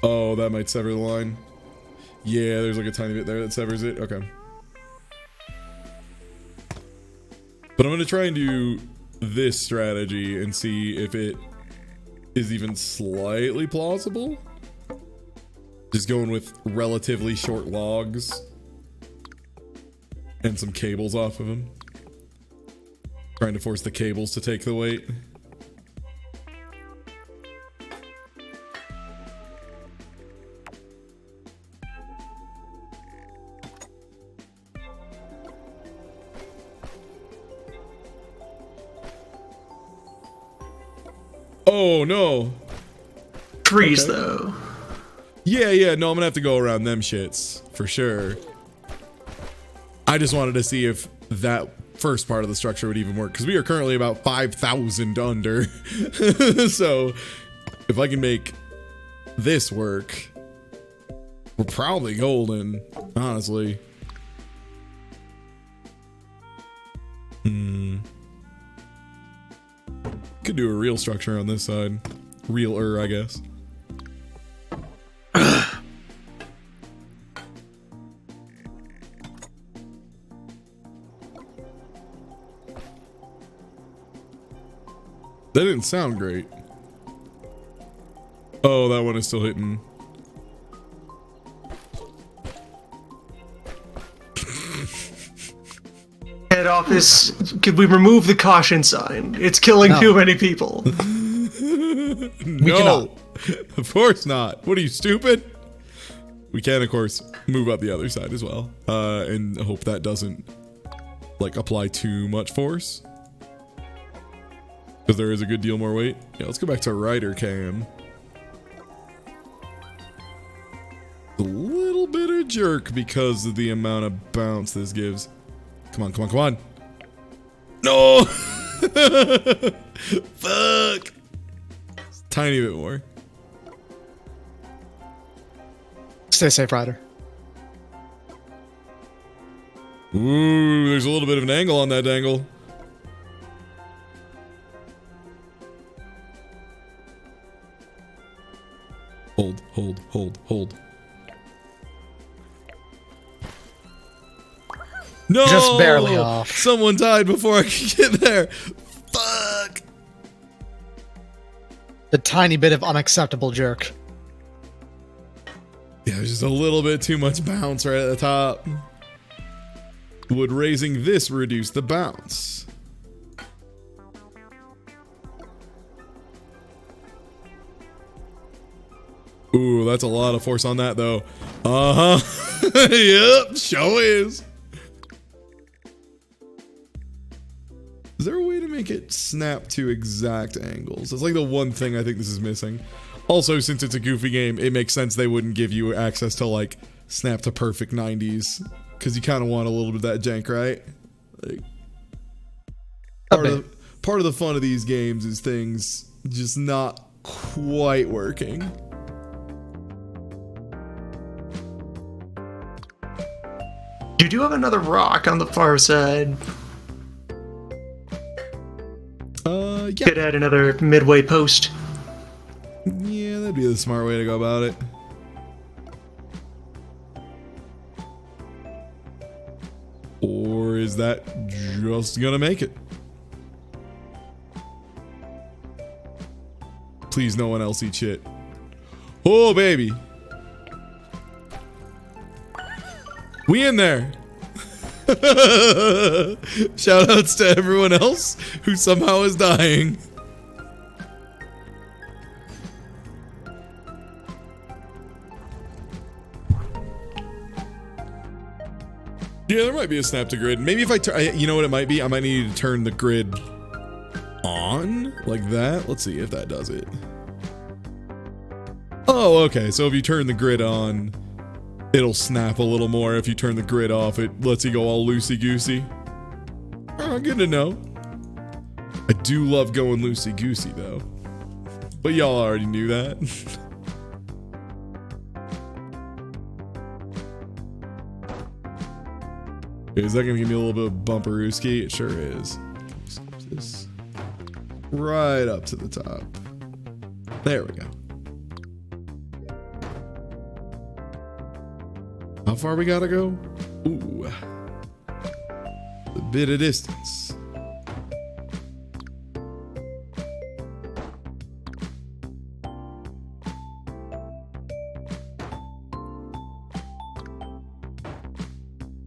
Oh, that might sever the line. Yeah, there's like a tiny bit there that severs it. Okay. But I'm going to try and do this strategy and see if it is even slightly plausible. Just going with relatively short logs and some cables off of them. Trying to force the cables to take the weight. Oh no. Trees, Okay. though. Yeah, no, I'm gonna have to go around them shits for sure. I just wanted to see if that first part of the structure would even work because we are currently about 5,000 under. So if I can make this work, we're probably golden, honestly. Could do a real structure on this side. Realer, I guess. That didn't sound great. Oh, that one is still hitting. Head office, could we remove the caution sign? It's killing too many people. No, of course not. What are you, stupid? We can, of course, move up the other side as well, and hope that doesn't like apply too much force, because there is a good deal more weight. Yeah, let's go back to rider cam. A little bit of jerk because of the amount of bounce this gives. Come on, come on, come on. No! Fuck! Tiny bit more. Stay safe, Ryder. Ooh, there's a little bit of an angle on that dangle. Hold, hold, hold, hold. No! Just barely off. Someone died before I could get there. Fuck! The tiny bit of unacceptable jerk. Yeah, there's just a little bit too much bounce right at the top. Would raising this reduce the bounce? Ooh, that's a lot of force on that though. Uh-huh. Yep, sure is. Is there a way to make it snap to exact angles? That's like the one thing I think this is missing. Also, since it's a goofy game, it makes sense they wouldn't give you access to like snap to perfect 90s. Because you kind of want a little bit of that jank, right? Like, part of the fun of these games is things just not quite working. You do have another rock on the far side. Yeah. Could add another midway post. Yeah, that'd be the smart way to go about it. Or is that just gonna make it? Please, no one else eat shit. Oh, baby. We in there. Shout outs to everyone else who somehow is dying. Yeah, there might be a snap to grid. Maybe if you know what it might be? I might need to turn the grid on like that. Let's see if that does it. Oh, okay. So if you turn the grid on, it'll snap a little more. If you turn the grid off, it lets you go all loosey-goosey. Oh, good to know. I do love going loosey-goosey, though. But y'all already knew that. Is that gonna give me a little bit of bumperooski? It sure is. Skip this right up to the top. There we go. How far we gotta go? Ooh. A bit of distance.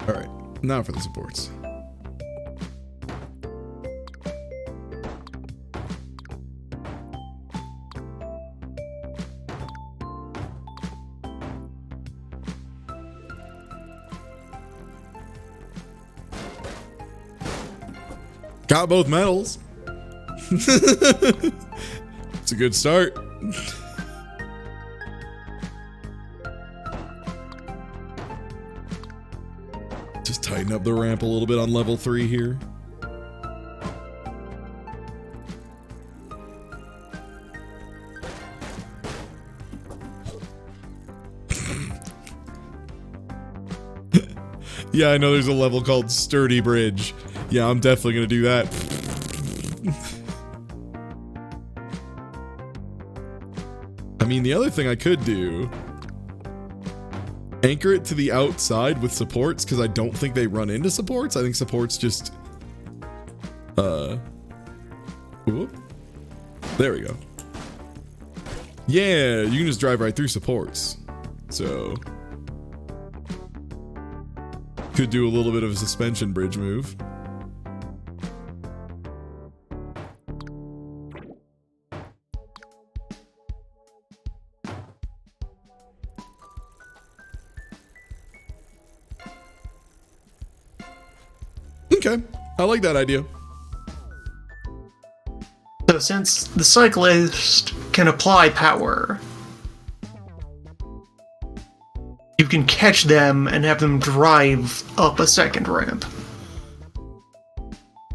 All right, now for the supports. Got both medals. It's a good start. Just tighten up the ramp a little bit on level 3 here. Yeah, I know there's a level called Sturdy Bridge. Yeah, I'm definitely gonna do that. I mean, the other thing I could do, anchor it to the outside with supports, because I don't think they run into supports. I think supports just, whoop. There we go. Yeah, you can just drive right through supports. So, could do a little bit of a suspension bridge move. Okay, I like that idea. So since the cyclist can apply power, you can catch them and have them drive up a second ramp.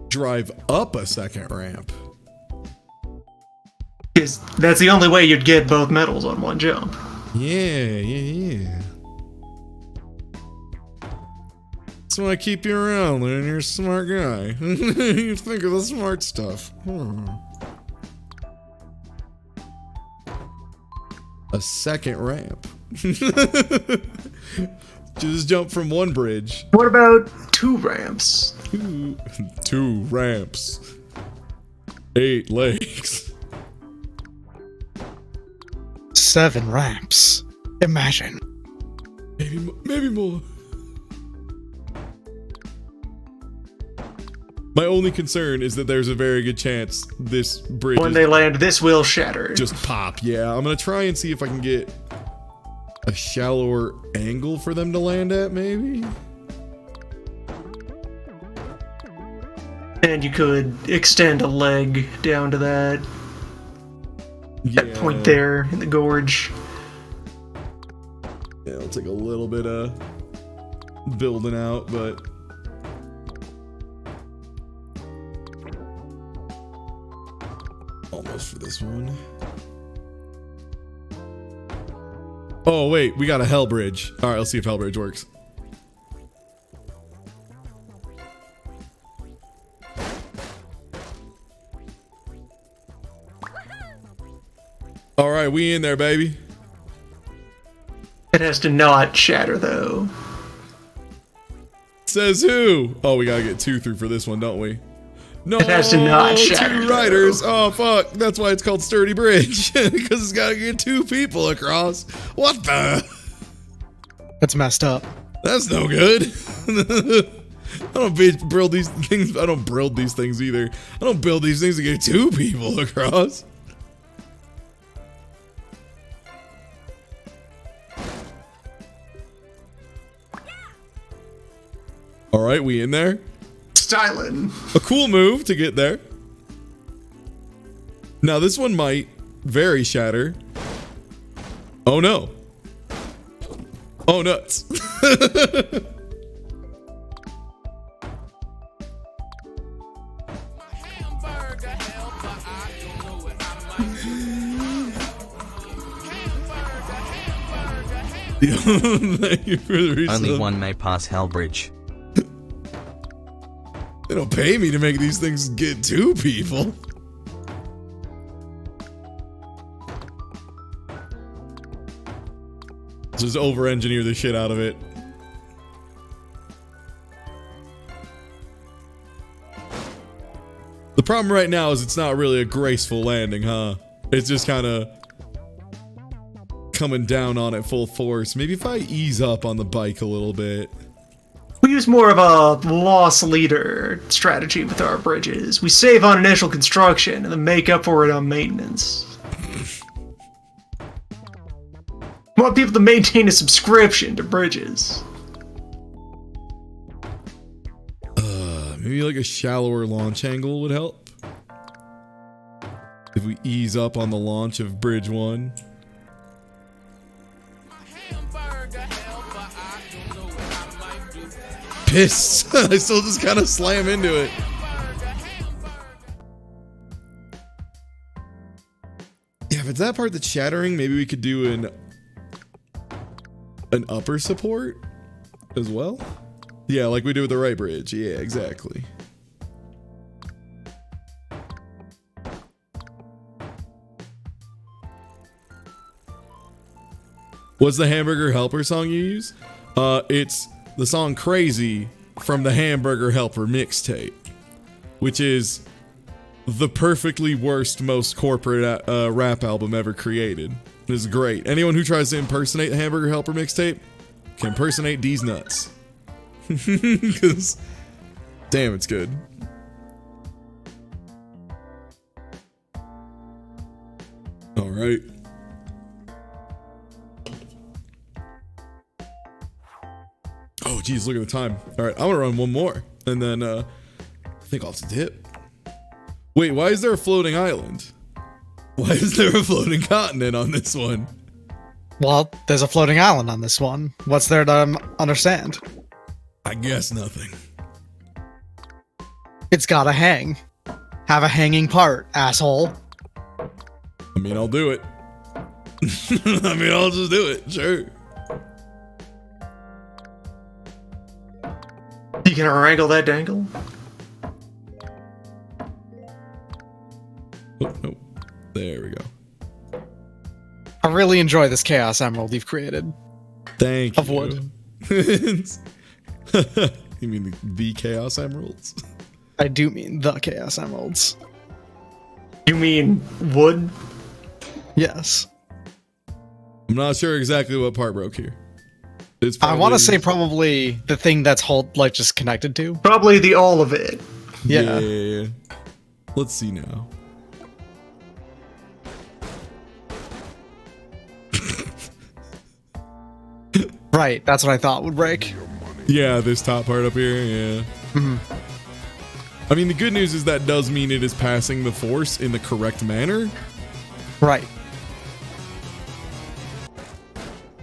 Drive up a second ramp. Because that's the only way you'd get both medals on one jump. Yeah. That's why I keep you around, Lynn. You're a smart guy. You think of the smart stuff. A second ramp. Just jump from one bridge. What about 2 ramps? Two ramps. 8 legs. 7 ramps. Imagine. Maybe more. My only concern is that there's a very good chance this bridge When they land, this will shatter. just pop. Yeah, I'm gonna try and see if I can get a shallower angle for them to land at, maybe. And you could extend a leg down to that point there in the gorge. Yeah, it'll take a little bit of building out, but almost for this one. Oh wait, we got a hell bridge. All right, let's see if hell bridge works. All right, we in there, baby. It has to not shatter, though. Says who? Oh, we gotta get 2 through for this one, don't we? No, It has to not shatter, 2 riders. Oh fuck, that's why it's called Sturdy Bridge, because it's gotta get 2 people across. What the? That's messed up. That's no good. I don't build these things. I don't build these things either. I don't build these things to get 2 people across. All right, we in there. Styling. A cool move to get there. Now this one might very shatter. Oh no. Oh nuts. Thank you for the resub. Only one may pass Hellbridge. don't pay me to make these things get two people. Just over-engineer the shit out of it. The problem right now is it's not really a graceful landing, huh? It's just kind of coming down on it full force. Maybe if I ease up on the bike a little bit. We use more of a loss leader strategy with our bridges. We save on initial construction and then make up for it on maintenance. We want people to maintain a subscription to bridges. Maybe like a shallower launch angle would help. If we ease up on the launch of Bridge 1. Piss! I still just kind of slam into it. Yeah, if it's that part that's shattering, maybe we could do an upper support as well. Yeah, like we do with the right bridge. Yeah, exactly. What's the Hamburger Helper song you use? It's the song Crazy from the Hamburger Helper mixtape, which is the perfectly worst, most corporate rap album ever created. It is great. Anyone who tries to impersonate the Hamburger Helper mixtape can impersonate D's nuts. Because, damn, it's good. All right. Oh, geez, look at the time. All right, I'm gonna run one more, and then I think I'll have to dip. Wait, why is there a floating island? Why is there a floating continent on this one? Well, there's a floating island on this one. What's there to understand? I guess nothing. It's gotta hang. Have a hanging part, asshole. I mean, I'll do it. I mean, I'll just do it, sure. You can wrangle that dangle? Oh, no. There we go. I really enjoy this Chaos Emerald you've created. Thank you. Of wood. You mean the Chaos Emeralds? I do mean the Chaos Emeralds. You mean wood? Yes. I'm not sure exactly what part broke here. It's I want to say probably the thing that's just connected to. Probably the all of it. Yeah. Let's see now. Right, that's what I thought would break. Yeah, this top part up here, yeah. I mean, the good news is that does mean it is passing the force in the correct manner. Right.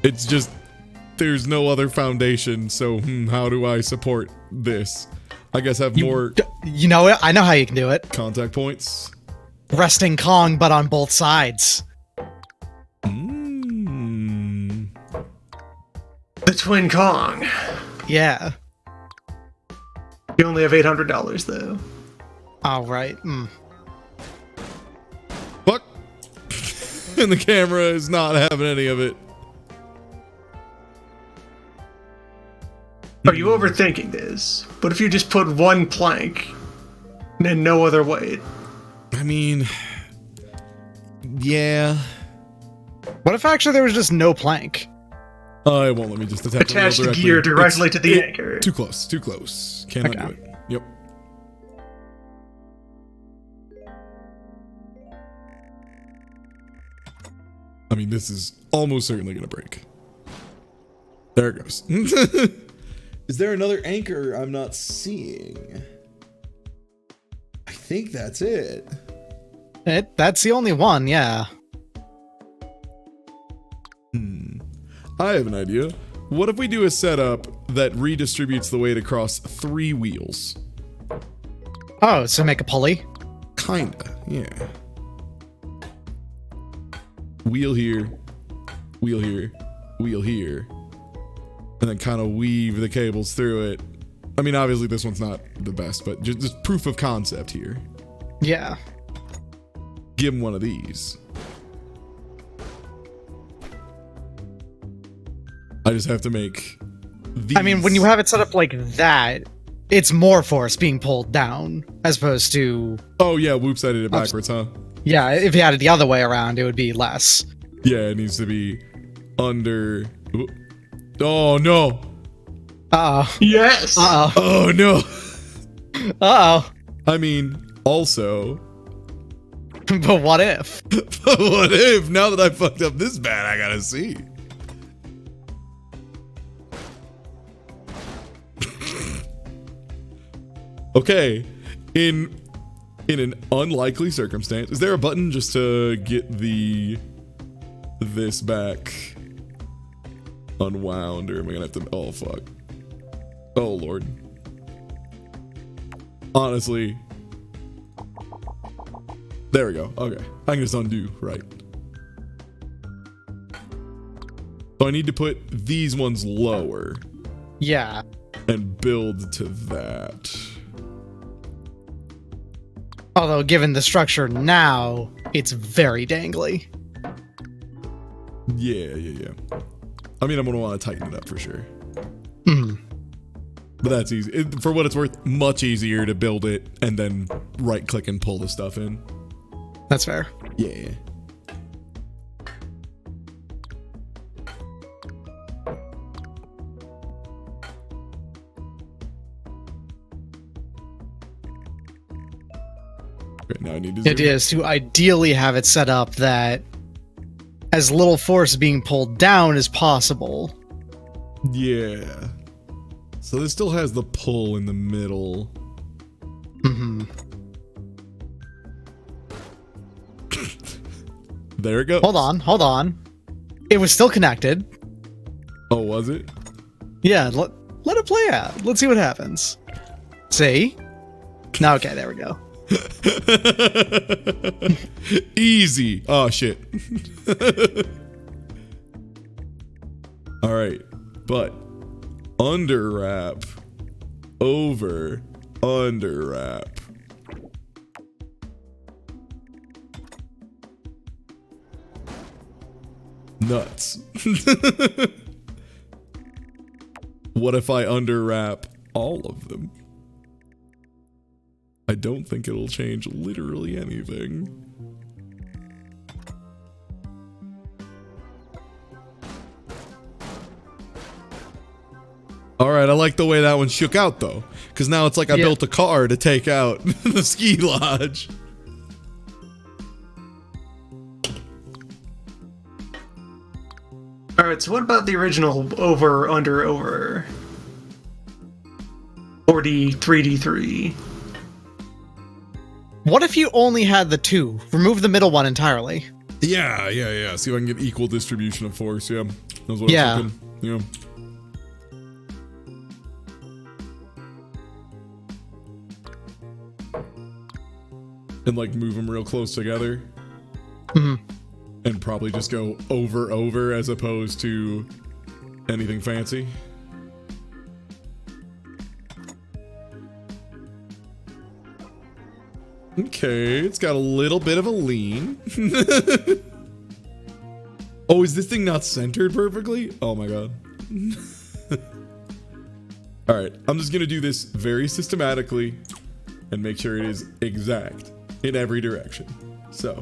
It's just, there's no other foundation, so how do I support this? I guess have more You know it. I know how you can do it. contact points. Resting Kong, but on both sides. The Twin Kong. Yeah. You only have $800 though. All right. Fuck. And the camera is not having any of it. Are you overthinking this? What if you just put one plank and no other weight? I mean, yeah. What if actually there was just no plank? It won't let me just Attach the gear directly to the anchor. Too close, too close. Cannot do it. Yep. I mean, this is almost certainly going to break. There it goes. Is there another anchor I'm not seeing? I think that's it. That's the only one, yeah. I have an idea. What if we do a setup that redistributes the weight across 3 wheels? Oh, so make a pulley? Kinda, yeah. Wheel here, wheel here, wheel here. And then kind of weave the cables through it. I mean, obviously this one's not the best, but just proof of concept here. Yeah. Give him one of these. I just have to make these. I mean, when you have it set up like that, it's more force being pulled down as opposed to. Oh yeah, whoops! I did it backwards, huh? Yeah, if you had it the other way around, it would be less. Yeah, it needs to be under. Oh no! Uh-oh. Yes. Uh-oh. Oh no! Uh-oh. I mean, also. But what if? What if? Now that I fucked up this bad, I gotta see. Okay, in an unlikely circumstance, is there a button just to get this back unwound, or am I gonna have to? Oh fuck! Oh lord! Honestly, there we go. Okay, I can just undo right. So I need to put these ones lower. Yeah. And build to that. Although, given the structure now, it's very dangly. Yeah. I mean, I'm gonna want to tighten it up for sure. Mm. But that's easy. For what it's worth, much easier to build it and then right-click and pull the stuff in. That's fair. Yeah. Right, now I need to The idea is to ideally have it set up that as little force being pulled down as possible. Yeah. So this still has the pull in the middle. Mm-hmm. There it goes. Hold on. It was still connected. Oh, was it? Yeah, let it play out. Let's see what happens. See? No, okay, there we go. Easy. Oh shit. All right, but under wrap, over, under wrap. Nuts. What if I under wrap all of them? I don't think it'll change literally anything. All right, I like the way that one shook out though, because now it's like I built a car to take out the ski lodge. All right. So what about the original over, under, over? 3D3. What if you only had the two? Remove the middle one entirely. Yeah. See if I can get equal distribution of force. Yeah, that's what I was thinking. Yeah. And like move them real close together. Mm-hmm. And probably just go over as opposed to anything fancy. Okay, it's got a little bit of a lean. Oh, is this thing not centered perfectly? Oh my god. All right, I'm just gonna do this very systematically and make sure it is exact in every direction. So,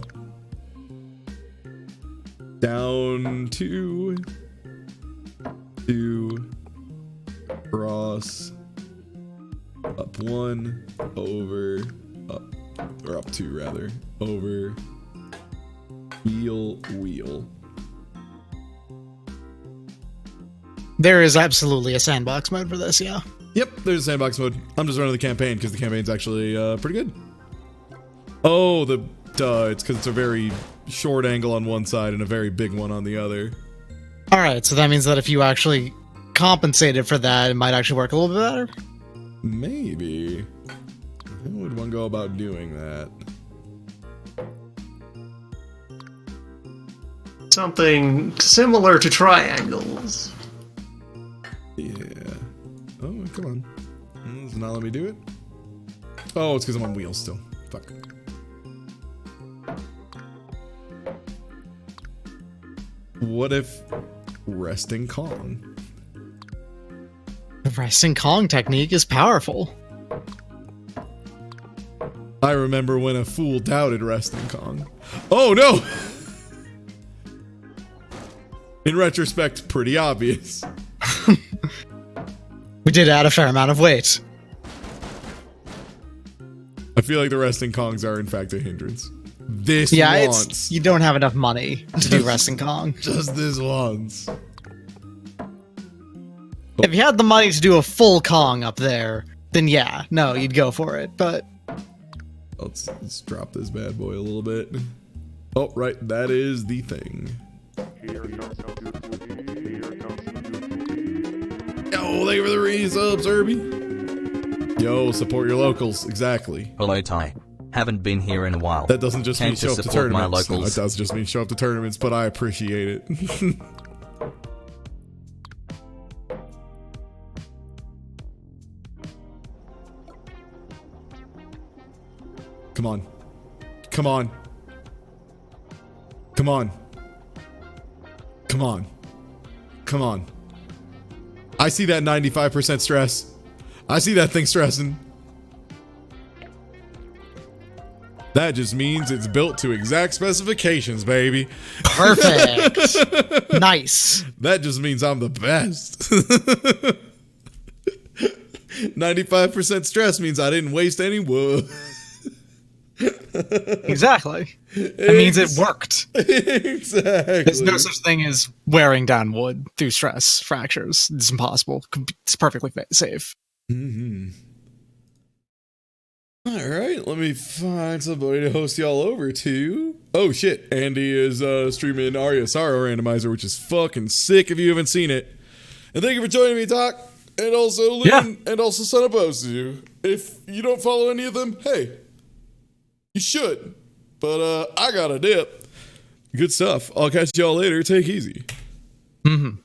down two, cross, up one, over, up, or up two rather, over, wheel. There is absolutely a sandbox mode for this, yeah. Yep, there's a sandbox mode. I'm just running the campaign because the campaign's actually pretty good. Oh, it's because it's a very short angle on one side and a very big one on the other. Alright, so that means that if you actually compensated for that, it might actually work a little bit better? Maybe. How would one go about doing that? Something similar to triangles. Yeah. Oh, come on. Does not let me do it? Oh, it's because I'm on wheels still. Fuck. What if resting Kong? The resting Kong technique is powerful. I remember when a fool doubted resting Kong. Oh no! In retrospect, pretty obvious. We did add a fair amount of weight. I feel like the resting Kongs are in fact a hindrance. This Yeah, once. you don't have enough money to do resting Kong. Just this once. If you had the money to do a full Kong up there, then yeah, no, you'd go for it. But Let's drop this bad boy a little bit. Oh, right, that is the thing. Yo, thank you for the resubs, Irby. Yo, support your locals, exactly. Hello, Ty. Haven't been here in a while. That doesn't just Came mean to show up to support my tournaments. No, locals. it does just mean show up to tournaments, but I appreciate it. Come on. Come on. Come on. Come on. Come on. I see that 95% stress. I see that thing stressing. That just means it's built to exact specifications, baby. perfect. Nice. That just means I'm the best. 95% stress means I didn't waste any wood. Exactly. That means it worked. Exactly. There's no such thing as wearing down wood through stress fractures. It's impossible. It's perfectly safe. Mm-hmm. All right, let me find somebody to host y'all over to. Oh shit, Andy is streaming Arya Sorrow Randomizer, which is fucking sick if you haven't seen it. And thank you for joining me, Doc. And also Loon, and also Son of Bosu. If you don't follow any of them, hey, you should. But I got a dip. Good stuff. I'll catch y'all later. Take easy. Mm-hmm.